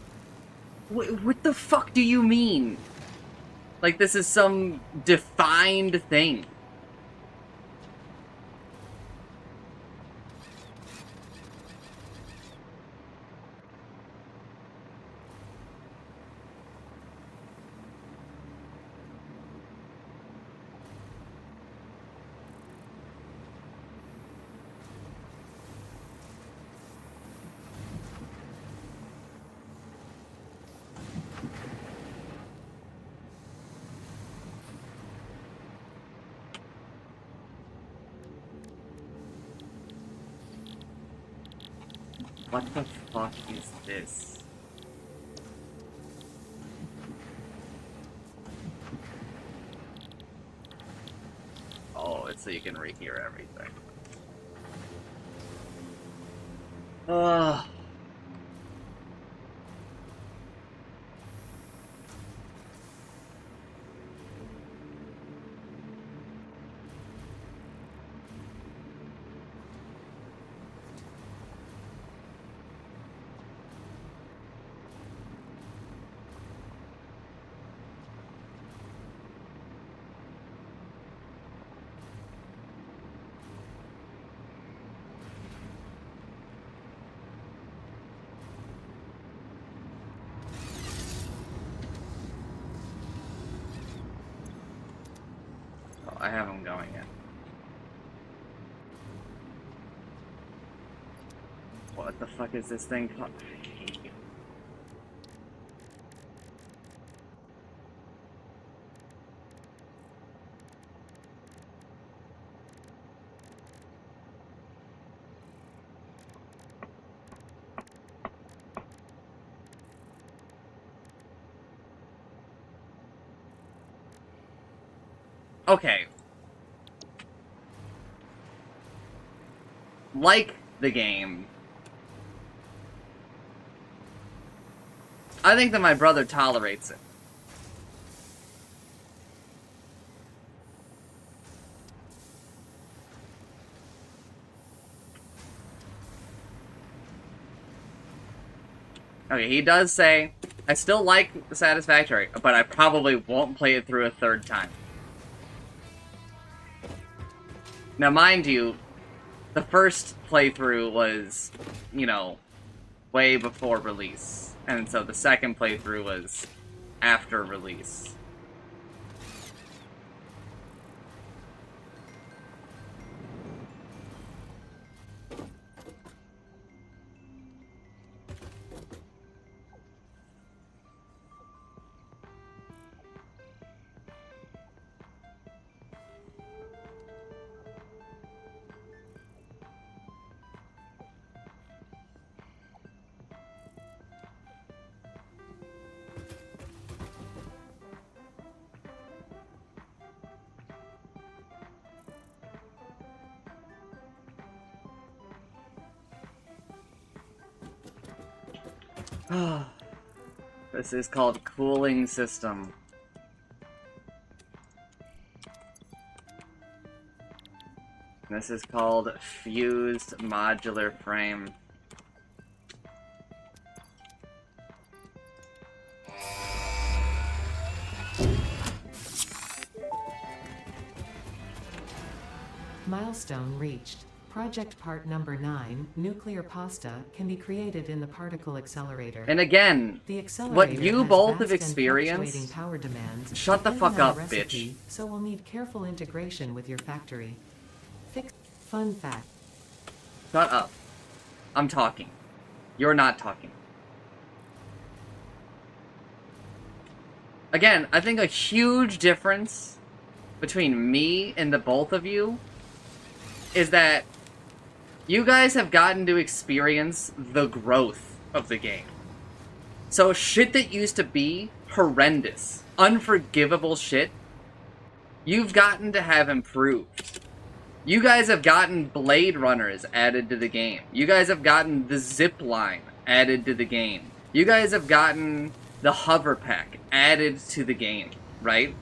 What the fuck do you mean? Like this is some defined thing. What the fuck is this? Oh, it's so you can rehear everything. Ugh. Oh, I have them going in. What the fuck is this thing called? I hate you. Okay. Like the game, I think that my brother tolerates it. Okay, he does say, I still like Satisfactory, but I probably won't play it through a third time. Now, mind you, the first playthrough was, you know, way before release. And so the second playthrough was after release. This is called cooling system. This is called fused modular frame. Milestone reached. Project part number 9, nuclear pasta, can be created in the particle accelerator. And again, The accelerator what you has both vast have and experienced, fluctuating power demands shut the depending fuck on up, the recipe, bitch. So we'll need careful integration with your factory. Fun fact. Shut up. I'm talking. You're not talking. Again, I think a huge difference between me and the both of you is that you guys have gotten to experience the growth of the game. So shit that used to be horrendous, unforgivable shit, you've gotten to have improved. You guys have gotten Blade Runners added to the game. You guys have gotten the zip line added to the game. You guys have gotten the hover pack added to the game, right?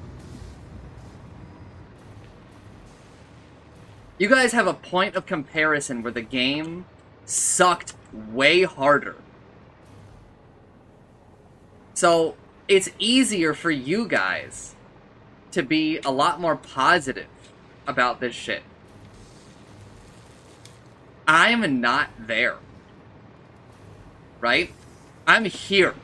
You guys have a point of comparison where the game sucked way harder. So it's easier for you guys to be a lot more positive about this shit. I'm not there. Right? I'm here.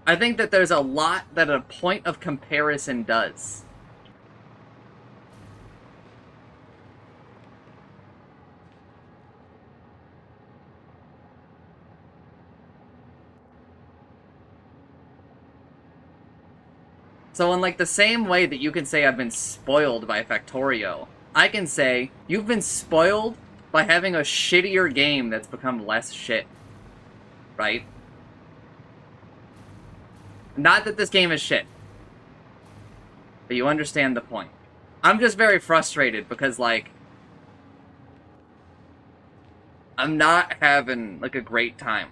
I think that there's a lot that a point of comparison does. So in like the same way that you can say I've been spoiled by Factorio, I can say you've been spoiled by having a shittier game that's become less shit. Right? Not that this game is shit. But you understand the point. I'm just very frustrated because, like, I'm not having, like, a great time.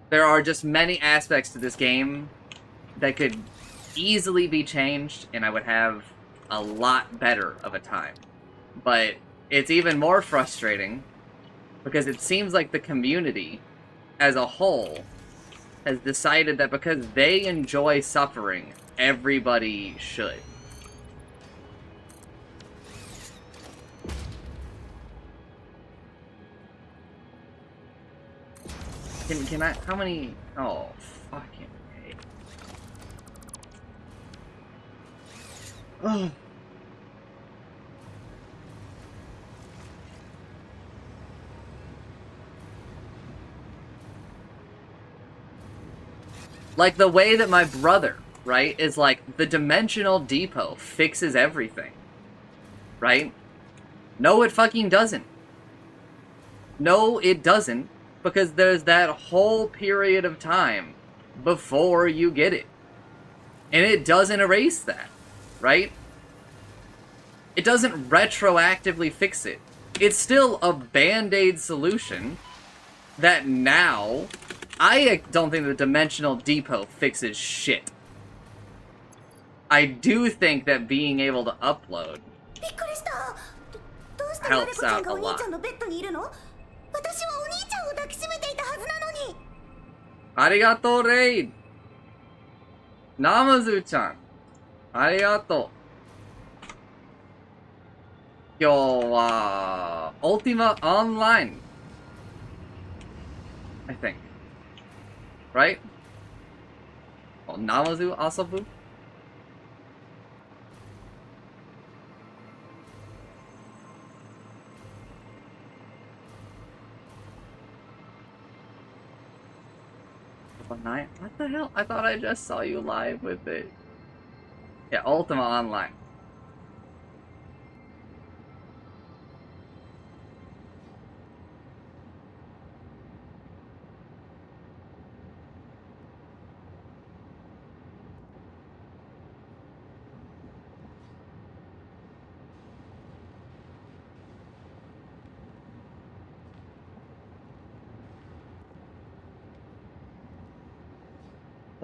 There are just many aspects to this game that could easily be changed, and I would have a lot better of a time. But it's even more frustrating because it seems like the community as a whole has decided that because they enjoy suffering, everybody should. Can I, how many, oh, fucking hate. Oh. Like the way that my brother, right, is like, the dimensional depot fixes everything. Right? No, it fucking doesn't. No, it doesn't. Because there's that whole period of time before you get it. And it doesn't erase that. Right? It doesn't retroactively fix it. It's still a band-aid solution that now... I don't think the Dimensional Depot fixes shit. I do think that being able to upload helps out a lot. Arigato, Raid! Namazu-chan! Arigato! 今日は Ultima Online, I think. Right? Oh, Namazu Asabu? What the hell? I thought I just saw you live with it. Yeah, Ultima Online.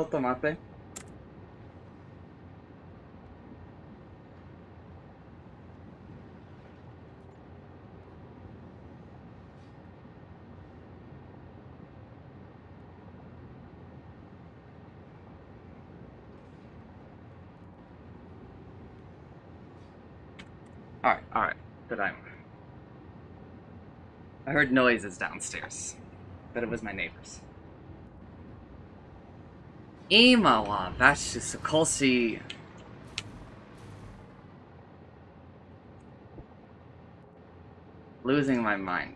Totomate. Alright. I heard noises downstairs, but it was my neighbors. Ima wa Vash sukoshi. Losing my mind.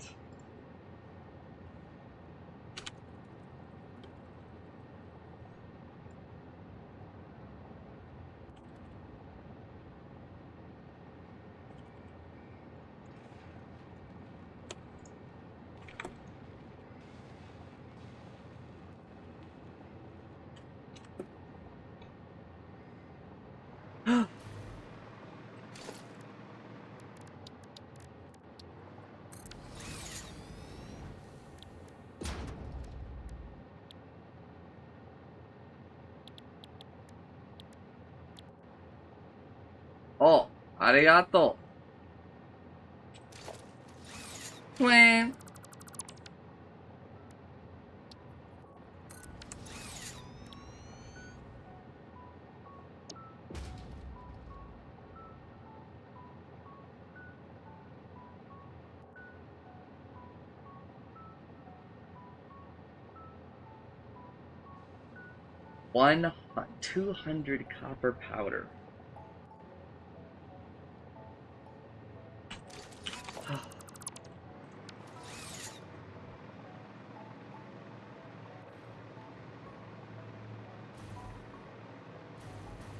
Oh, arigato. Wah. One 200 copper powder.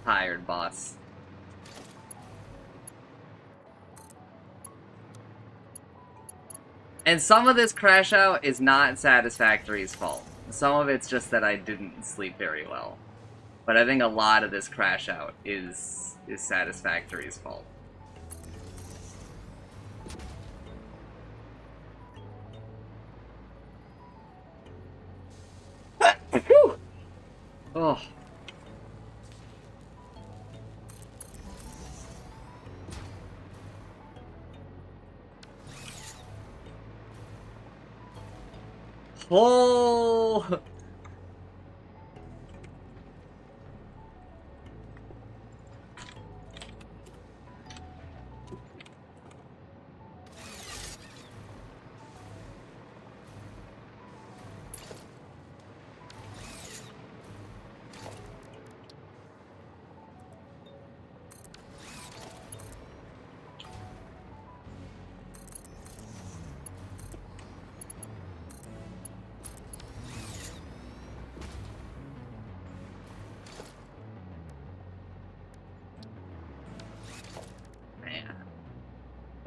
Tired, boss. And some of this crash out is not Satisfactory's fault. Some of it's just that I didn't sleep very well. But I think a lot of this crash out is Satisfactory's fault. Oh. Oh.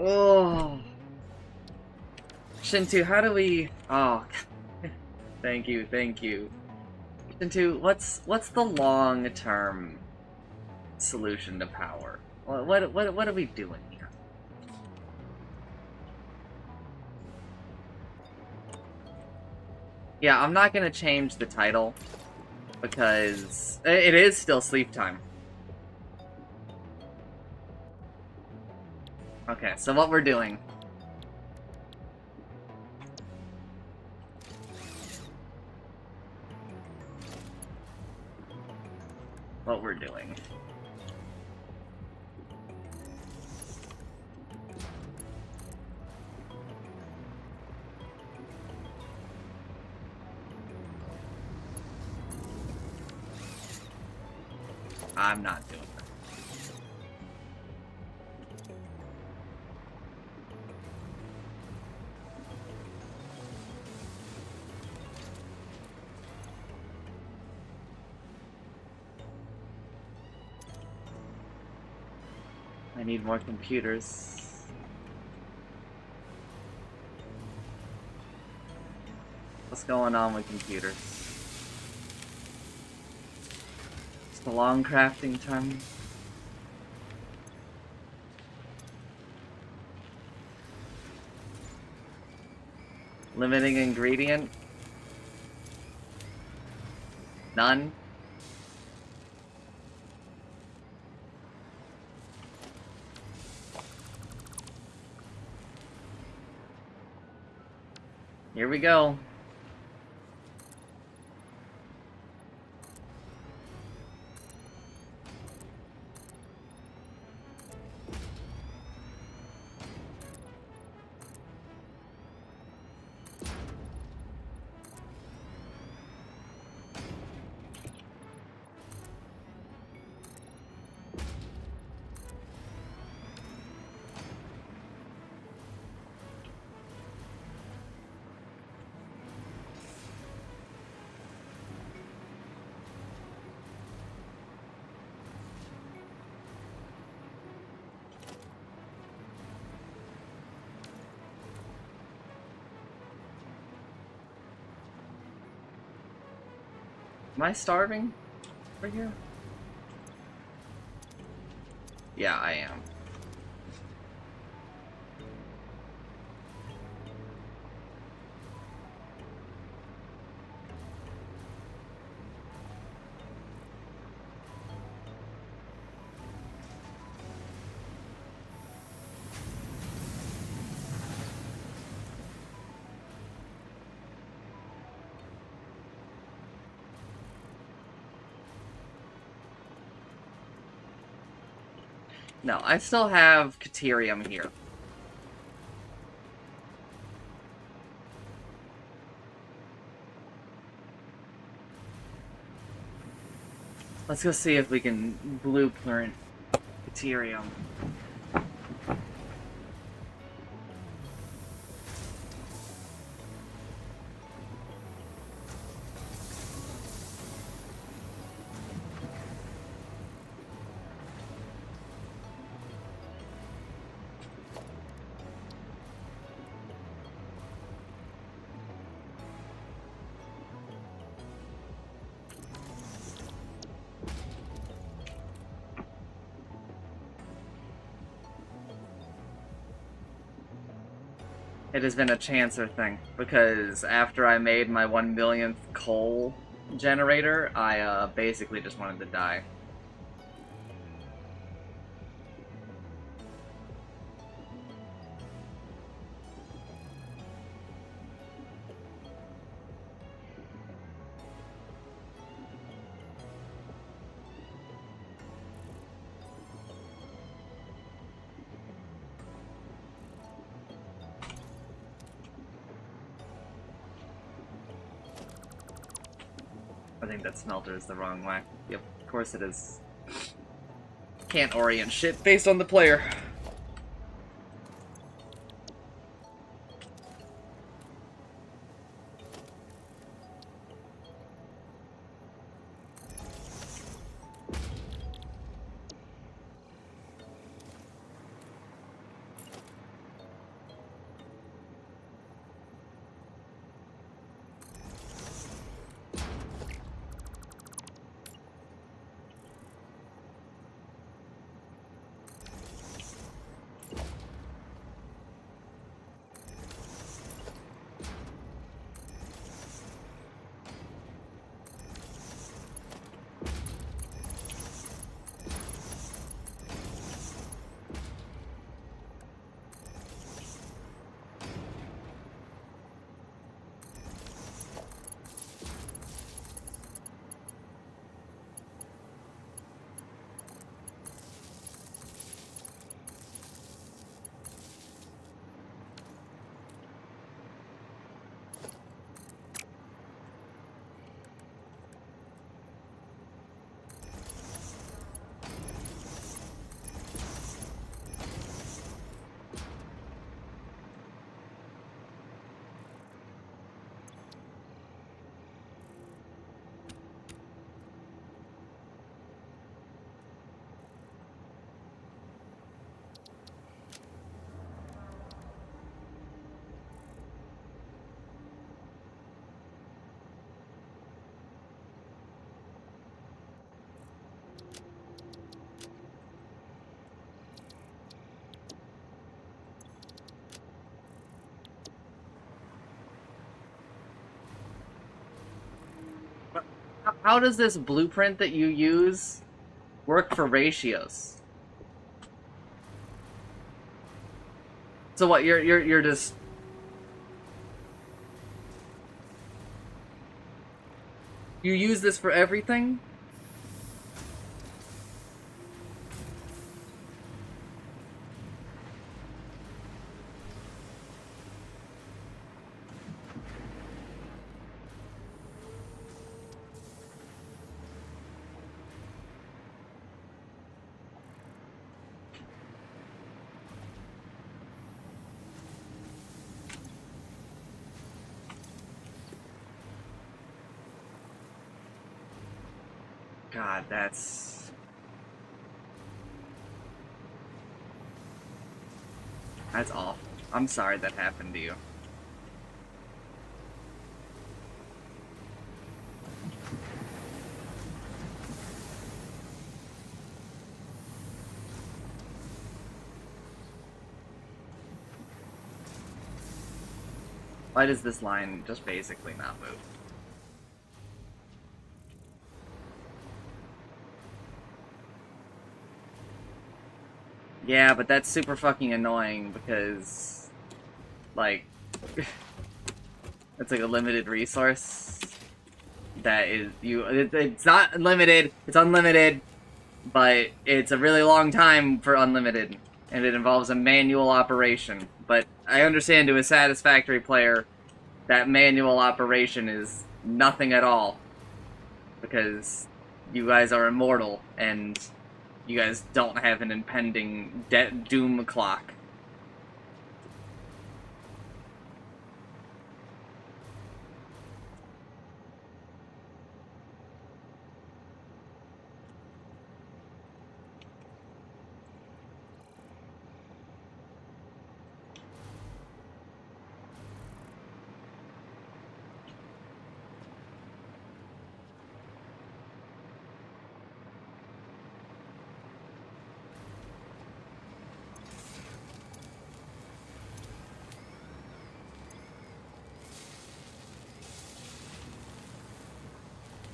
Oh. Shintu, how do we... Oh. Thank you. Shintu, what's the long-term solution to power? What are we doing here? Yeah, I'm not gonna change the title because it is still sleep time. Okay, so what we're doing. I'm not doing that. I need more computers. What's going on with computers? Just a long crafting time. Limiting ingredient? None? Here we go. Am I starving over here? Yeah, I am. No, I still have Caterium here. Let's go see if we can blueprint Caterium. It has been a chancer thing, because after I made my 1 millionth coal generator, I basically just wanted to die. I think that smelter is the wrong way. Yep, of course it is. Can't orient shit based on the player. How does this blueprint that you use work for ratios? So what, you're just... You use this for everything? God, that's awful. I'm sorry that happened to you. Why does this line just basically not move? Yeah, but that's super fucking annoying because, like, it's like a limited resource that is it's not unlimited, it's unlimited, but it's a really long time for unlimited, and it involves a manual operation. But I understand to a Satisfactory player, that manual operation is nothing at all, because you guys are immortal, and you guys don't have an impending doom clock.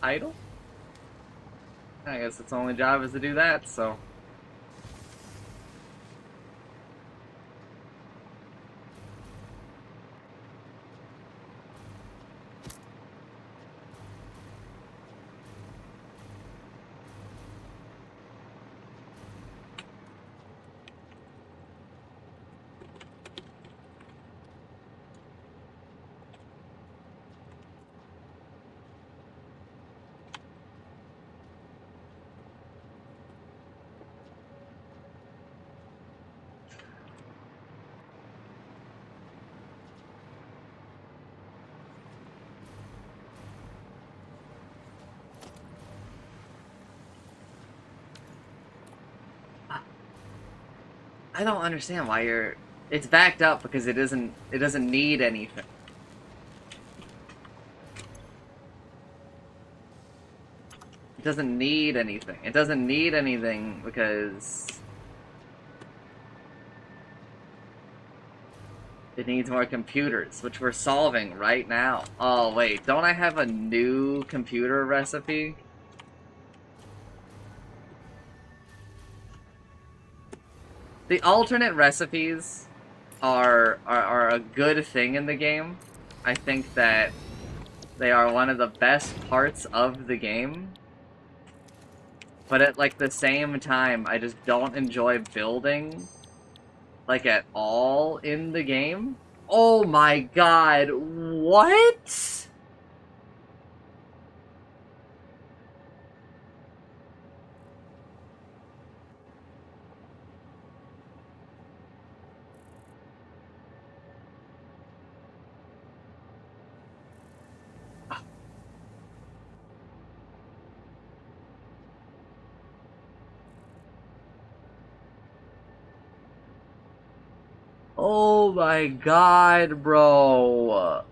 Idle? I guess its only job is to do that, so... I don't understand why you're... It's backed up because it doesn't need anything. It doesn't need anything. It doesn't need anything because... it needs more computers, which we're solving right now. Oh, wait, don't I have a new computer recipe? The alternate recipes are a good thing in the game. I think that they are one of the best parts of the game. But at, like, the same time, I just don't enjoy building, like, at all in the game. Oh my god, what? Oh my god, bro.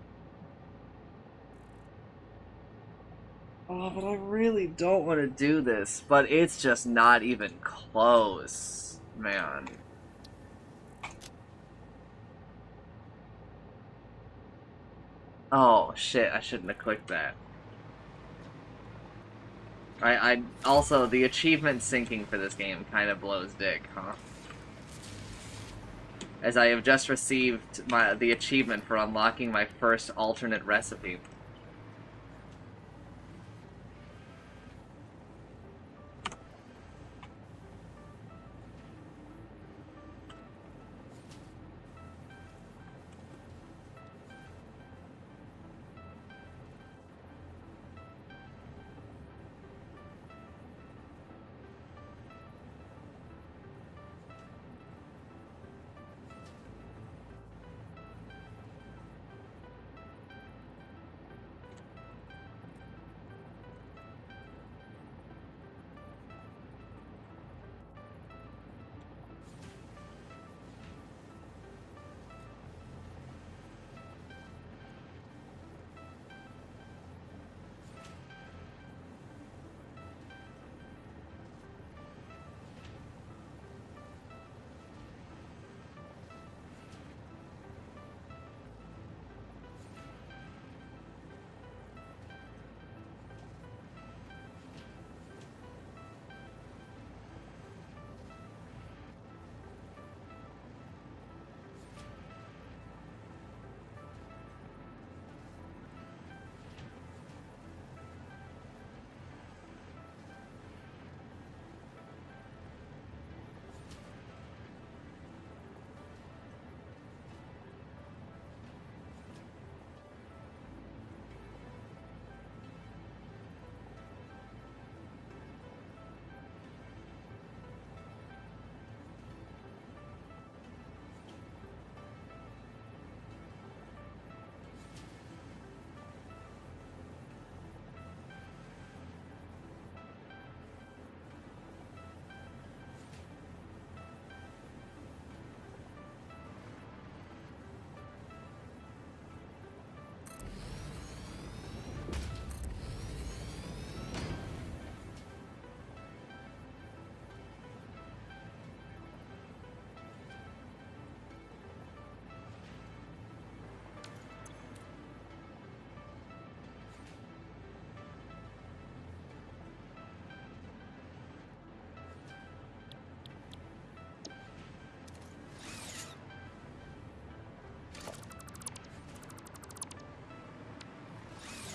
Oh, but I really don't want to do this, but it's just not even close, man. Oh, shit, I shouldn't have clicked that. I also, the achievement syncing for this game kind of blows dick, huh? As I have just received the achievement for unlocking my first alternate recipe.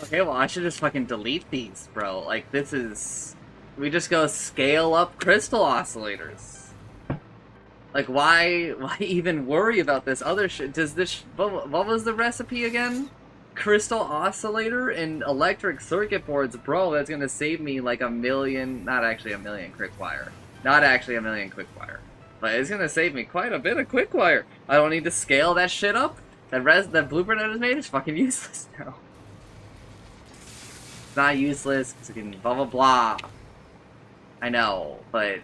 Okay, well, I should just fucking delete these, bro. Like, this is... We just go scale up crystal oscillators. Like, why even worry about this other shit? Does this... What was the recipe again? Crystal oscillator and electric circuit boards. Bro, that's gonna save me like a million... Not actually a million quick wire. Not actually a million quick wire. But it's gonna save me quite a bit of quick wire. I don't need to scale that shit up. That blueprint I just made is fucking useless now. It's not useless, because it can blah blah blah. I know, but...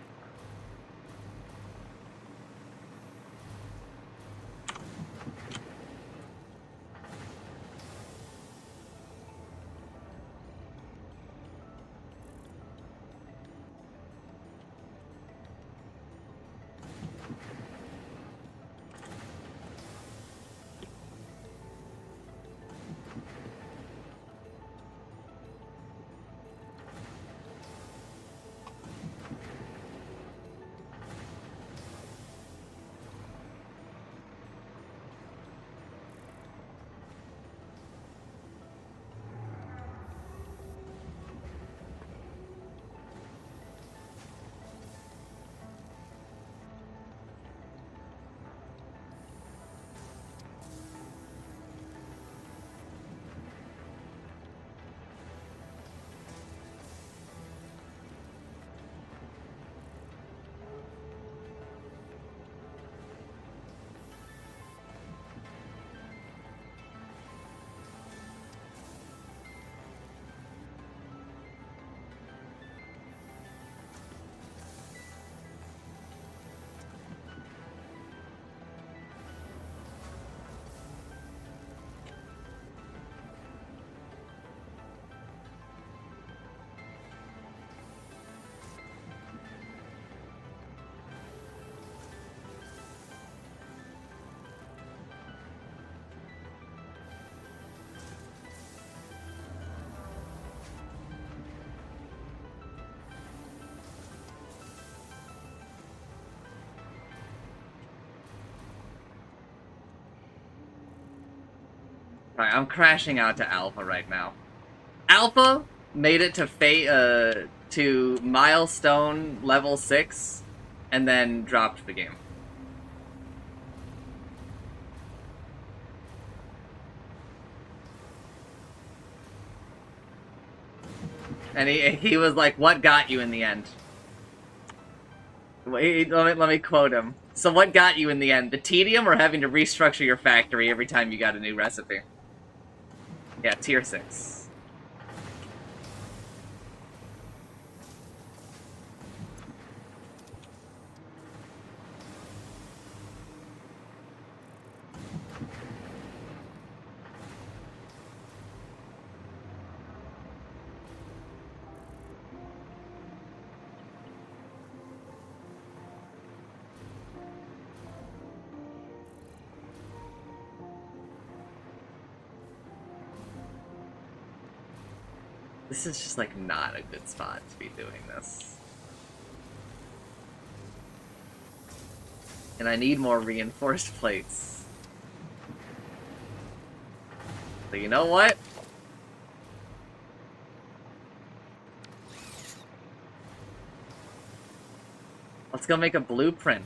Alright, I'm crashing out to Alpha right now. Alpha made it to milestone level 6, and then dropped the game. And he was like, "What got you in the end?" Wait, let me quote him. "So what got you in the end? The tedium or having to restructure your factory every time you got a new recipe?" Yeah, tier 6. This is just, like, not a good spot to be doing this. And I need more reinforced plates. So you know what? Let's go make a blueprint.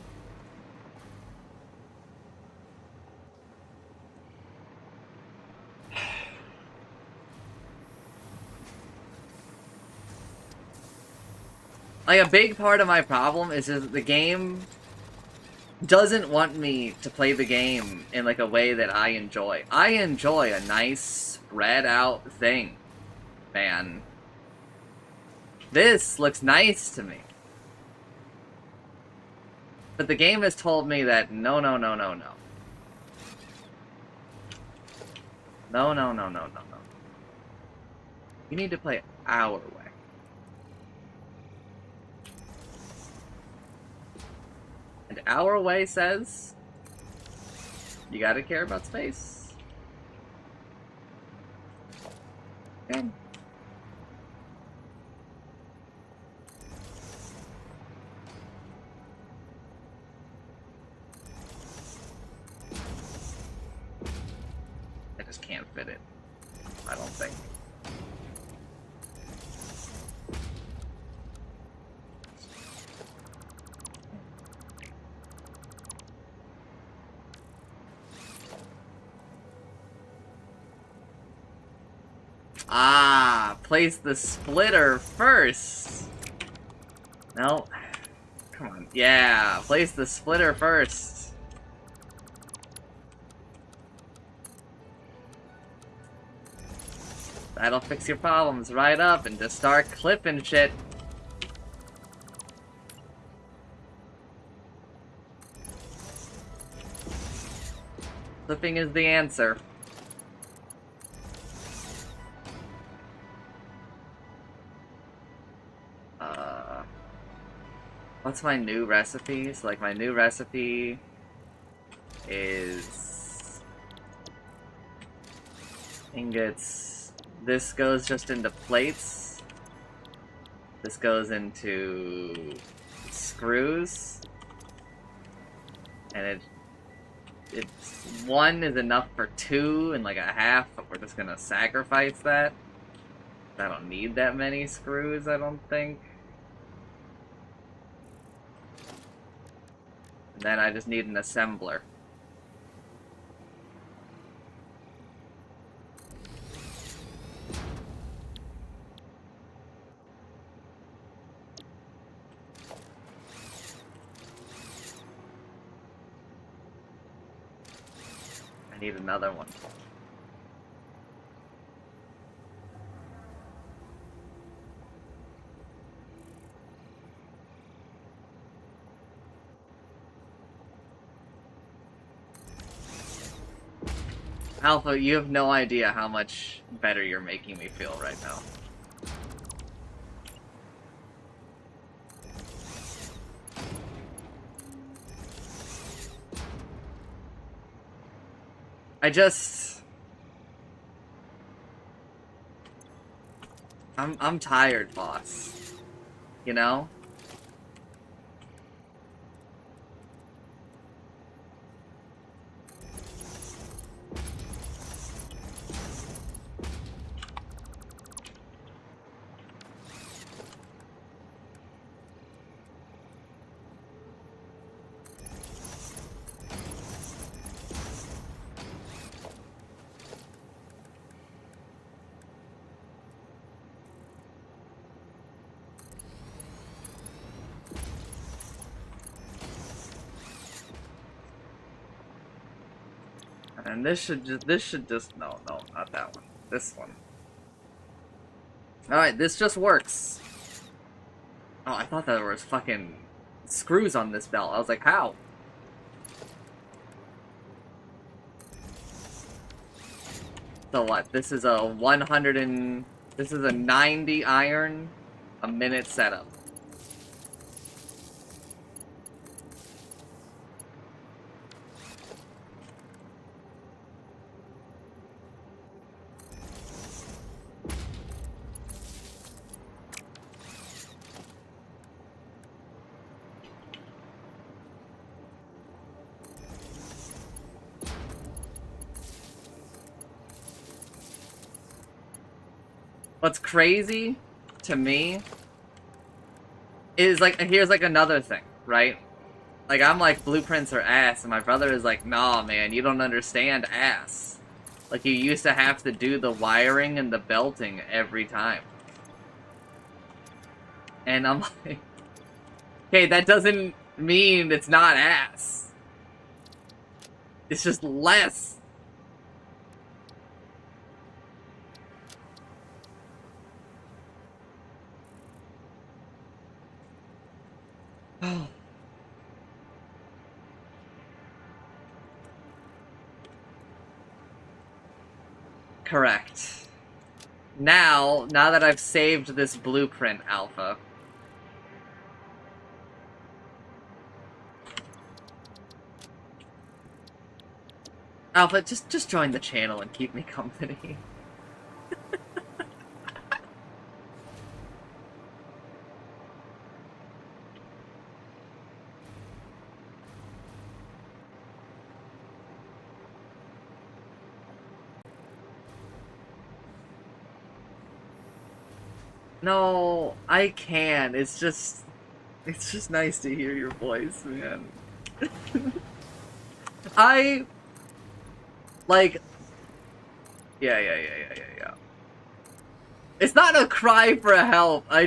Like, a big part of my problem is that the game doesn't want me to play the game in, like, a way that I enjoy. I enjoy a nice, spread out thing, man. This looks nice to me. But the game has told me that no, no, no, no, no. No, no, no, no, no, no. You need to play our way. And our way says, you gotta care about space. Okay. I just can't fit it. I don't think. Ah, place the splitter first. No. Come on. Yeah, place the splitter first. That'll fix your problems right up and just start clipping shit. Clipping is the answer. What's my new recipe? So, like, my new recipe is ingots. This goes just into plates. This goes into screws. And it's one is enough for two and like a half, but we're just gonna sacrifice that. I don't need that many screws, I don't think. And then I just need an assembler. I need another one. Alpha, you have no idea how much better you're making me feel right now. I'm tired, boss. You know? And this should just no, not that one. This one. Alright, this just works. Oh, I thought there was fucking screws on this belt. I was like, how? So what? This is a 90 iron a minute setup. What's crazy to me is like, here's like another thing, right? Like, I'm like, blueprints are ass, and my brother is like, nah, man, you don't understand ass. Like, you used to have to do the wiring and the belting every time. And I'm like, okay, that doesn't mean it's not ass. It's just less. Correct. Now that I've saved this blueprint, Alpha. Alpha, just join the channel and keep me company. No, I can. It's just nice to hear your voice, man. Like, yeah. It's not a cry for help. I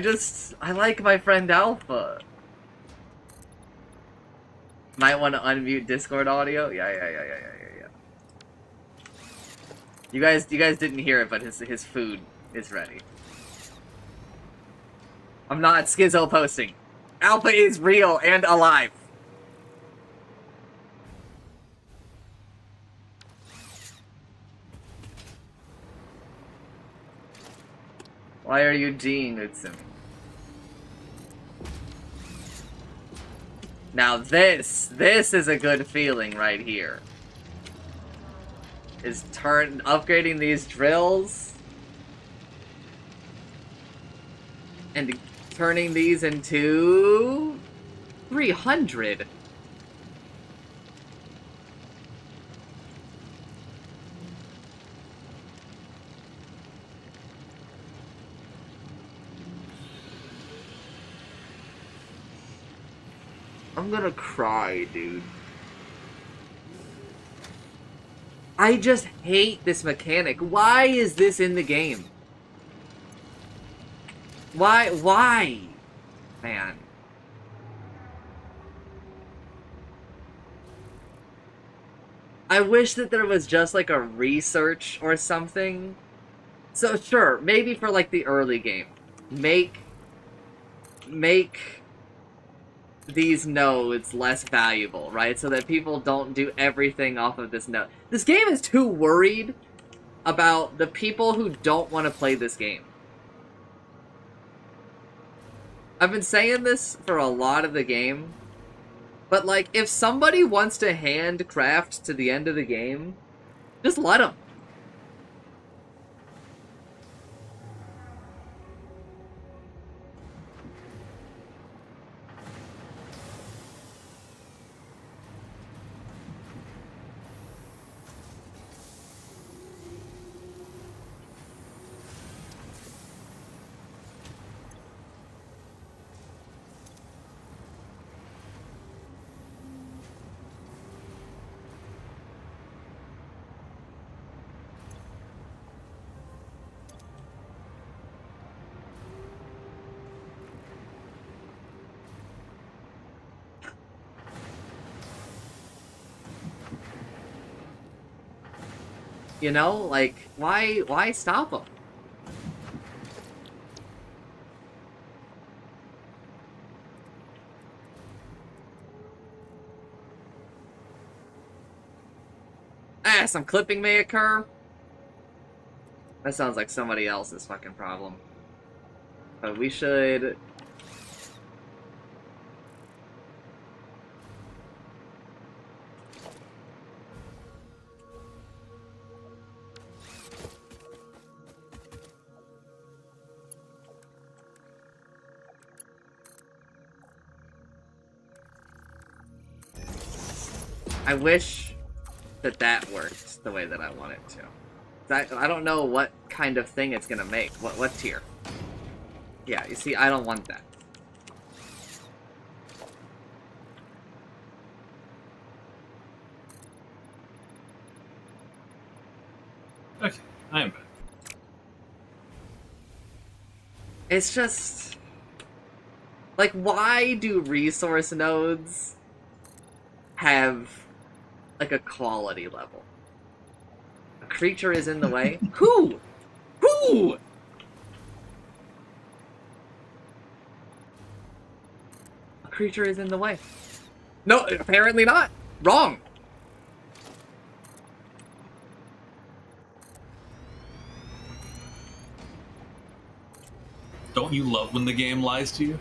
like my friend Alpha. Might want to unmute Discord audio. Yeah. You guys didn't hear it, but his food is ready. I'm not schizo posting. Alpha is real and alive. Why are you G'ing Utsumi? Now this is a good feeling right here. Is upgrading these drills and turning these into 300. I'm gonna cry, dude. I just hate this mechanic. Why is this in the game? Why? Man. I wish that there was just like a research or something. So sure, maybe for like the early game. Make these nodes less valuable, right? So that people don't do everything off of this node. This game is too worried about the people who don't want to play this game. I've been saying this for a lot of the game, but like, if somebody wants to handcraft to the end of the game, just let them. You know, like, why stop them? Some clipping may occur. That sounds like somebody else's fucking problem. But we should... I wish that worked the way that I want it to. I don't know what kind of thing it's gonna make. What tier? Yeah, you see, I don't want that. Okay, I am back. It's just... like, why do resource nodes have like a quality level? A creature is in the way? Who? Who? A creature is in the way. No, apparently not. Wrong. Don't you love when the game lies to you?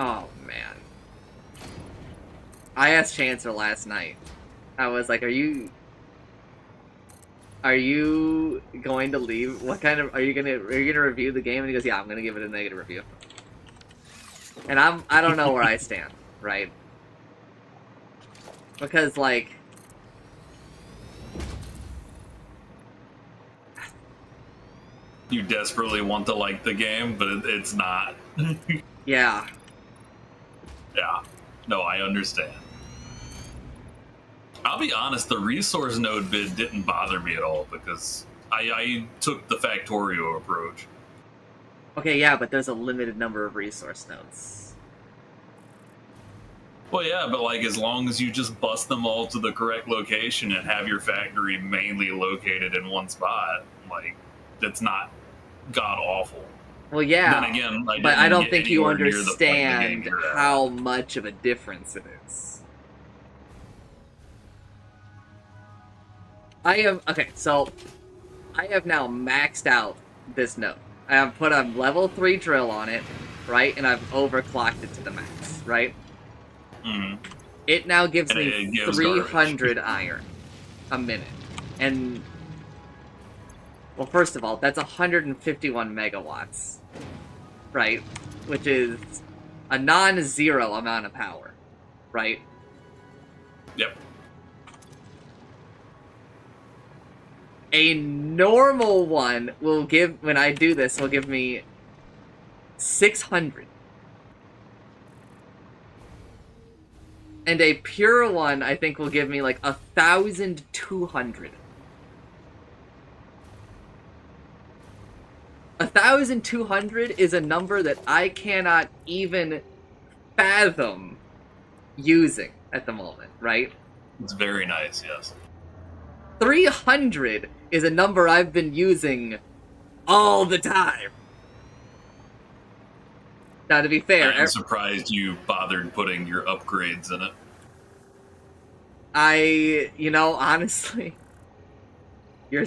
Oh, man. I asked Chancellor last night. I was like, are you going to leave? What kind of, are you gonna review the game? And he goes, yeah, I'm gonna give it a negative review. And I don't know where I stand, right? Because, like, You desperately want to like the game, but it's not. yeah. Yeah. No, I understand. I'll be honest, the resource node bid didn't bother me at all because I took the Factorio approach. Okay, yeah, but there's a limited number of resource nodes. Well, yeah, but like as long as you just bust them all to the correct location and have your factory mainly located in one spot, like that's not god awful. Well, yeah, then again, but I don't think you understand how much of a difference it is. So I have now maxed out this node. I have put a level 3 drill on it, right? And I've overclocked it to the max, right? Mm-hmm. It now gives me it gives 300 iron a minute. And, well, first of all, that's 151 megawatts, right? Which is a non-zero amount of power, right? Yep. A normal one will give, when I do this, will give me 600. And a pure one, I think, will give me like 1,200. 1,200 is a number that I cannot even fathom using at the moment, right? It's very nice, yes. 300 is a number I've been using all the time. Now, to be fair, I'm surprised you bothered putting your upgrades in it. you know, honestly, you're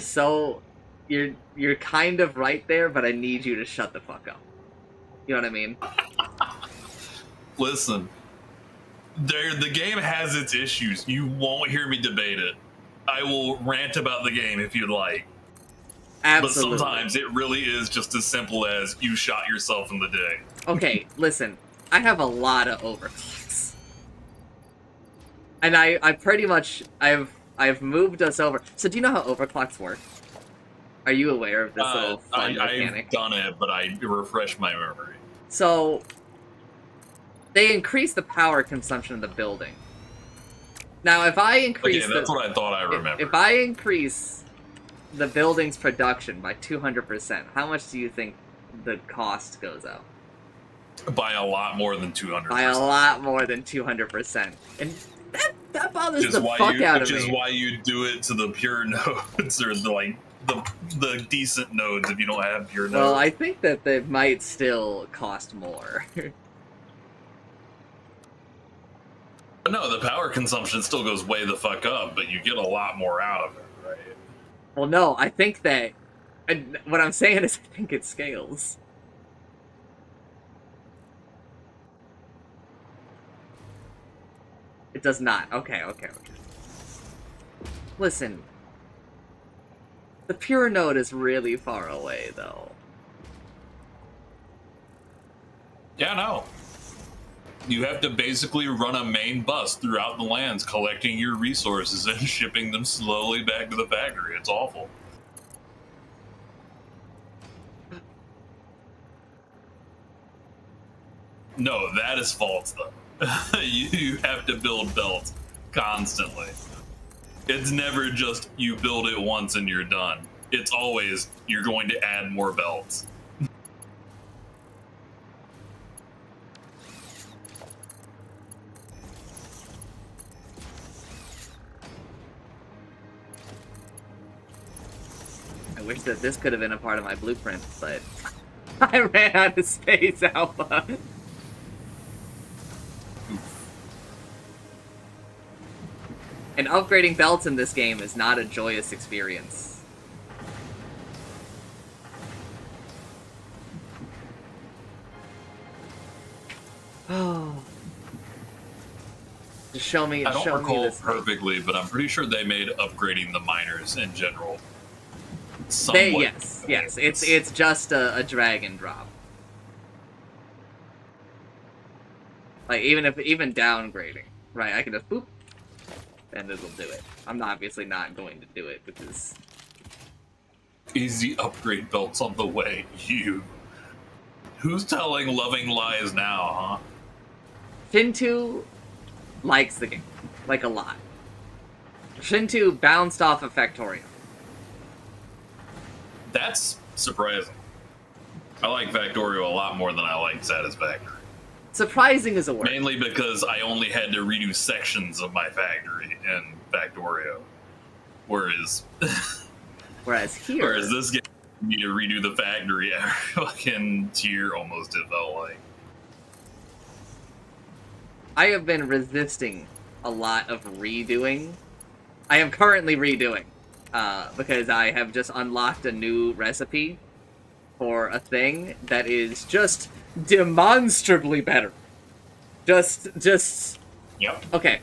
kind of right there, but I need you to shut the fuck up. You know what I mean? Listen, the game has its issues. You won't hear me debate it. I will rant about the game if you'd like. Absolutely. But sometimes it really is just as simple as you shot yourself in the dick. Okay, listen. I have a lot of overclocks. And I pretty much I've moved us over. So do you know how overclocks work? Are you aware of this little fun mechanic? I've done it, but I refreshed my memory. So they increase the power consumption of the building. Now, if I increase that's what I thought I remembered. If I increase the building's production by 200%, how much do you think the cost goes up? By a lot more than 200%. By a lot more than 200%. And that bothers the fuck out of me. Which is why you do it to the pure nodes, or the decent nodes if you don't have pure nodes. Well, I think that they might still cost more. No, the power consumption still goes way the fuck up, but you get a lot more out of it, right? Well, no, I think that... what I'm saying is I think it scales. It does not. Okay. Listen. The pure node is really far away, though. Yeah, no. You have to basically run a main bus throughout the lands, collecting your resources and shipping them slowly back to the factory. It's awful. No, that is false, though. You have to build belts constantly. It's never just you build it once and you're done. It's always you're going to add more belts. I wish that this could have been a part of my blueprint, but I ran out of space, Alpha. And upgrading belts in this game is not a joyous experience. Oh. Just show me. I don't recall this perfectly, but I'm pretty sure they made upgrading the miners in general. Yes. It's just a drag and drop. Like even downgrading, right? I can just boop, and it'll do it. I'm obviously not going to do it because easy upgrade belts on the way. You. Who's telling loving lies now, huh? Fintu likes the game, like a lot. Shinto bounced off of Factorio. That's surprising. I like Factorio a lot more than I like Satisfactory. Surprising is a word. Mainly because I only had to redo sections of my factory in Factorio. Whereas here... Whereas this game, you need to redo the factory every fucking tier almost, it felt like. I have been resisting a lot of redoing. I am currently redoing. Because I have just unlocked a new recipe for a thing that is just demonstrably better. Just. Yep. Okay.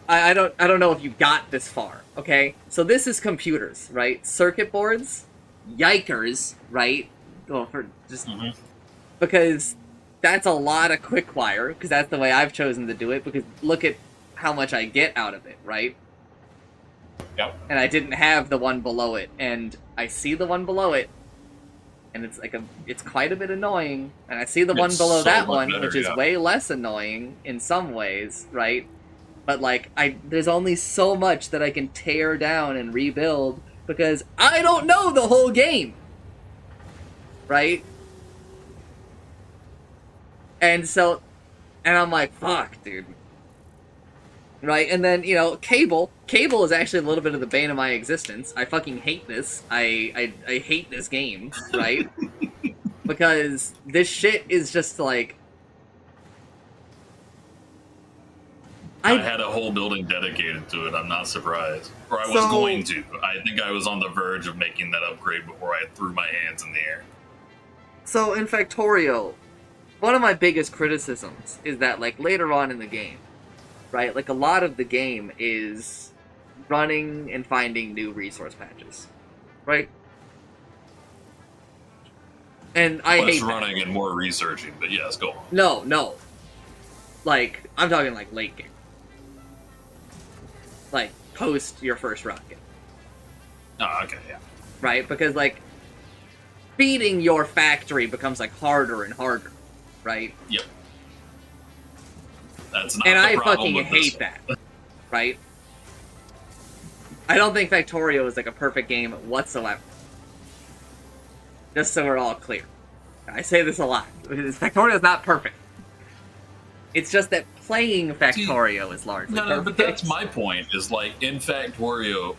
I don't know if you got this far. Okay, so this is computers, right? Circuit boards, yikers, right? Well, for just because that's a lot of quick wire. Because that's the way I've chosen to do it. Because look at how much I get out of it, right? Yep. And I didn't have the one below it, and I see the one below it, and it's like it's quite a bit annoying. And I see the one below that one, which is way less annoying in some ways, right? But like there's only so much that I can tear down and rebuild because I don't know the whole game, right? And so, and I'm like, fuck, dude. Right, and then, you know, Cable is actually a little bit of the bane of my existence. I fucking hate this. I hate this game, right? Because this shit is just like... I had a whole building dedicated to it, I'm not surprised. Or I was going to. I think I was on the verge of making that upgrade before I threw my hands in the air. So, in Factorio, one of my biggest criticisms is that, like, later on in the game, right? Like, a lot of the game is running and finding new resource patches, right? And I hate running that. And more researching, but yes, go on. No. Like, I'm talking, like, late game. Like, post your first rocket. Oh, okay, yeah. Right? Because, like, feeding your factory becomes, like, harder and harder, right? Yep. That's not and the I problem fucking hate that, right? I don't think Factorio is like a perfect game whatsoever. Just so we're all clear. I say this a lot. Factorio is not perfect. It's just that playing Factorio is largely perfect. But that's my point, is like, in Factorio,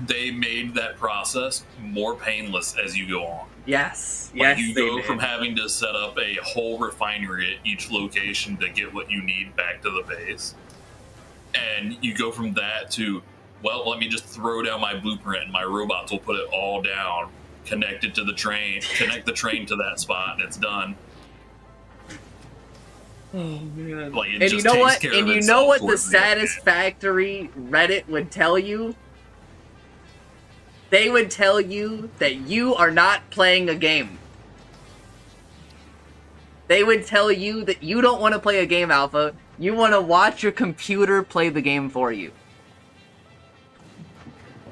they made that process more painless as you go on. Yes. Like, yes, you they go did. from having to set up a whole refinery at each location to get what you need back to the base. And you go from that to, well, let me just throw down my blueprint and my robots will put it all down, connect it to the train, connect the train to that spot, and it's done. Oh, man. Like, and you know what? And you know what the Satisfactory Reddit would tell you? They would tell you that you are not playing a game. They would tell you that you don't want to play a game, Alpha. You want to watch your computer play the game for you.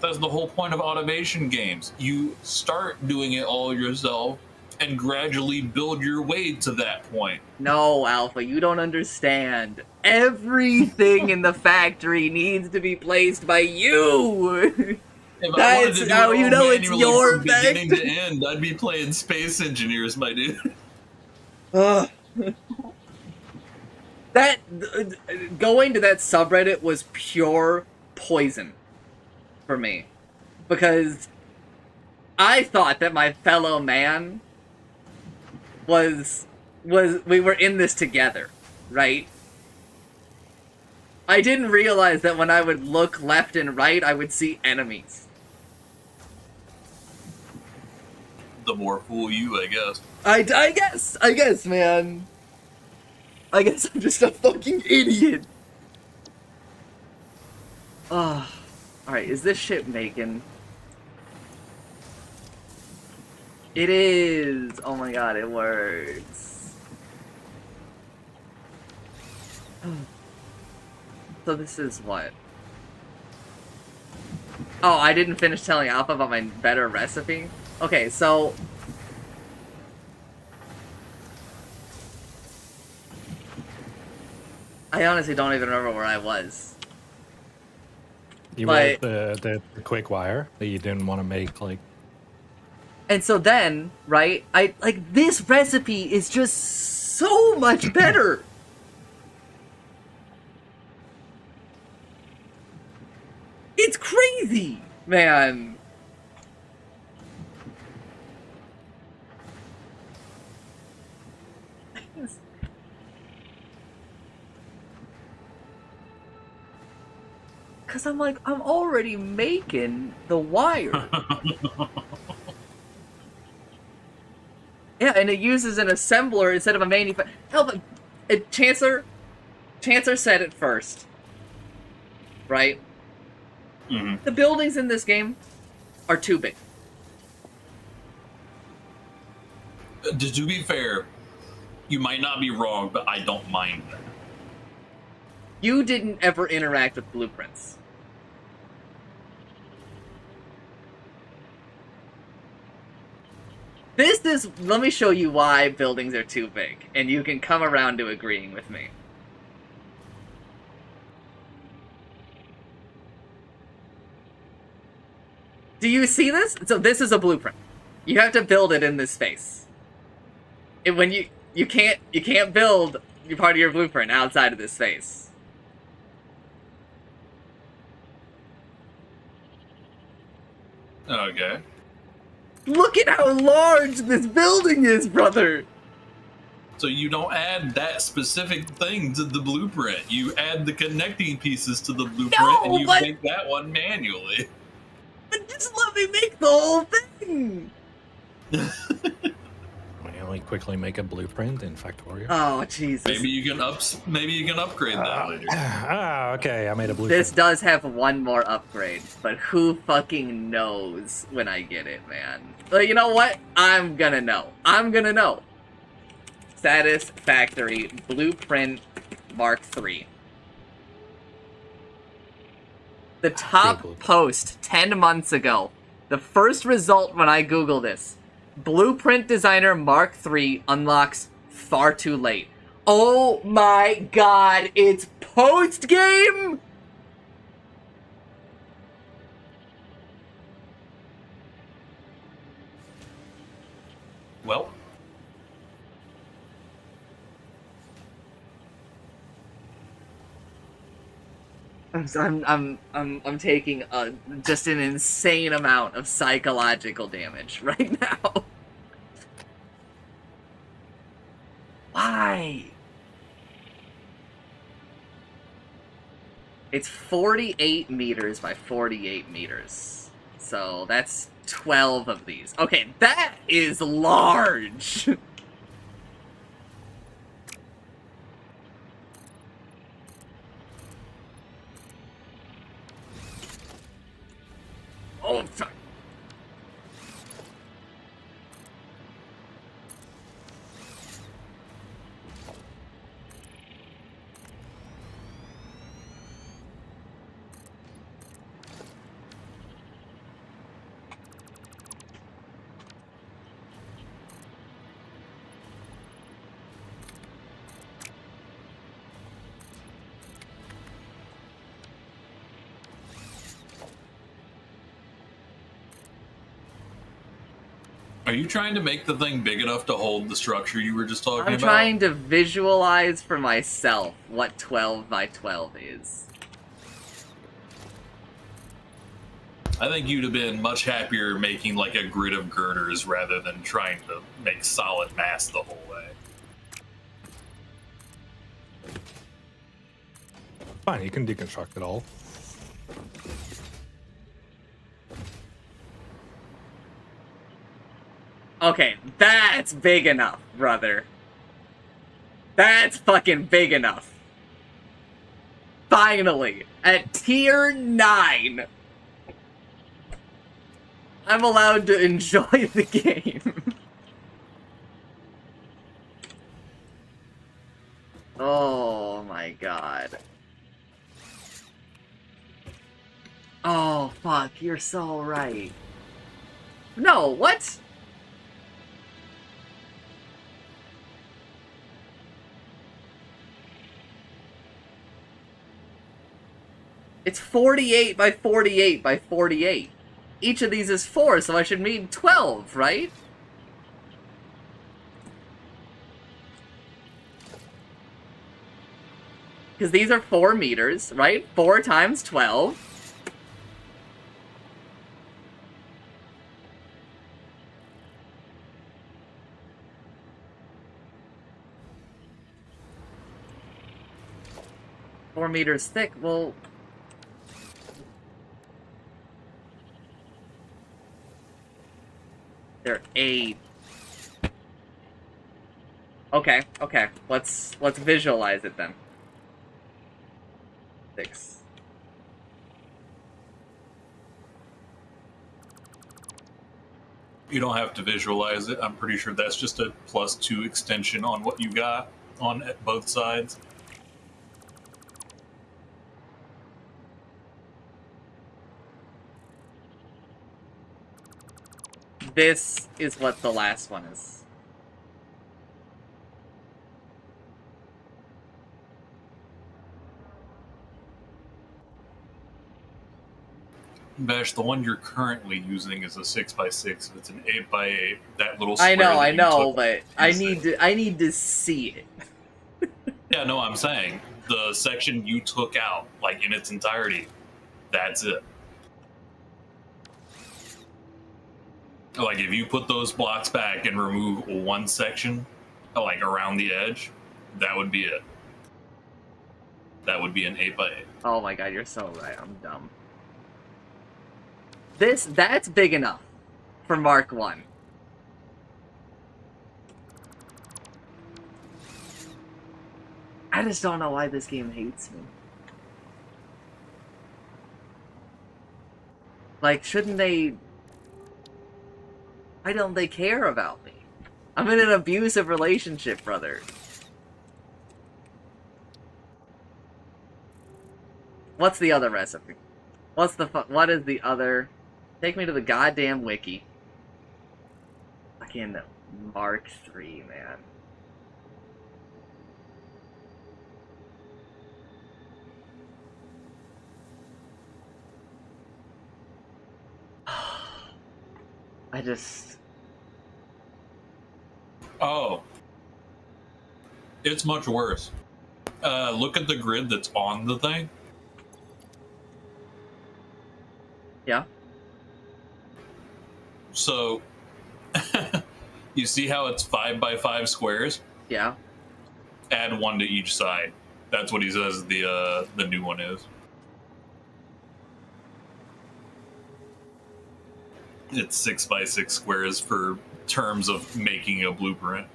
That's the whole point of automation games. You start doing it all yourself and gradually build your way to that point. No, Alpha, you don't understand. Everything in the factory needs to be placed by you. That's how you know it's your from beginning to end. I'd be playing Space Engineers, my dude. That going to that subreddit was pure poison for me, because I thought that my fellow man was we were in this together, right? I didn't realize that when I would look left and right, I would see enemies. The more fool you, I guess. I guess, man. I guess I'm just a fucking idiot. Alright, is this ship making? It is! Oh my god, it works. So this is what? Oh, I didn't finish telling Alpha about my better recipe? Okay, so... I honestly don't even remember where I was. You But- wanted the quick wire that you didn't want to make like. And so then, right, I like this recipe is just so much better. It's crazy, man. Cause I'm like, I'm already making the wire. Yeah, and it uses an assembler instead of a manufacturer. Hell, but Chancellor said it first, right? Mhm. The buildings in this game are too big. To be fair, you might not be wrong, but I don't mind that. You didn't ever interact with blueprints. Let me show you why buildings are too big, and you can come around to agreeing with me. Do you see this? So this is a blueprint. You have to build it in this space. When you can't build your part of your blueprint outside of this space. Okay. Look at how large this building is, brother! So you don't add that specific thing to the blueprint. You add the connecting pieces to the blueprint, and you make that one manually. But just let me make the whole thing! We only quickly make a blueprint in Factorio. Oh, Jesus. Maybe you can upgrade that later. Okay, I made a blueprint. This does have one more upgrade, but who fucking knows when I get it, man? But you know what? I'm gonna know. Satisfactory Blueprint Mark III. The top post 10 months ago. The first result when I Google this. Blueprint Designer Mark III unlocks far too late. Oh my god, it's post-game?! Well, I'm taking just an insane amount of psychological damage right now. Why? It's 48 meters by 48 meters. So that's 12 of these. Okay, that is large! Oh, fuck. are you trying to make the thing big enough to hold the structure you were just talking about? I'm trying to visualize for myself what 12 by 12 is. I think you'd have been much happier making like a grid of girders rather than trying to make solid mass the whole way. Fine, you can deconstruct it all. Okay, that's big enough, brother. That's fucking big enough. Finally, at tier 9, I'm allowed to enjoy the game. Oh my god. Oh fuck, you're so right. No, what? It's 48 by 48 by 48. Each of these is 4, so I should mean 12, right? Because these are 4 meters, right? 4 times 12. Four meters thick, well... They're 8. Okay, okay. Let's visualize it then. 6. You don't have to visualize it. I'm pretty sure that's just a +2 extension on what you got on both sides. This is what the last one is. Vash, the one you're currently using is a 6x6. It's an 8x8. That little I square know, that I you know, took but is I need to see it. Yeah, no, I'm saying the section you took out, like in its entirety, that's it. Like if you put those blocks back and remove one section, like around the edge, that would be it. That would be an 8x8. Oh my god, you're so right. I'm dumb. That's big enough for Mark 1. I just don't know why this game hates me. Like, shouldn't they... Why don't they care about me? I'm in an abusive relationship, brother. What's the other recipe? What is the other... Take me to the goddamn wiki. Fucking Mark 3, man. I just... Oh. It's much worse. Look at the grid that's on the thing. Yeah. So, you see how it's 5x5 squares? Yeah. Add 1 to each side. That's what he says the new one is. It's 6x6 squares for terms of making a blueprint.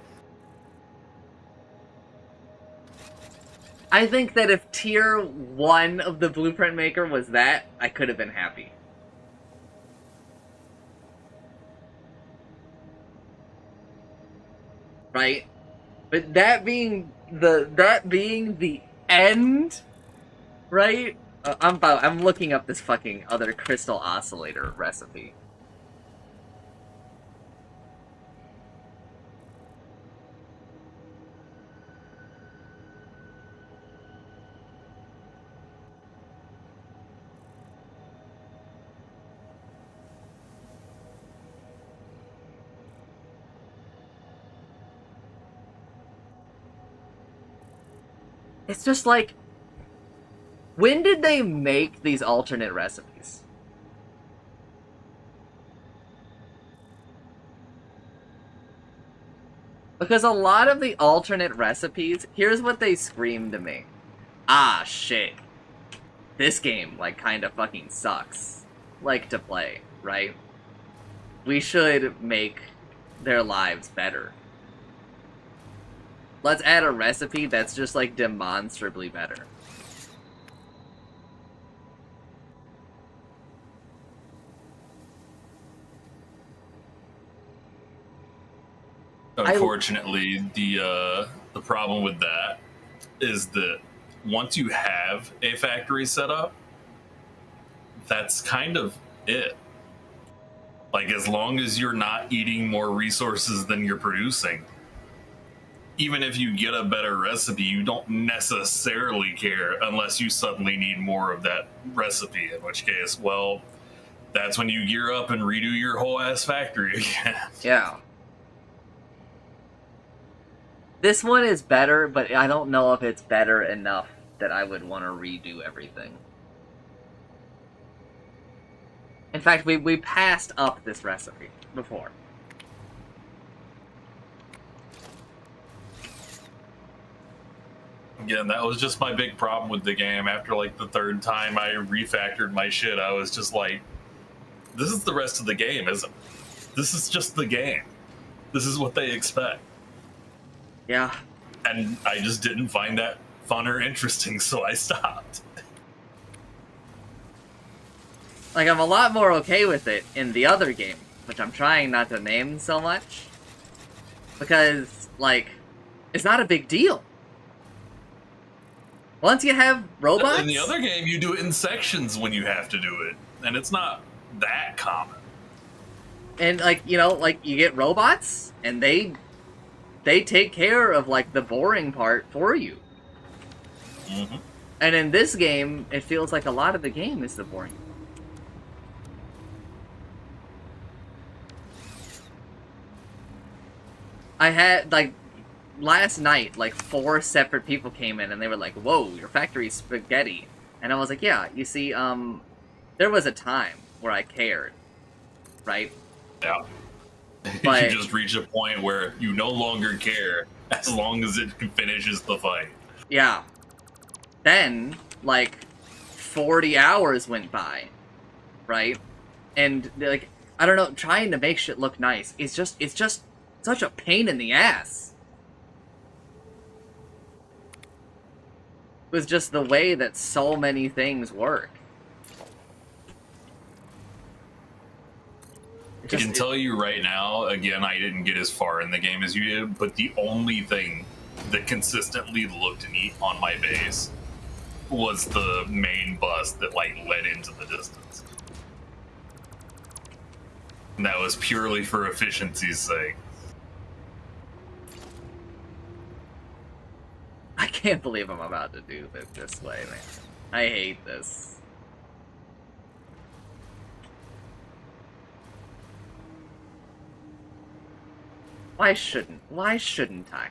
I think that if tier 1 of the blueprint maker was that, I could have been happy. Right? But that being the end, right? I'm looking up this fucking other crystal oscillator recipe. It's just like, when did they make these alternate recipes? Because a lot of the alternate recipes, here's what they scream to me. Ah, shit. This game, like, kinda fucking sucks. Like, to play, right? We should make their lives better. Let's add a recipe that's just, like, demonstrably better. Unfortunately, the problem with that is that once you have a factory set up, that's kind of it. Like, as long as you're not eating more resources than you're producing, even if you get a better recipe, you don't necessarily care unless you suddenly need more of that recipe, in which case, well, that's when you gear up and redo your whole ass factory again. Yeah. This one is better, but I don't know if it's better enough that I would want to redo everything. In fact, we passed up this recipe before. Again, that was just my big problem with the game. After like the third time I refactored my shit, I was just like, this is the rest of the game, isn't it? This is just the game. This is what they expect. Yeah. And I just didn't find that fun or interesting, so I stopped. Like, I'm a lot more okay with it in the other game, which I'm trying not to name so much. Because, like, it's not a big deal. Once you have robots... In the other game, you do it in sections when you have to do it. And it's not that common. And, like, you know, like, you get robots, and they take care of, like, the boring part for you. Mm-hmm. And in this game, it feels like a lot of the game is the boring part. I had, like, last night, like, 4 separate people came in, and they were like, whoa, your factory's spaghetti. And I was like, yeah, you see, there was a time where I cared, right? Yeah. But you just reach a point where you no longer care as long as it finishes the fight. yeah. Then, like, 40 hours went by, right? And, like, I don't know, trying to make shit look nice it's just such a pain in the ass. It was just the way that so many things work. I can tell you right now, again, I didn't get as far in the game as you did, but the only thing that consistently looked neat on my base was the main bus that, like, led into the distance. And that was purely for efficiency's sake. I can't believe I'm about to do it this way, man. I hate this. Why shouldn't I?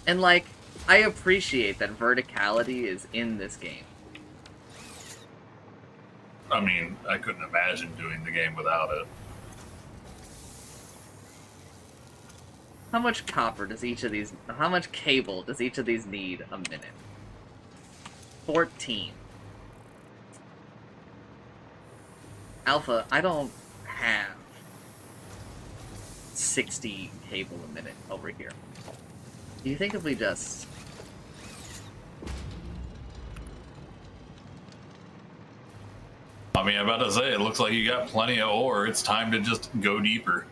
And, like, I appreciate that verticality is in this game. I mean, I couldn't imagine doing the game without it. How much copper does each of these... How much cable does each of these need a minute? 14. Alpha, I don't have 60 cable a minute over here. Do you think if we just... I mean, I'm about to say, it looks like you got plenty of ore. It's time to just go deeper.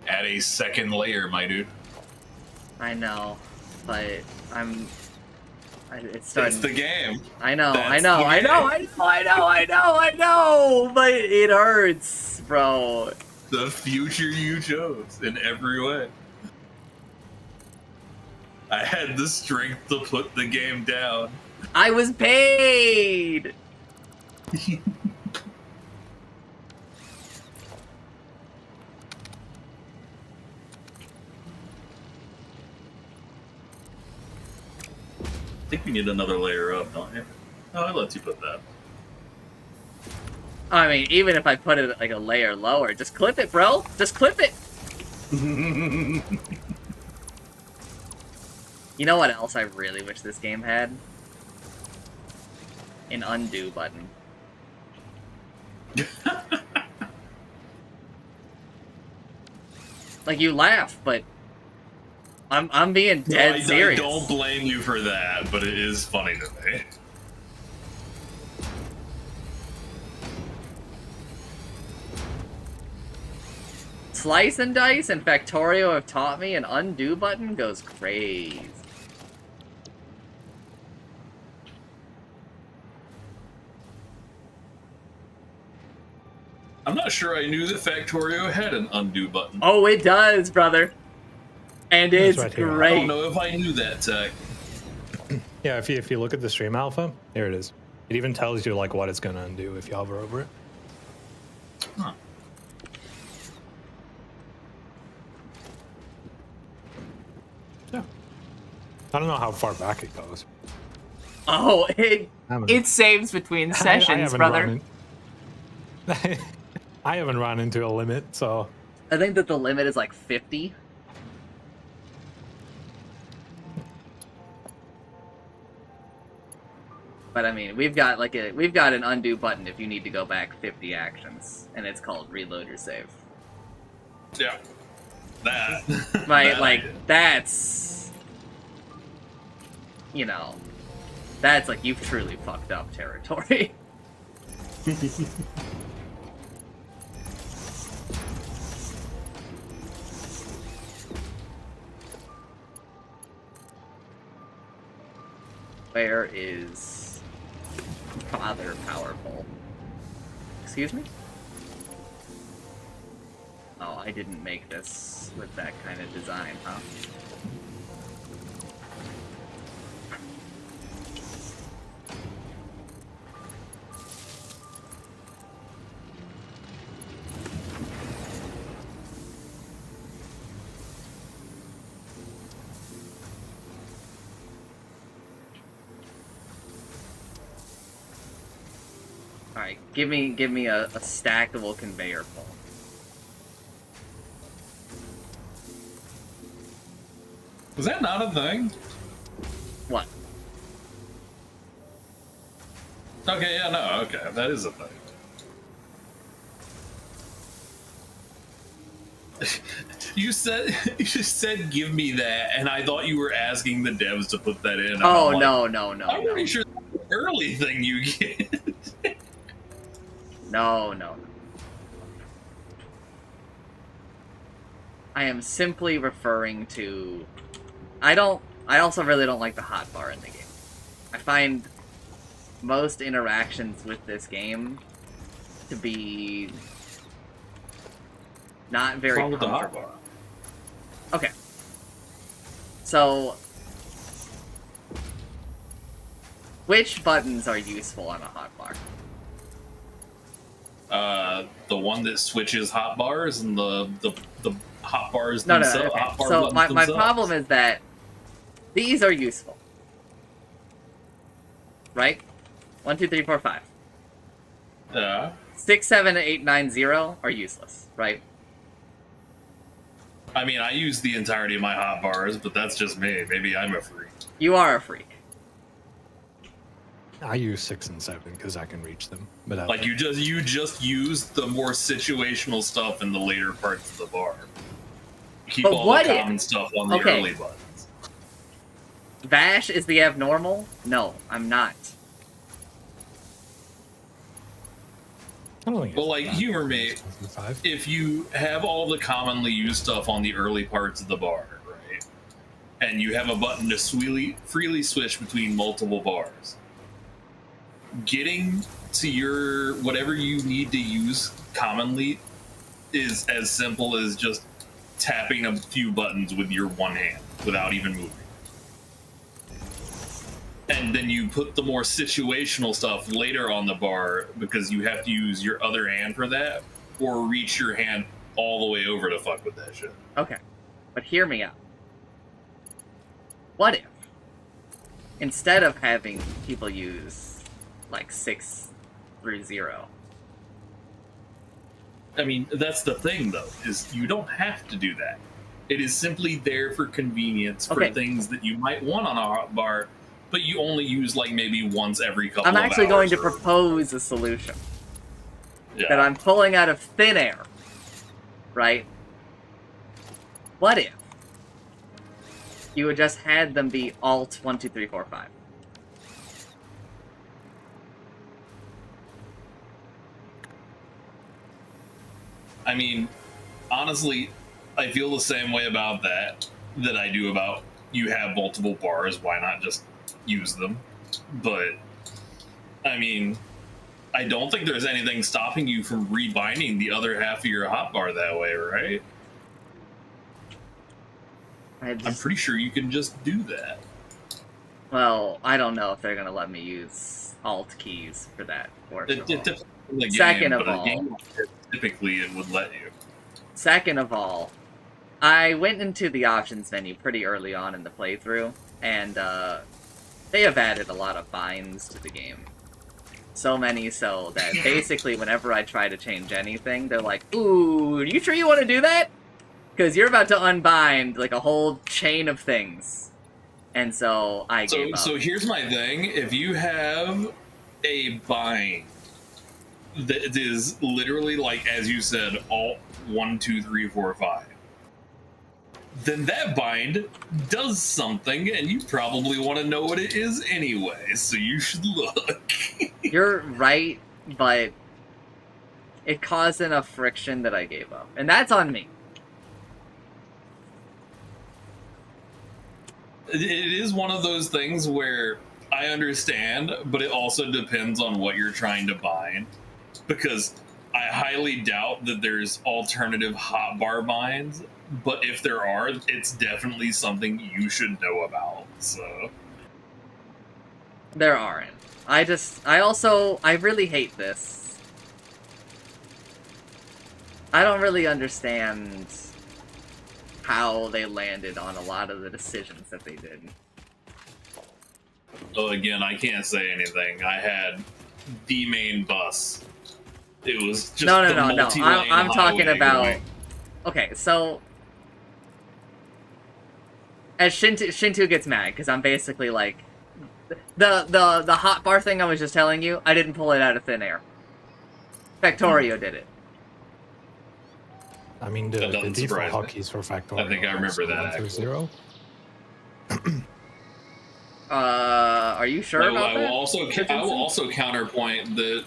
Add a second layer, my dude. I know, but it's starting... It's the game. I know, That's I know, the I know, game. I know, but it hurts, bro. The future you chose in every way. I had the strength to put the game down. I was paid! I think we need another layer up, don't you? Oh, it lets you put that. I mean, even if I put it like a layer lower, just clip it, bro! Just clip it! You know what else I really wish this game had? An undo button. Like, you laugh, but I'm being dead serious. I don't blame you for that, but it is funny to me. Slice and Dice and Factorio have taught me an undo button goes crazy. I'm not sure I knew that Factorio had an undo button. Oh, it does, brother. And it's right here. great. I don't know if I knew that, Tech. Yeah, if you look at the stream alpha, there it is. It even tells you like what it's gonna undo if you hover over it. Huh. Yeah. I don't know how far back it goes. Oh, haven't- it saves between sessions, haven't brother. I haven't run into a limit, so I think that the limit is like 50. But I mean, we've got an undo button if you need to go back 50 actions, and it's called reload your save. Yeah. That. Right, that like I did. that's, you know, that's like you've truly fucked up territory. Where is Father Powerful? Excuse me? Oh, I didn't make this with that kind of design, huh? Alright, give me a stackable conveyor pole. Was that not a thing? What? Okay, yeah, no, okay, that is a thing. You said give me that, and I thought you were asking the devs to put that in. Oh, I'm no, like, no, no, I'm no. pretty sure that's the early thing you get. No, no. I am simply referring to... I also really don't like the hotbar in the game. I find most interactions with this game to be not very What's wrong with the comfortable. hotbar? Okay. So, which buttons are useful on a hotbar? The one that switches hotbars and the hotbars No, no, themselves. okay. Hotbar So buttons my themselves. problem is that these are useful. Right? 1, 2, 3, 4, 5. Yeah. 6, 7, 8, 9, 0 are useless, right? I mean, I use the entirety of my hotbars, but that's just me. Maybe I'm a freak. You are a freak. I use 6 and 7 because I can reach them. But Like you just use the more situational stuff in the later parts of the bar. Keep But all what the if- common stuff on the okay. early buttons. Vash is the abnormal? No, I'm not. I don't think But like, humor me, 5. if you have all the commonly used stuff on the early parts of the bar, right, and you have a button to freely switch between multiple bars, getting to your whatever you need to use commonly is as simple as just tapping a few buttons with your one hand without even moving. And then you put the more situational stuff later on the bar because you have to use your other hand for that or reach your hand all the way over to fuck with that shit. Okay. But hear me out. What if, instead of having people use, like, 6 through 0... I mean, that's the thing, though, is you don't have to do that. It is simply there for convenience for Okay. things that you might want on a hot bar, but you only use, like, maybe once every couple I'm of actually going hours to or- propose a solution Yeah. that I'm pulling out of thin air, right? What if you had just had them be Alt 1, 2, 3, 4, 5? I mean, honestly, I feel the same way about that I do about you have multiple bars. Why not just use them? But I mean, I don't think there's anything stopping you from rebinding the other half of your hotbar that way, right? I'm pretty sure you can just do that. Well, I don't know if they're gonna let me use alt keys for that. It depends on the game, Second of but a all, game like this, typically it would let you. Second of all, I went into the options menu pretty early on in the playthrough, and they have added a lot of binds to the game. So many so that basically whenever I try to change anything, they're like, "Ooh, are you sure you want to do that? Because you're about to unbind like a whole chain of things." And so I gave up. So here's my thing. If you have a bind that is literally like, as you said, alt 1, 2, 3, 4, 5, then that bind does something, and you probably want to know what it is anyway, so you should look. You're right, but it caused enough friction that I gave up. And that's on me. It is one of those things where I understand, but it also depends on what you're trying to bind. Because I highly doubt that there's alternative hotbar binds, but if there are, it's definitely something you should know about. So There aren't. I really hate this. I don't really understand how they landed on a lot of the decisions that they did. So again, I can't say anything. I had the main bus. It was just No. multi-lane I'm talking highway about. going. Okay, so as Shintu gets mad because I'm basically like the hotbar thing I was just telling you. I didn't pull it out of thin air. Factorio did it. I mean, the default hotkeys for Factorio. I think I remember that, 1 through 0. Are you sure about I that? will also counterpoint that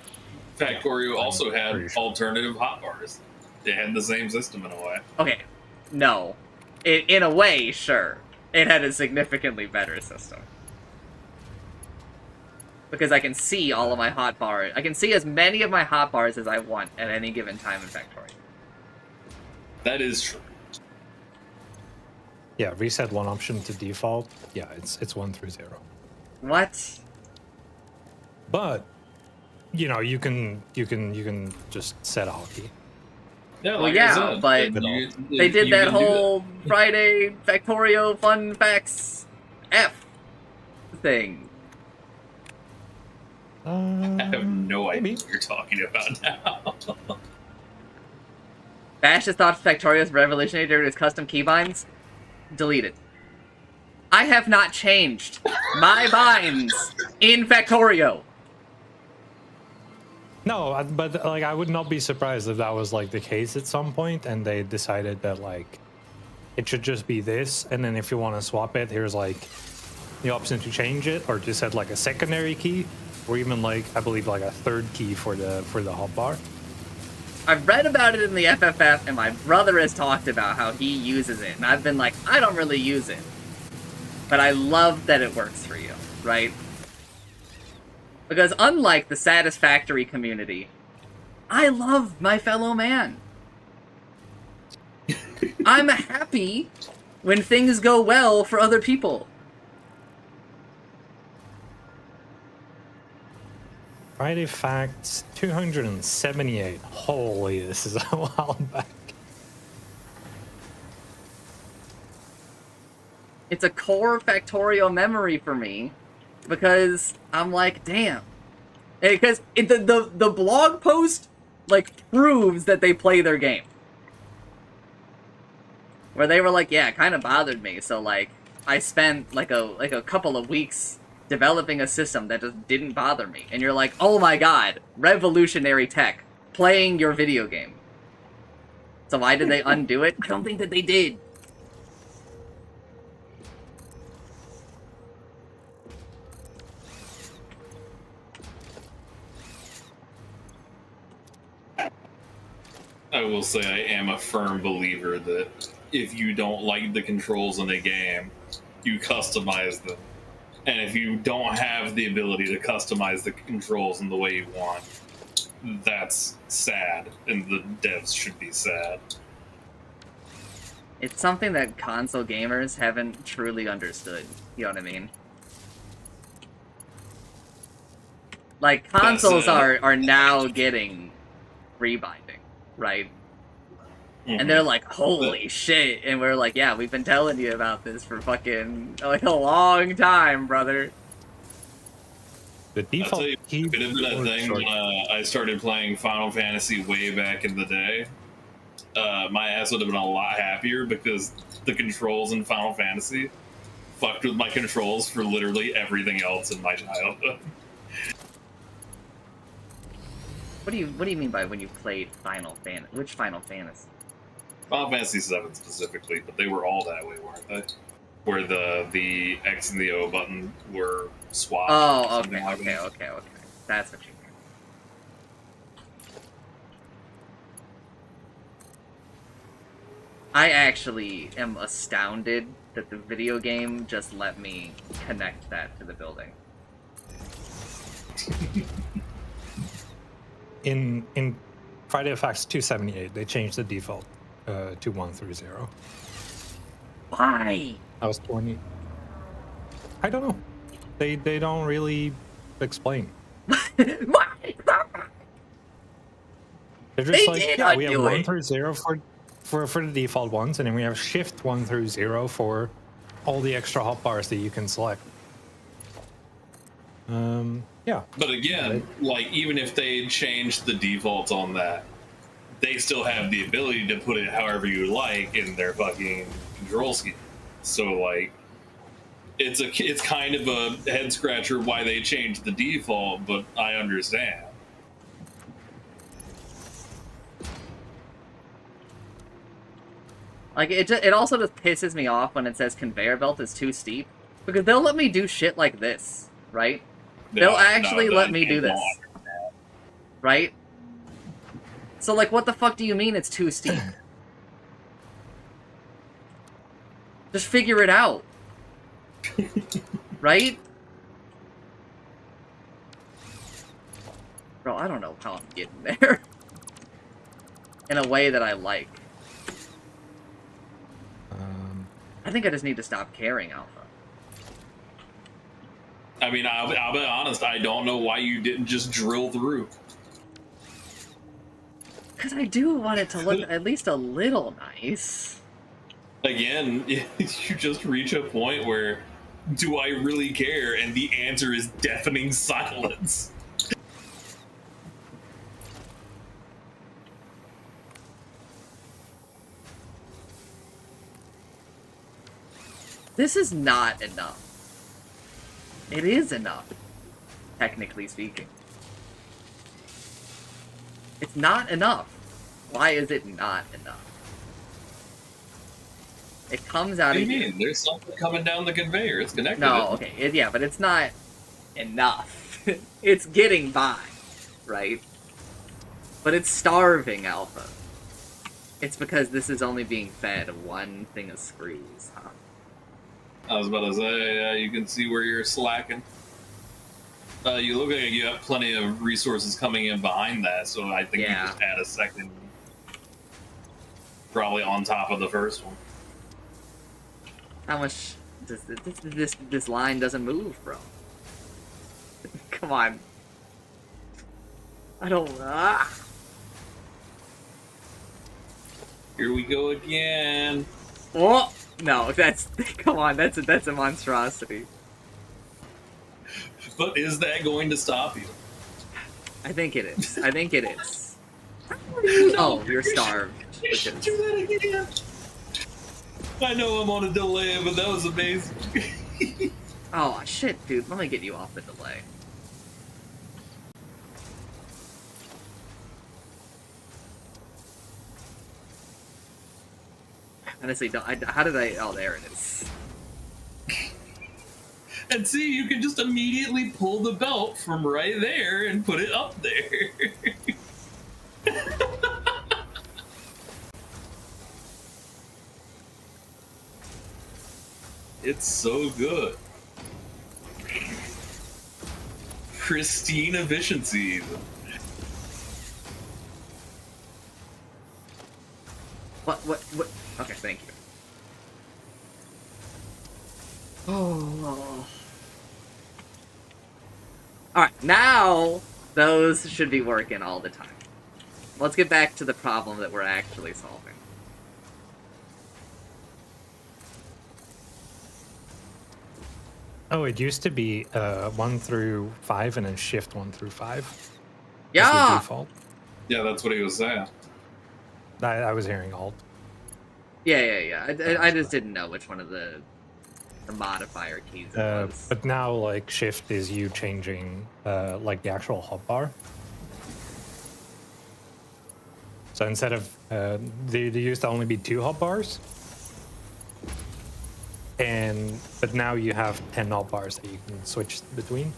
Factorio also had alternative hotbars. They had the same system in a way. Okay, no. In a way, sure. It had a significantly better system. Because I can see all of my hotbars. I can see as many of my hotbars as I want at any given time in Factorio. That is true. Yeah, reset one option to default. Yeah, it's 1 through 0. What? But you know, you can just set a hotkey. Yeah, Well, like yeah, I said, but they did you that can do whole Friday Factorio Fun Facts F thing. I have no idea what you're talking about now. Vash has thought Factorio is revolutionary due to its custom keybinds. Deleted. I have not changed my binds in Factorio. No, but like I would not be surprised if that was like the case at some point, and they decided that like it should just be this, and then if you want to swap it, here's like the option to change it, or just set like a secondary key, or even like I believe like a third key for the hotbar. I've read about it in the FFF, and my brother has talked about how he uses it, and I've been like, I don't really use it. But I love that it works for you, right? Because unlike the Satisfactory community, I love my fellow man. I'm happy when things go well for other people. Friday Facts 278. Holy, this is a while back. It's a core Factorio memory for me, because I'm like, damn. Because the blog post, like, proves that they play their game. Where they were like, yeah, it kind of bothered me, so, like, I spent, like a couple of weeks developing a system that just didn't bother me. And you're like, oh my god, revolutionary tech, playing your video game. So why did they undo it? I don't think that they did. I will say I am a firm believer that if you don't like the controls in a game, you customize them. And if you don't have the ability to customize the controls in the way you want, that's sad, and the devs should be sad. It's something that console gamers haven't truly understood. You know what I mean? Like, consoles are now getting rebinding, right? And they're like, holy shit. And we're like, yeah, we've been telling you about this for fucking, like, a long time, brother. The default key. It had been a thing when I started playing Final Fantasy way back in the day. My ass would have been a lot happier because the controls in Final Fantasy fucked with my controls for literally everything else in my childhood. What do you mean by when you played Final Fantasy? Which Final Fantasy? Final Fantasy VII specifically, but they were all that way, weren't they? Where the X and the O button were swapped. Oh, okay. That's what you mean. I actually am astounded that the video game just let me connect that to the building. In Friday FX 278, they changed the default to 1 through 0. Why? I was 20. I don't know. They don't really explain. Why? They're just like, we have 1 through 0 for the default ones, and then we have shift 1 through 0 for all the extra hotbars that you can select. Yeah. But again, like, even if they changed the defaults on that, they still have the ability to put it however you like in their fucking control scheme. So, like, it's kind of a head scratcher why they changed the default, but I understand. Like, it also just pisses me off when it says conveyor belt is too steep, because they'll let me do shit like this, right? They'll actually let me do this. Right? So, like, what the fuck do you mean it's too steep? Just figure it out. Right? Bro, I don't know how I'm getting there. In a way that I like. I think I just need to stop caring, Alpha. I mean, I'll be honest, I don't know why you didn't just drill through. Because I do want it to look at least a little nice. Again, you just reach a point where, do I really care? And the answer is deafening silence. This is not enough. It is enough, technically speaking. It's not enough. Why is it not enough? It comes out What do of you here. mean? There's something coming down the conveyor. It's connected. No, okay, yeah, but it's not enough. It's getting by, right? But it's starving, Alpha. It's because this is only being fed one thing of screws, huh? I was about to say, you can see where you're slacking. You look like you have plenty of resources coming in behind that, so I think you just add a second, probably on top of the first one. How much does this line doesn't move, bro? Come on. I don't. Here we go again. Oh no, that's come on. That's a monstrosity. But is that going to stop you? I think it is. I think it is. Oh, you're starved. You should do that again. I know I'm on a delay, but that was amazing. Oh shit, dude. Let me get you off the delay. Honestly, how did I? Oh, there it is. And see, you can just immediately pull the belt from right there and put it up there. It's so good. Pristine efficiency. What? Okay, thank you. Oh. Alright, now those should be working all the time. Let's get back to the problem that we're actually solving. Oh, it used to be 1 through 5 and then shift 1 through 5. Yeah! As the default. Yeah, that's what he was saying. I was hearing alt. Yeah. I just didn't know which one of the modifier keys it was. But now, like, shift is you changing, like, the actual hotbar. So instead of, there used to only be 2 hotbars. But now you have 10 hotbars that you can switch between.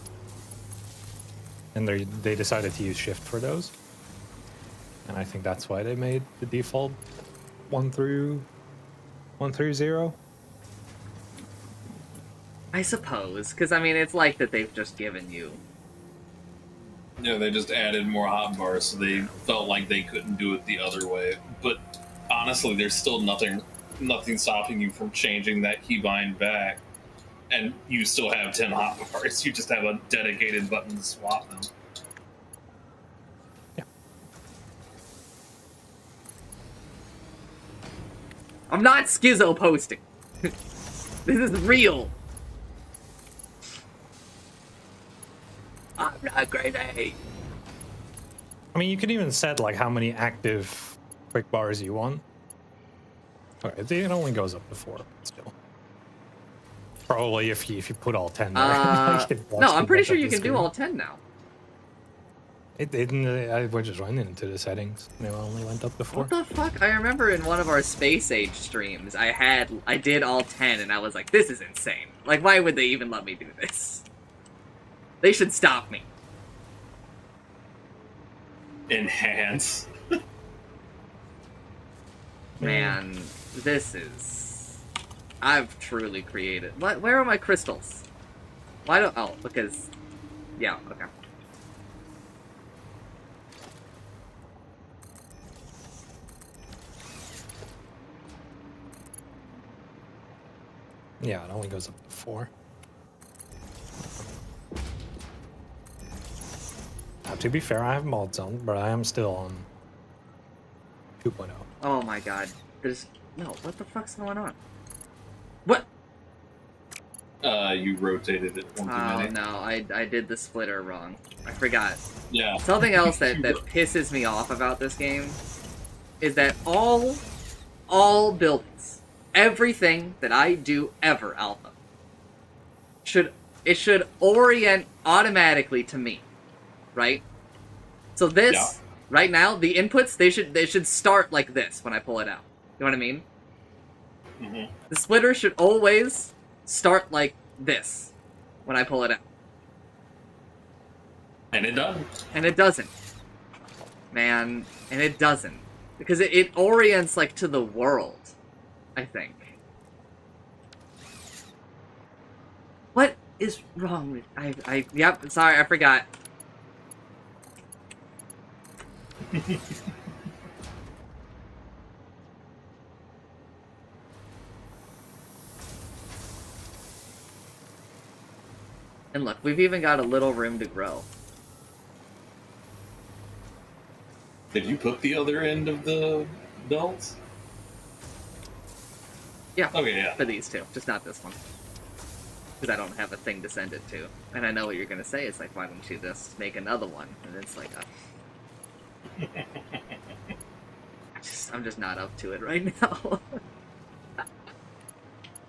And they decided to use shift for those. And I think that's why they made the default 1 through 0. I suppose, because I mean, it's like that they've just given you. Yeah, they just added more hotbars, so they felt like they couldn't do it the other way. But honestly, there's still nothing stopping you from changing that keybind back, and you still have 10 hotbars. You just have a dedicated button to swap them. Yeah. I'm not schizo posting. This is real. I'm not crazy. I mean, you can even set, like, how many active quick bars you want. Okay, it only goes up to 4, but still. Probably if you put all 10 there. No, I'm pretty sure you can do all 10 now. It didn't. I was just running into the settings. And it only went up to 4. What the fuck? I remember in one of our Space Age streams, I did all 10, and I was like, this is insane. Like, why would they even let me do this? They should stop me. Enhance. Man, this is... I've truly created... Where are my crystals? Why don't... Oh, because... Yeah, okay. Yeah, it only goes up to 4. Now, to be fair, I have mods on, but I am still on 2.0. Oh my god. There's... No, what the fuck's going on? What? You rotated it one too many. Oh no, I did the splitter wrong. I forgot. Yeah. Something else that pisses me off about this game is that all buildings, everything that I do ever, Alpha, should orient automatically to me, right? So this, right now, the inputs, they should start like this when I pull it out. You know what I mean? Mm-hmm. The splitter should always start like this when I pull it out. And it doesn't. And it doesn't. Man, and it doesn't. Because it orients, like, to the world, I think. What is wrong with... Yep, sorry, I forgot. And look, we've even got a little room to grow. Did you put the other end of the belts? Yeah. Okay, yeah. For these two, just not this one. Because I don't have a thing to send it to. And I know what you're going to say. It's like, why don't you just make another one? And it's like, I'm just not up to it right now.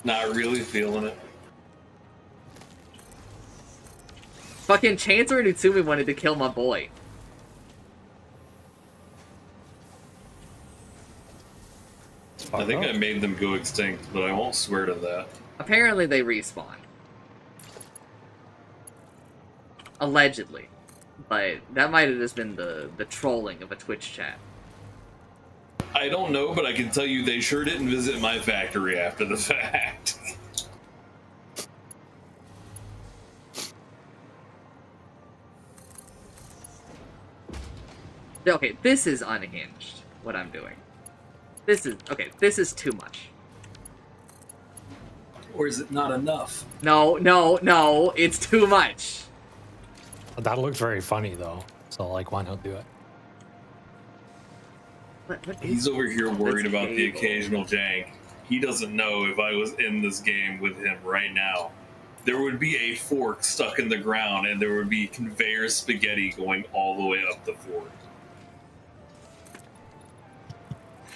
Not really feeling it. Fucking Chancellor and Utsumi wanted to kill my boy. I think I made them go extinct, but I won't swear to that. Apparently they respawn. Allegedly. But that might have just been the trolling of a Twitch chat. I don't know, but I can tell you they sure didn't visit my factory after the fact. Okay, this is unhinged, what I'm doing. This is too much. Or is it not enough? No, it's too much. That looks very funny though. So like, why not do it? He's over here worried about the cable? occasional jank. He doesn't know if I was in this game with him right now, there would be a fork stuck in the ground and there would be conveyor spaghetti going all the way up the fork.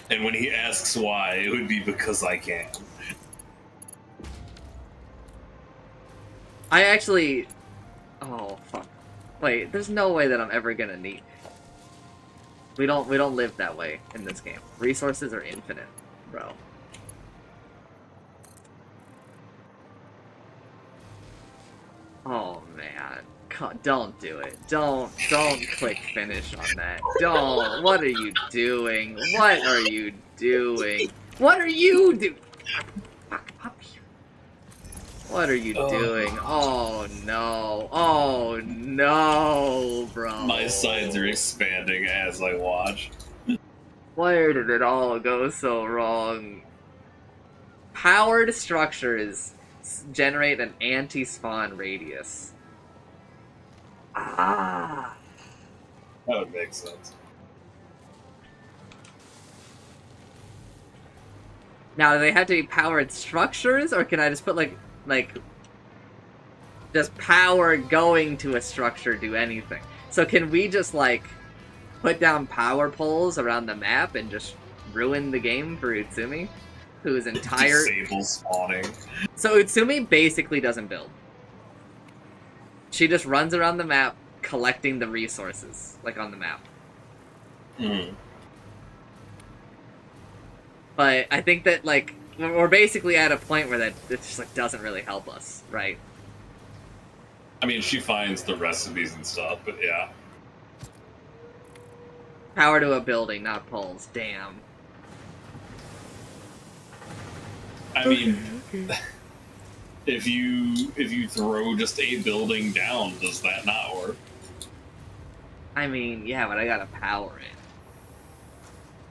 And when he asks why, it would be because I can. I actually... Oh, fuck. Wait, there's no way that I'm ever gonna need... We don't live that way in this game. Resources are infinite, bro. Oh, man. Don't do it. Don't click finish on that. Don't. What are you doing? What are you doing? What are you doing? Fuck, up here. What are you doing? Oh, no. Oh, no, bro. My sides are expanding as I watch. Where did it all go so wrong? Powered structures generate an anti-spawn radius. Ah. That would make sense. Now, do they have to be powered structures, or can I just put, like, does power going to a structure do anything? So can we just, like, put down power poles around the map and just ruin the game for Utsumi? Whose entire... Disable spawning. So Utsumi basically doesn't build. She just runs around the map collecting the resources, like, on the map. Mm. But I think that, like, we're basically at a point where that it just, like, doesn't really help us, right? I mean, she finds the recipes and stuff, but yeah. Power to a building, not poles. Damn. I mean, if you throw just a building down, does that not work? I mean, yeah, but I gotta power it.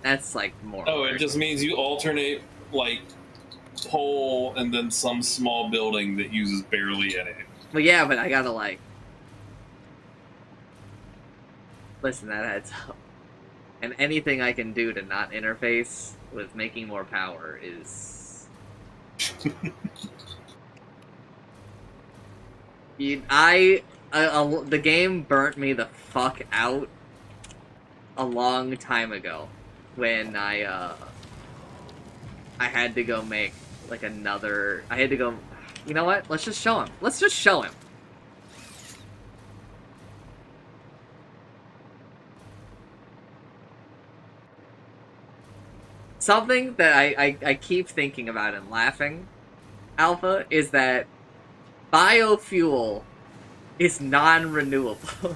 That's, like, more... Oh, it just means you alternate, like, pole and then some small building that uses barely any. Well, yeah, but I gotta, like... Listen, that adds up. And anything I can do to not interface with making more power is... The game burnt me the fuck out a long time ago when I had to go make, like, another... I had to go... You know what? Let's just show him. Let's just show him. Something that I keep thinking about and laughing, Alpha, is that biofuel is non-renewable.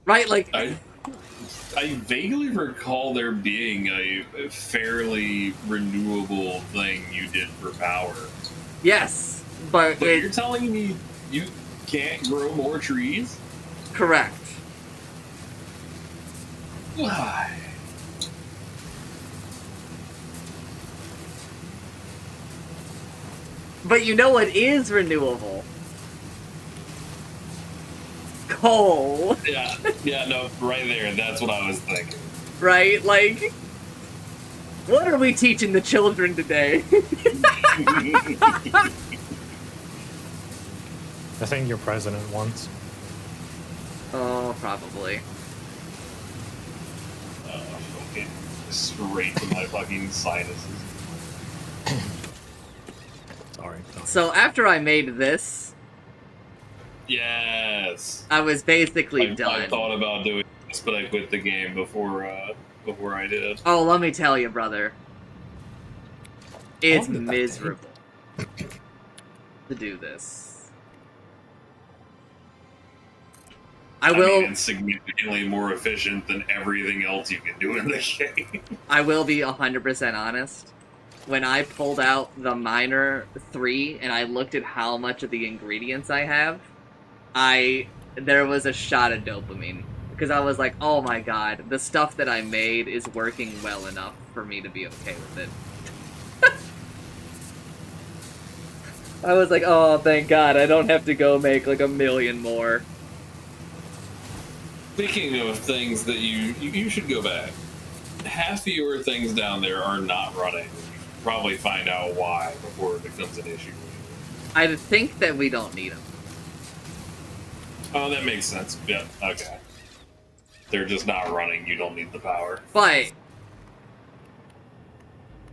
Right, like... I vaguely recall there being a fairly renewable thing you did for power. Yes, but you're telling me you can't grow more trees? Correct. Why? But you know what is renewable? Coal. Yeah, no, right there. That's what I was thinking. Right? Like, what are we teaching the children today? I think you're president once. Oh, probably. Okay. Straight to my fucking sinuses. Sorry. So after I made this... Yes. I was basically done. I thought about doing this, but I quit the game before I did. Oh, let me tell you, brother. It's miserable to do this. I will... mean, it's significantly more efficient than everything else you can do in this game. I will be 100% honest. when I pulled out the Miner 3 and I looked at how much of the ingredients I have, there was a shot of dopamine. Because I was like, oh my god, the stuff that I made is working well enough for me to be okay with it. I was like, oh, thank god, I don't have to go make like 1 million more. Speaking of things that you should go back. Half of your things down there are not running. You should probably find out why before it becomes an issue. I think that we don't need them. Oh, that makes sense. Yeah, okay. They're just not running. You don't need the power. But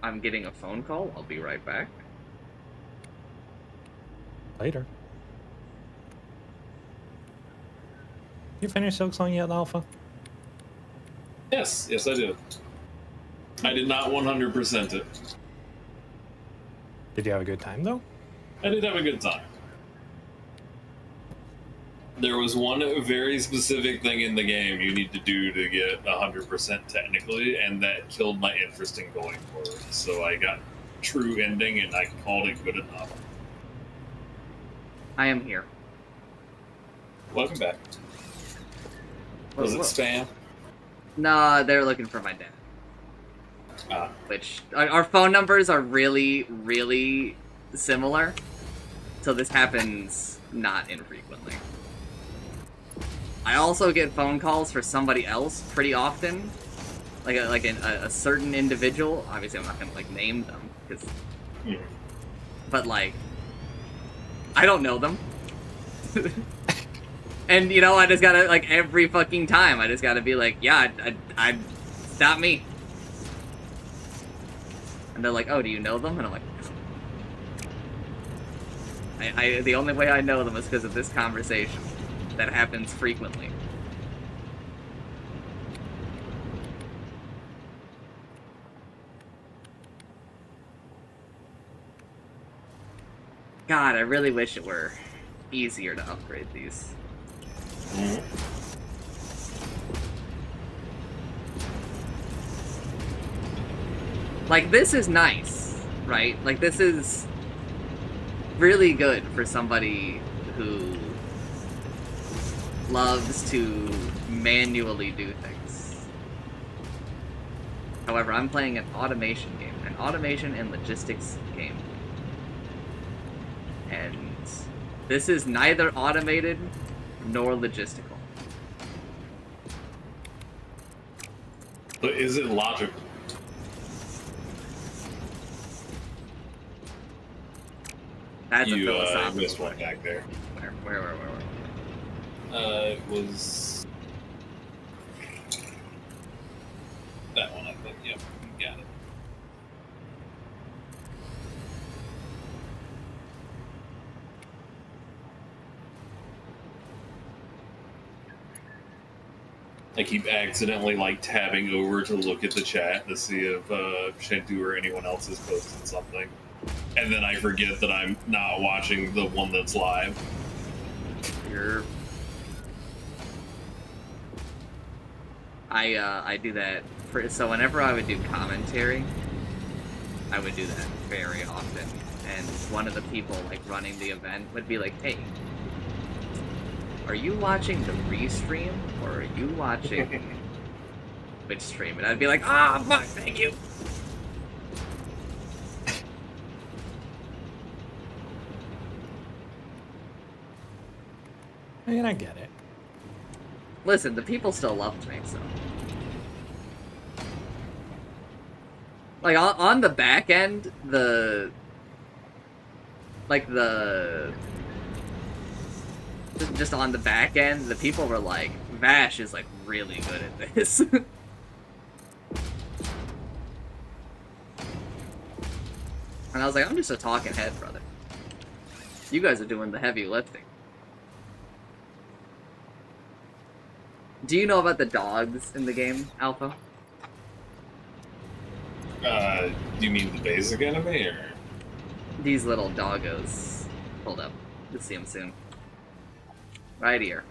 I'm getting a phone call. I'll be right back. Later. You finished Silksong yet, Alpha? Yes, I did. I did not 100% it. Did you have a good time, though? I did have a good time. There was one very specific thing in the game you need to do to get 100% technically, and that killed my interest in going forward. So I got true ending, and I called it good enough. I am here. Welcome back. Was it spam? Nah, they're looking for my dad. Which, our phone numbers are really, really similar. So this happens not infrequently. I also get phone calls for somebody else pretty often. Like a certain individual. Obviously, I'm not gonna, like, name them. Cause, but, like, I don't know them. And, you know, I just gotta, like, every fucking time, I just gotta be like, yeah, I stop me. And they're like, oh, do you know them? And I'm like, the only way I know them is because of this conversation. That happens frequently. God, I really wish it were easier to upgrade these. Like, this is nice, right? Like, this is really good for somebody who loves to manually do things. However, I'm playing an automation game, an automation and logistics game. And this is neither automated nor logistical. But is it logical? That's a philosophical missed one back there. Where? It was that one, I think. Yep, you got it. I keep accidentally, like, tabbing over to look at the chat to see if Shentu or anyone else has posted something. And then I forget that I'm not watching the one that's live. I do that so whenever I would do commentary, I would do that very often. And one of the people, like, running the event would be like, hey, are you watching the restream or are you watching Twitch stream? And I'd be like, ah, fuck, thank you. I mean, I get it. Listen, the people still loved me, so. Like, on the back end, just on the back end, the people were like, Vash is, like, really good at this. And I was like, I'm just a talking head, brother. You guys are doing the heavy lifting. Do you know about the dogs in the game, Alpha? Do you mean the basic enemy, or? These little doggos. Hold up. You'll see them soon. Right here.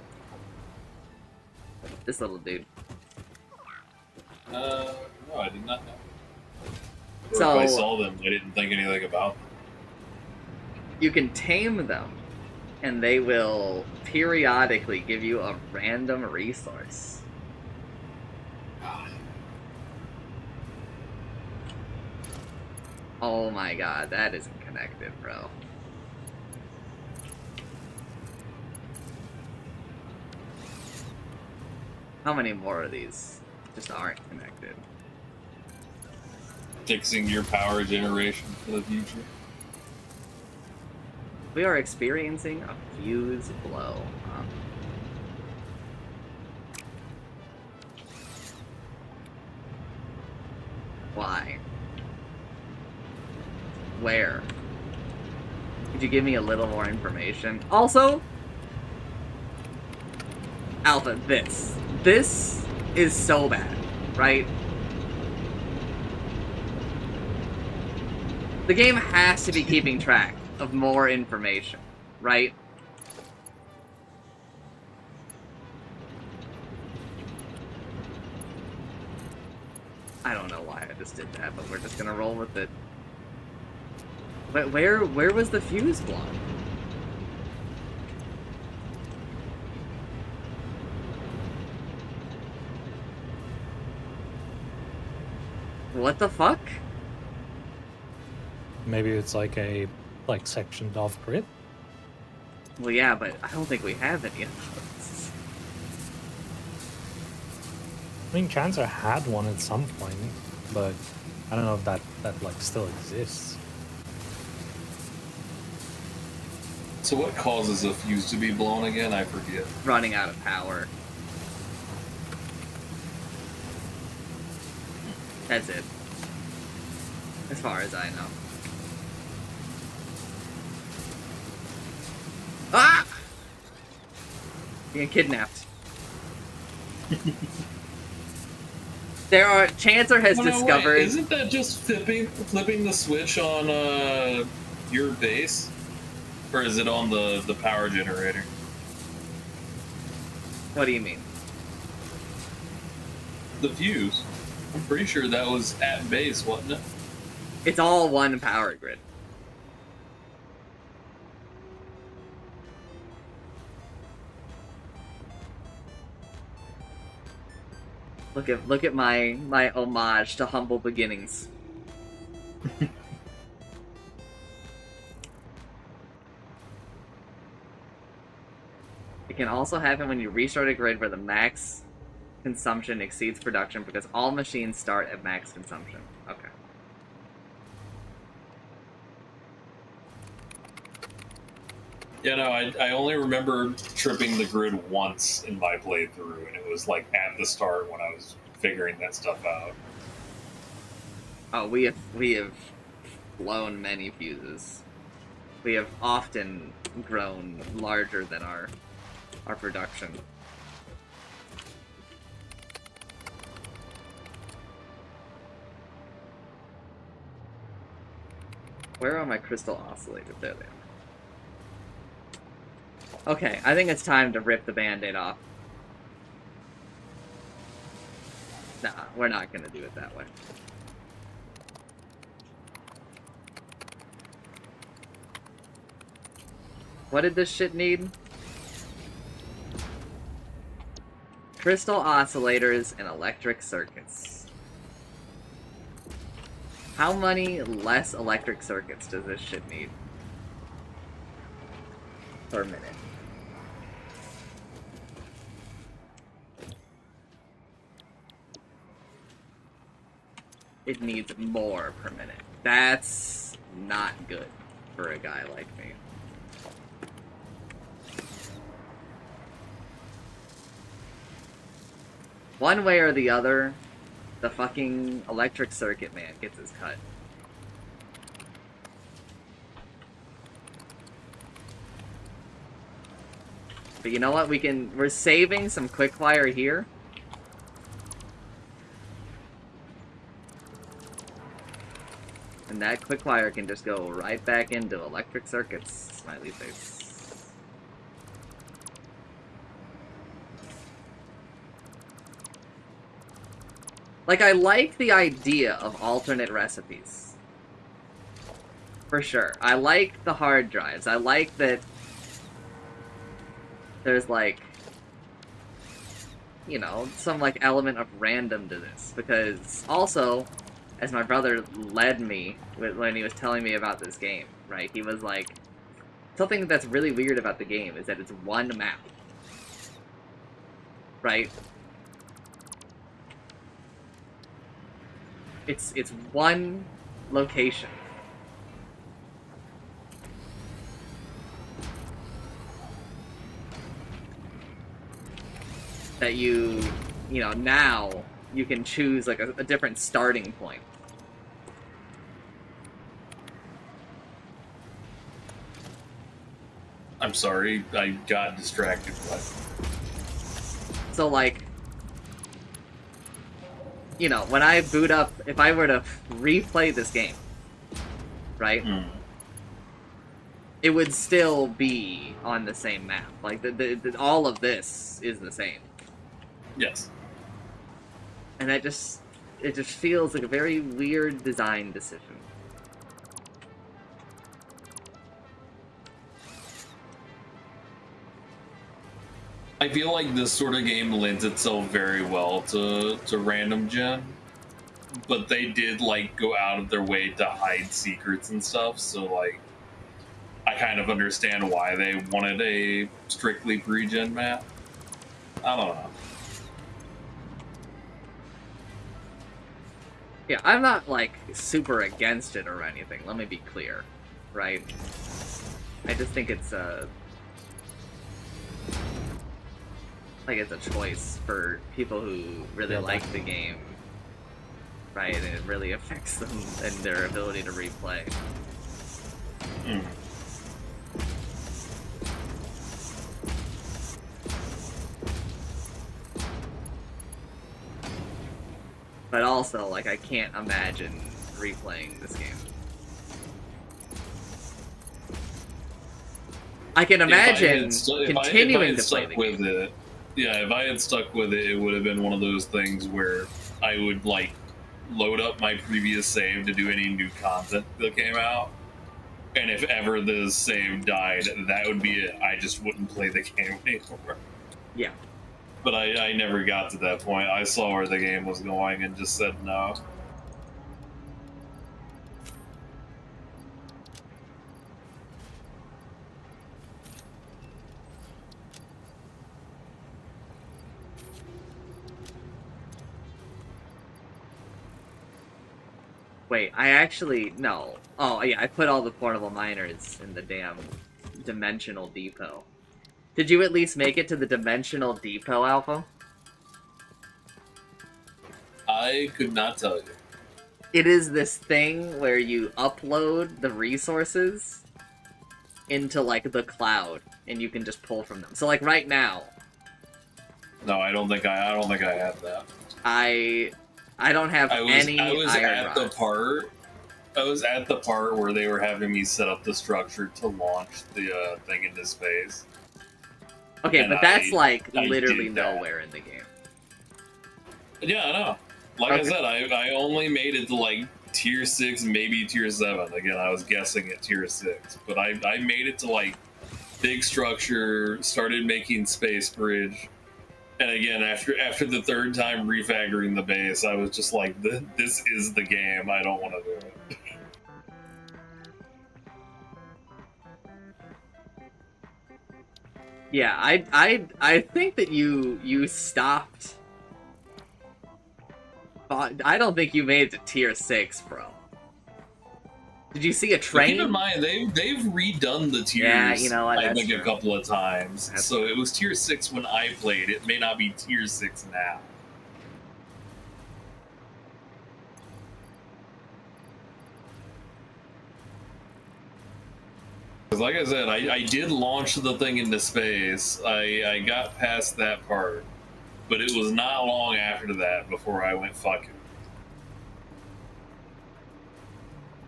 This little dude. No, I did not know. If So I saw them, I didn't think anything about them. you can tame them, and they will periodically give you a random resource. Oh my god, that isn't connected, bro. How many more of these just aren't connected? Fixing your power generation for the future. We are experiencing a fuse blow. Why? Where? Could you give me a little more information? Also, Alpha, this is so bad, right? The game has to be keeping track of more information, right? I don't know why I just did that, but we're just gonna roll with it. But where was the fuse block? What the fuck? Maybe it's like a sectioned off grid. Well, yeah, but I don't think we have any of those. I mean, Chancer had one at some point, but I don't know if that like still exists. So what causes a fuse to be blown again? I forget. Running out of power. That's it. As far as I know. Ah! Being kidnapped. Chancer has discovered. Wait, isn't that just flipping the switch on your base? Or is it on the power generator? What do you mean? The fuse. I'm pretty sure that was at base, wasn't it? It's all one power grid. Look at my homage to humble beginnings. It can also happen when you restart a grid where the max consumption exceeds production because all machines start at max consumption. Okay. Yeah, no, I only remember tripping the grid once in my playthrough, and it was like at the start when I was figuring that stuff out. Oh, we have blown many fuses. We have often grown larger than our production. Where are my crystal oscillators? There they are. Okay, I think it's time to rip the band-aid off. Nah, we're not gonna do it that way. What did this shit need? Crystal oscillators and electric circuits. How many less electric circuits does this shit need? Per minute. It needs more per minute. That's not good for a guy like me. One way or the other, the fucking electric circuit man gets his cut. But you know what? We're saving some quickfire here. And that quickfire can just go right back into electric circuits. Smiley face. Like, I like the idea of alternate recipes. For sure. I like the hard drives. I like that there's, like, you know, some, like, element of random to this. Because, also, as my brother led me when he was telling me about this game, right, he was like, something that's really weird about the game is that it's one map. Right? It's one location. That you know, now you can choose like a different starting point. I'm sorry, I got distracted. So like, you know, when I boot up, if I were to replay this game, right? It would still be on the same map. Like, all of this is the same. Yes. And it just feels like a very weird design decision. I feel like this sort of game lends itself very well to random gen, but they did like go out of their way to hide secrets and stuff, so like I kind of understand why they wanted a strictly pre-gen map. I don't know. Yeah, I'm not like super against it or anything, let me be clear, right? I just think it's like it's a choice for people who really like the game, right? And it really affects them and their ability to replay. But also, like, I can't imagine replaying this game. I can imagine continuing to play the game. Yeah, if I had stuck with it, it would have been one of those things where I would, like, load up my previous save to do any new content that came out. And if ever the save died, that would be it. I just wouldn't play the game anymore. Yeah. But I never got to that point. I saw where the game was going and just said no. Wait, I actually... No. Oh, yeah, I put all the portable miners in the damn Dimensional Depot. Did you at least make it to the Dimensional Depot, Alpha? I could not tell you. It is this thing where you upload the resources into, like, the cloud, and you can just pull from them. So, like, right now... No, I don't think I have that. I don't have any iron rods. I was at the part where they were having me set up the structure to launch the thing into space. Okay, And but that's like I literally did that. nowhere in the game. Yeah, I know. Like I said, I only made it to like tier 6, maybe tier 7. Again, I was guessing at tier 6. But I made it to like big structure, started making space bridge. And again, after the third time refactoring the base, I was just like, this is the game. I don't want to do it. Yeah, I think that you stopped. I don't think you made it to tier 6, bro. Did you see a train? Keep in mind, they've redone the tiers. Yeah, you know what? I think a couple of times. So it was tier 6 when I played. It may not be tier 6 now. Because like I said, I did launch the thing into space. I got past that part. But it was not long after that before I went fuck it.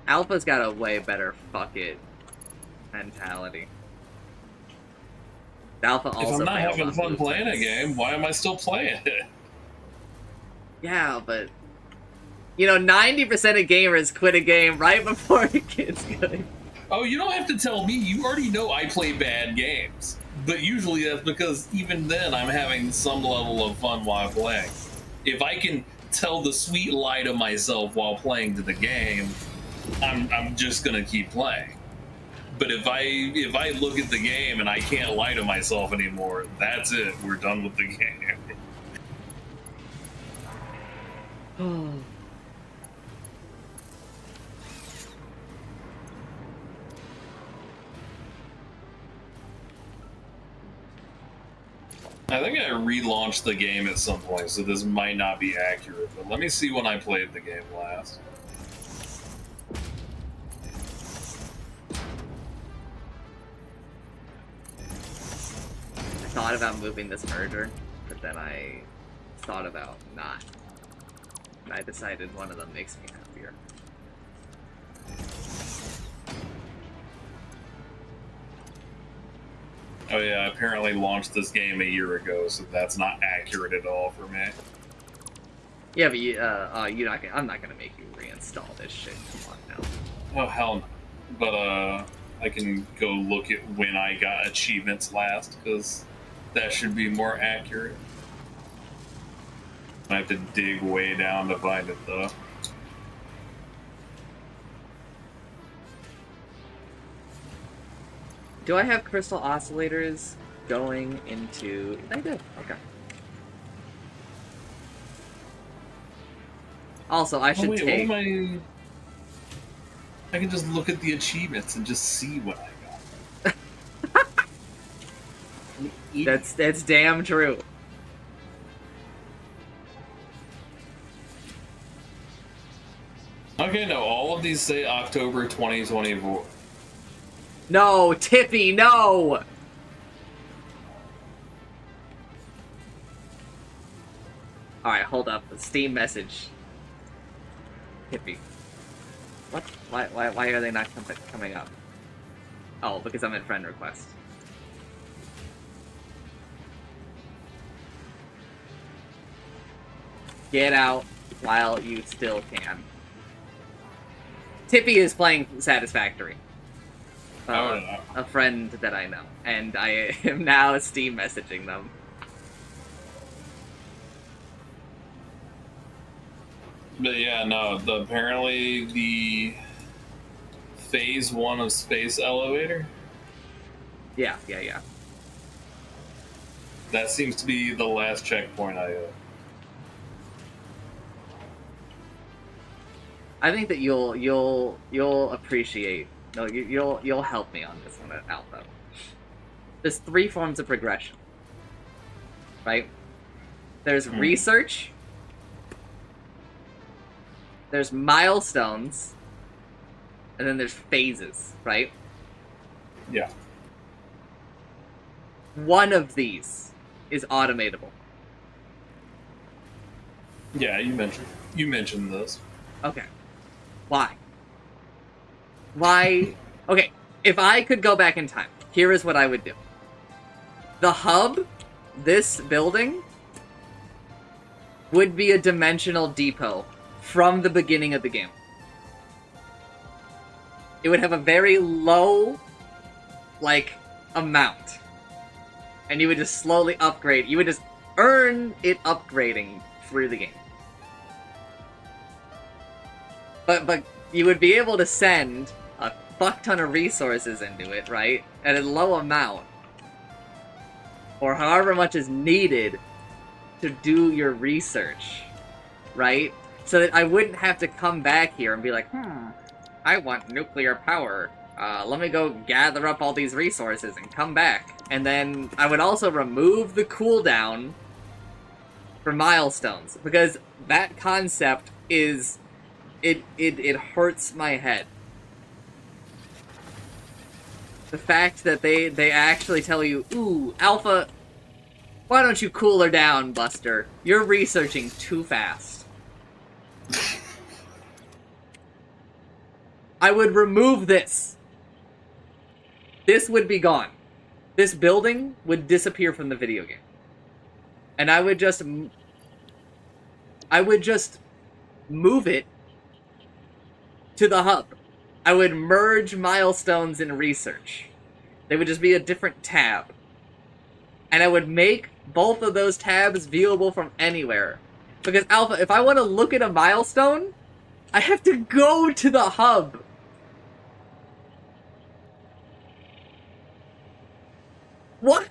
Alpha's got a way better fuck it mentality. Alpha also. If I'm not having fun playing a game, why am I still playing it? Yeah, but You know, 90% of gamers quit a game right before it gets good. Oh, you don't have to tell me. You already know I play bad games. But usually that's because even then I'm having some level of fun while playing. If I can tell the sweet lie to myself while playing to the game, I'm just gonna keep playing. But if I look at the game and I can't lie to myself anymore, that's it. We're done with the game. I think I relaunched the game at some point, so this might not be accurate, but let me see when I played the game last. I thought about moving this merger, but then I thought about not. And I decided one of them makes me happier. Oh yeah, I apparently launched this game a year ago, so that's not accurate at all for me. Yeah, but I'm not gonna make you reinstall this shit. Come on now. Oh hell no. But I can go look at when I got achievements last, because that should be more accurate. I have to dig way down to find it though. Do I have crystal oscillators going into... I do. Okay. Also, I should take... What am I can just look at the achievements and just see what I got. That's damn true. Okay, no, all of these say October 2024. No, Tippy, no! Alright, hold up. Steam message. Tippy. What? Why are they not coming up? Oh, because I'm in friend request. Get out while you still can. Tippy is playing Satisfactory. A friend that I know, and I am now Steam messaging them. But yeah, no, apparently the phase 1 of Space Elevator, Yeah. that seems to be the last checkpoint I I think that you'll appreciate. No, you'll help me on this one, Alpha. There's 3 forms of progression, right? There's research. There's milestones, and then there's phases, right? Yeah. One of these is automatable. Yeah, you mentioned this. Okay. Why? Why? Okay, if I could go back in time, here is what I would do. The hub, this building, would be a dimensional depot from the beginning of the game. It would have a very low, amount. And you would just slowly upgrade. You would just earn it upgrading through the game. But you would be able to send a fuck ton of resources into it, right? At a low amount. Or however much is needed to do your research, right? So that I wouldn't have to come back here and be like, I want nuclear power. Let me go gather up all these resources and come back. And then I would also remove the cooldown for milestones. Because that concept is... It hurts my head. The fact that they actually tell you, ooh, Alpha, why don't you cool her down, Buster? You're researching too fast. I would remove this. This would be gone. This building would disappear from the video game. And I would just move it to the hub. I would merge milestones in research. They would just be a different tab. And I would make both of those tabs viewable from anywhere. Because Alpha, if I want to look at a milestone, I have to go to the hub. Why?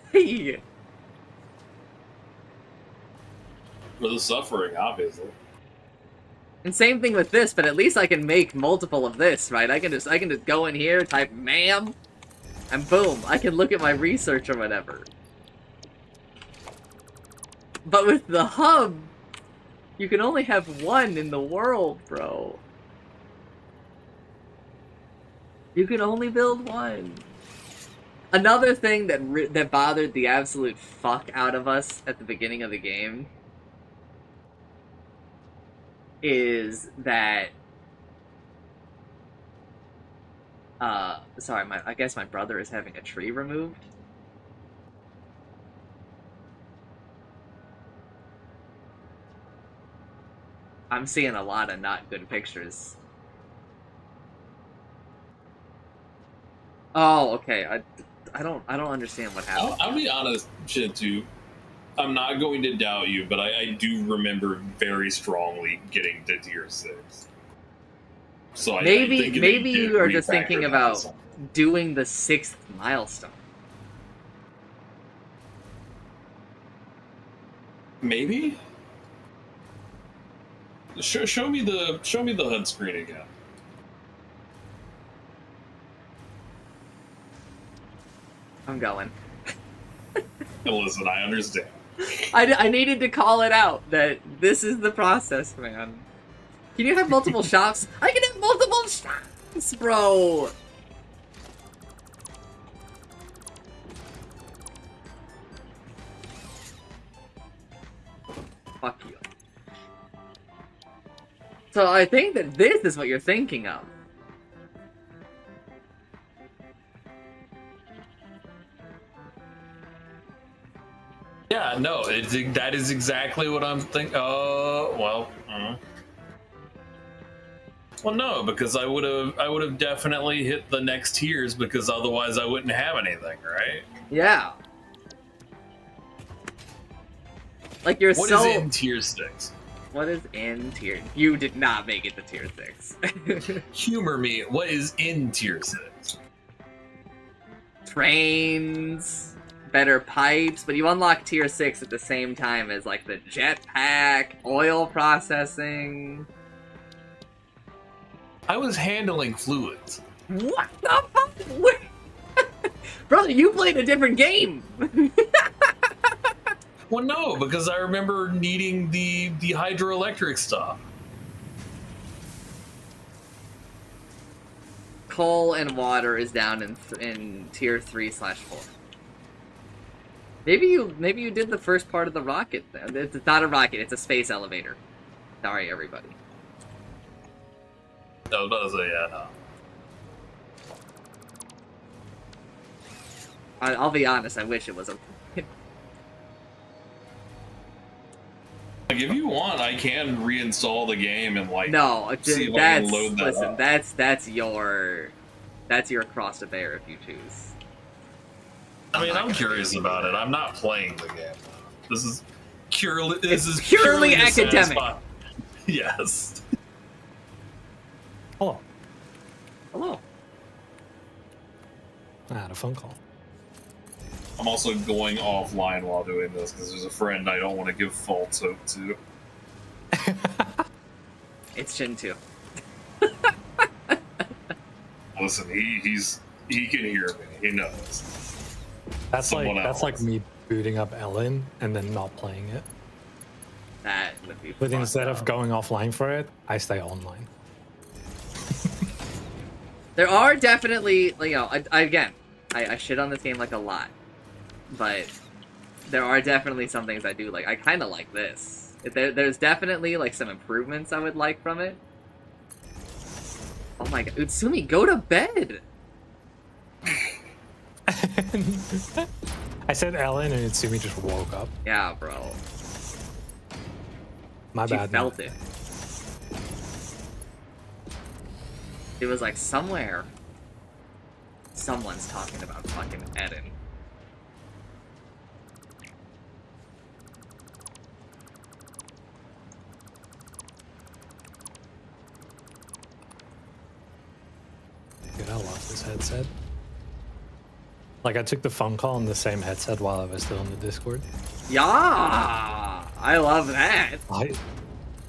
For the suffering, obviously. And same thing with this, but at least I can make multiple of this, right? I can just go in here, type ma'am, and boom, I can look at my research or whatever. But with the hub, you can only have one in the world, bro. You can only build one. Another thing that bothered the absolute fuck out of us at the beginning of the game is that sorry, I guess my brother is having a tree removed. I'm seeing a lot of not good pictures. Oh, okay. I don't understand what happened. I'll be honest, Shintu. I'm not going to doubt you, but I do remember very strongly getting to tier 6. So maybe I maybe you are just thinking about doing the 6th milestone. Maybe. Show me the HUD screen again. I'm going. Listen, I understand. I needed to call it out that this is the process, man. Can you have multiple shops? I can have multiple shops, bro! Fuck you. So I think that this is what you're thinking of. Yeah, no, that is exactly what I'm thinking. Oh, well. Well, no, because I would have definitely hit the next tiers because otherwise I wouldn't have anything, right? Yeah. Like you're What so. is in tier 6? What is in tier? You did not make it to tier 6. Humor me. What is in tier 6? Trains, better pipes, but you unlock tier 6 at the same time as like the jetpack, oil processing. I was handling fluids. What the fuck? Brother, you played a different game. Well, no, because I remember needing the hydroelectric stuff. Coal and water is down in tier 3/4. Maybe you did the first part of the rocket. It's not a rocket. It's a space elevator. Sorry, everybody. I was about to say, yeah, no. I'll be honest. I wish it was a. Like, if you want, I can reinstall the game and like. No, see if I that's can load that listen. up. That's your cross to bear if you choose. I mean, I'm curious about it. I'm not playing the game. This is purely. It's purely to academic. satisfy- Yes. Hello. Hello. I had a phone call. I'm also going offline while doing this because there's a friend I don't want to give false hope to. It's Shin 2. Listen, he can hear me. He knows. That's Someone else. like me booting up Ellen and then not playing it. That would be. But instead fucked of up. going offline for it, I stay online. There are definitely, you know, I shit on this game like a lot, but there are definitely some things I do like. I kind of like this. There's definitely like some improvements I would like from it. Oh my god, Utsumi, go to bed. I said Ellen and Itsumi just woke up. Yeah, bro. My She bad. felt it. It was like somewhere. Someone's talking about fucking Eden. Dude, I love this headset. Like, I took the phone call on the same headset while I was still in the Discord. Yeah, I love that.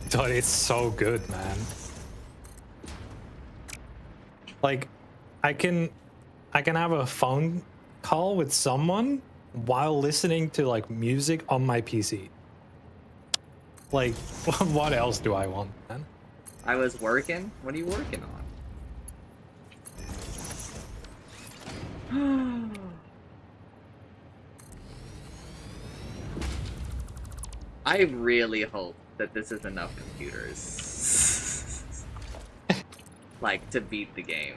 Dude, it's so good, man. Like, I can have a phone call with someone while listening to like music on my PC. Like, what else do I want, man? I was working. What are you working on? I really hope that this is enough computers. Like, to beat the game.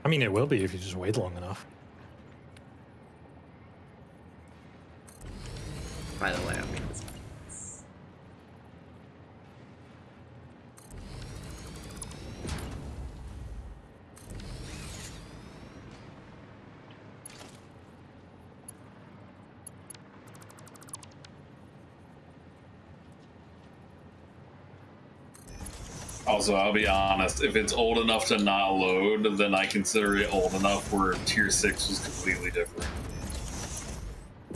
I mean, it will be if you just wait long enough. By the way, I mean this. Also, I'll be honest, if it's old enough to not load, then I consider it old enough where Tier 6 was completely different.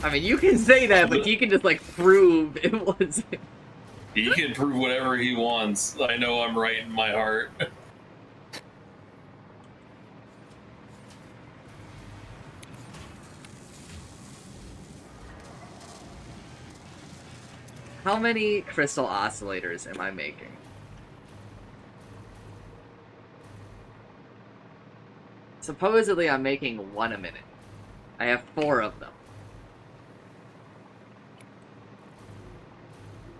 I mean, you can say that, but he can just, like, prove it wasn't. He can prove whatever he wants. I know I'm right in my heart. How many crystal oscillators am I making? Supposedly, I'm making 1 a minute. I have 4 of them.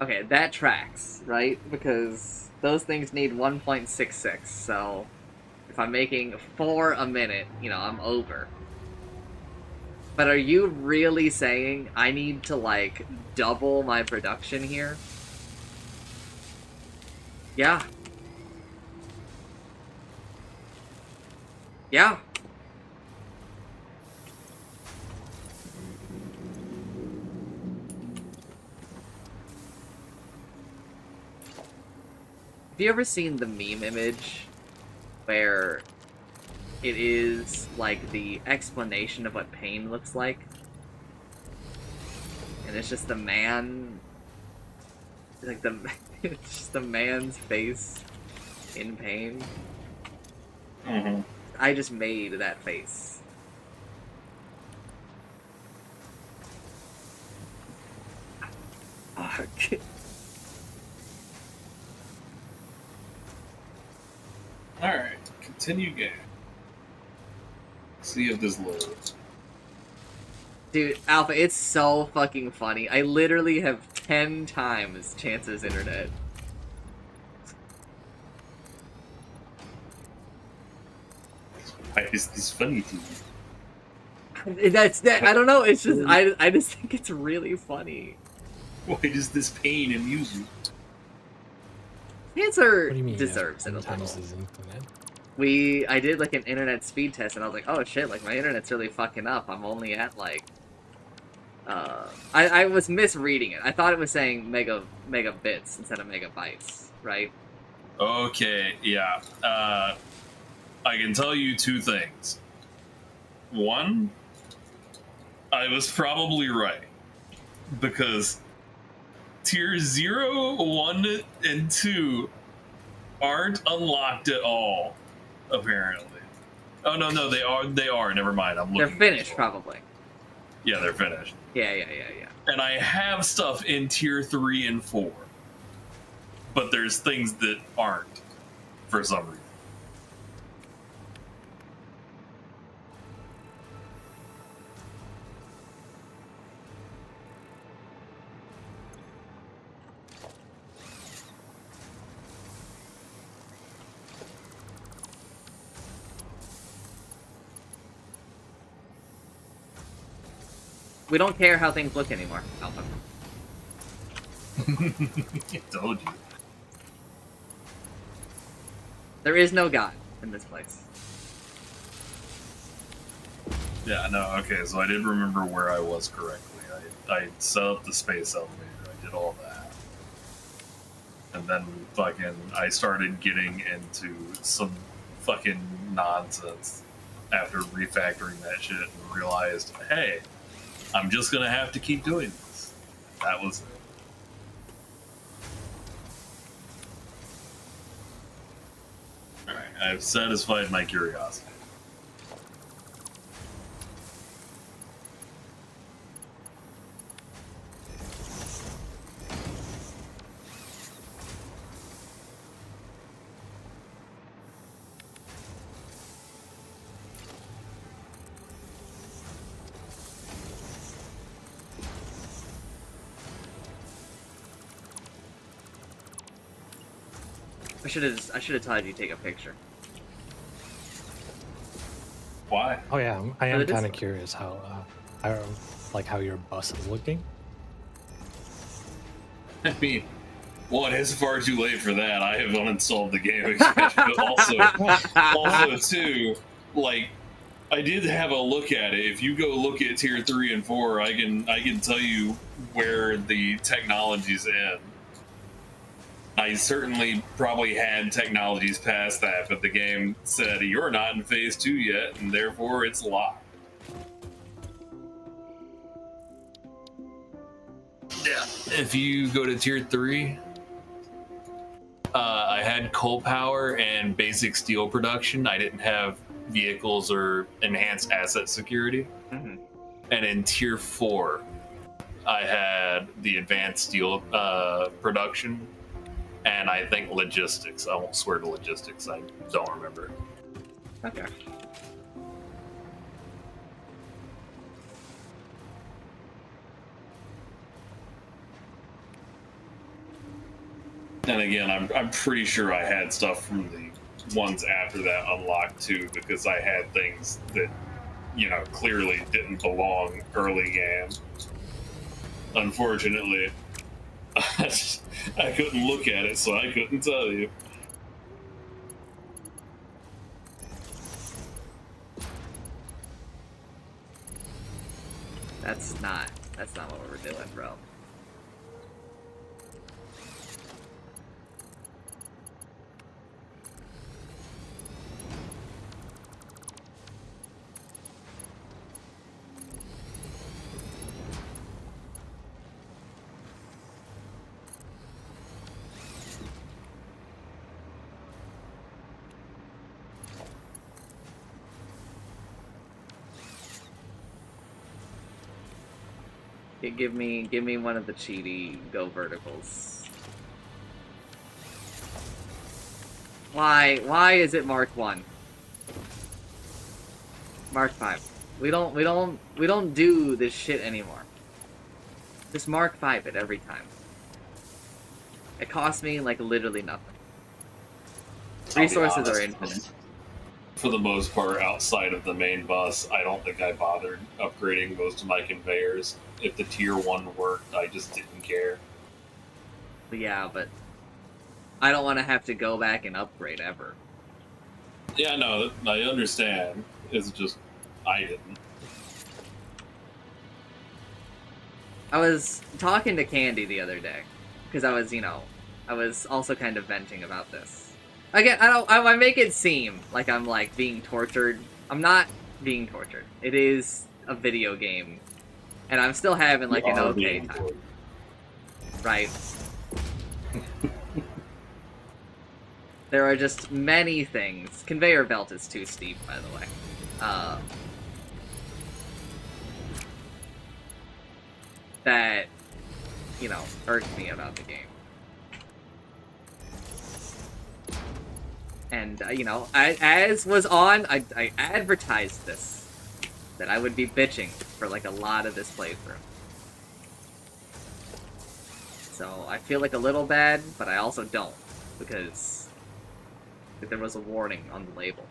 Okay, that tracks, right? Because those things need 1.66, so if I'm making 4 a minute, you know, I'm over. But are you really saying I need to, like, double my production here? Yeah. Yeah. Have you ever seen the meme image where it is like the explanation of what pain looks like? And it's just the man, like it's just the man's face in pain. Mm-hmm. I just made that face. Fuck. Alright, continue game. See if this loads. Dude, Alpha, it's so fucking funny. I literally have 10 times Chance's internet. Why is this funny to you? That's that. I don't know. It's just I just think it's really funny. Why does this pain amuse you? Cancer What do you mean? deserves it a Sometimes little. his internet. I did like an internet speed test, and I was like, oh shit, like my internet's really fucking up. I'm only at like, I was misreading it. I thought it was saying megabits instead of megabytes, right? Okay, yeah. I can tell you 2 things. One, I was probably right. Because tier 0, 1, and 2 aren't unlocked at all, apparently. Oh, no, they are. Never mind. I'm looking. They're finished, probably. Yeah, they're finished. Yeah. And I have stuff in tier 3 and 4. But there's things that aren't, for some reason. We don't care how things look anymore, Alpha. I told you. There is no God in this place. Yeah, no, okay, so I did remember where I was correctly. I set up the space elevator, I did all that. And then fucking I started getting into some fucking nonsense after refactoring that shit and realized, hey, I'm just gonna have to keep doing this. That was it. Alright, I've satisfied my curiosity. I should have told you to take a picture. Why? Oh yeah, I Oh, am it is? kind of curious how how your bus is looking. I mean, one, it's far too late for that. I have uninstalled the game again. But also, two, like, I did have a look at it. If you go look at tier 3 and 4, I can tell you where the technologies end. I certainly probably had technologies past that, but the game said you're not in phase 2 yet, and therefore it's locked. Yeah, if you go to tier 3, I had coal power and basic steel production. I didn't have vehicles or enhanced asset security. Mm-hmm. And in tier 4, I had the advanced steel production. And I think logistics. I won't swear to logistics. I don't remember. Okay. And again, I'm pretty sure I had stuff from the ones after that unlocked too, because I had things that, you know, clearly didn't belong early game. Unfortunately, I couldn't look at it, so I couldn't tell you. That's not what we're doing, bro. Give me one of the cheaty go verticals. Why is it Mark 1? Mark 5. We don't do this shit anymore. Just Mark 5 it every time. It costs me like literally nothing. Resources are infinite. For the most part, outside of the main bus, I don't think I bothered upgrading most of my conveyors. If the tier 1 worked, I just didn't care. Yeah, but I don't want to have to go back and upgrade ever. Yeah, no, I understand. It's just, I didn't. I was talking to Candy the other day, because I was also kind of venting about this. Again, I make it seem like I'm, like, being tortured. I'm not being tortured. It is a video game, and I'm still having, like, an okay time. Right. There are just many things. Conveyor belt is too steep, by the way. That, you know, irked me about the game. And, you know, as was on, I advertised this, that I would be bitching for, like, a lot of this playthrough. So, I feel like a little bad, but I also don't, because there was a warning on the label.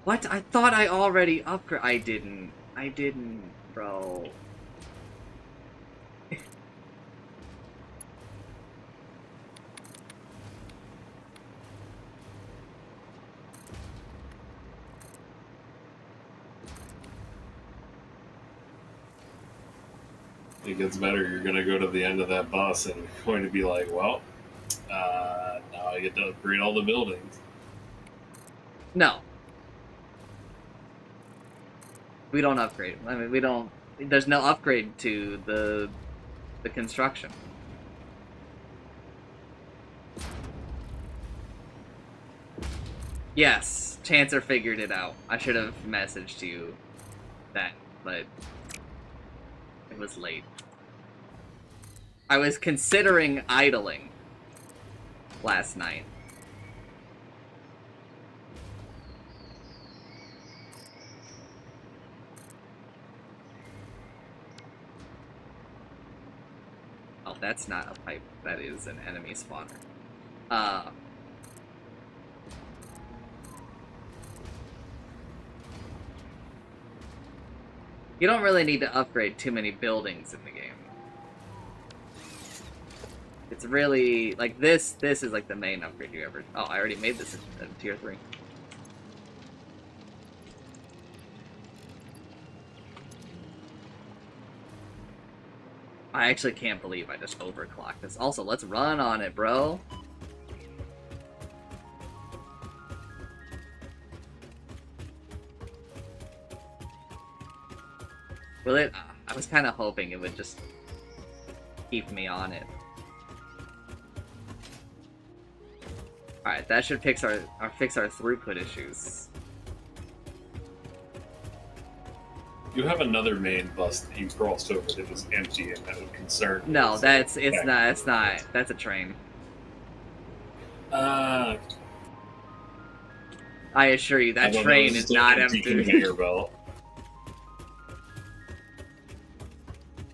What? I thought I already upgraded. I didn't. Bro. It gets better. You're going to go to the end of that bus and you're going to be like, well, now I get to upgrade all the buildings. No. We don't upgrade. I mean, we don't... There's no upgrade to the construction. Yes, Chancer figured it out. I should have messaged you that, but it was late. I was considering idling last night. Oh, that's not a pipe. That is an enemy spawner. You don't really need to upgrade too many buildings in the game. It's really, like, this is like the main upgrade you ever... Oh, I already made this in tier 3. I actually can't believe I just overclocked this. Also, let's run on it, bro. Will it? I was kind of hoping it would just keep me on it. Alright, that should fix our throughput issues. You have another main bus that you crossed over that was empty, and that would concern me. No, it's not. That's a train. I assure you, that train is not empty. Conveyor belt.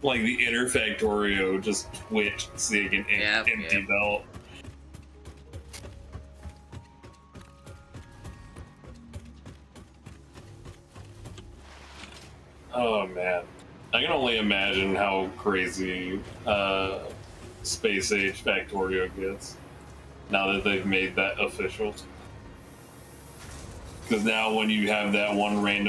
Like the inner Factorio just twitched seeing an empty belt. Oh man, I can only imagine how crazy Space Age Factorio gets now that they've made that official. Because now when you have that one random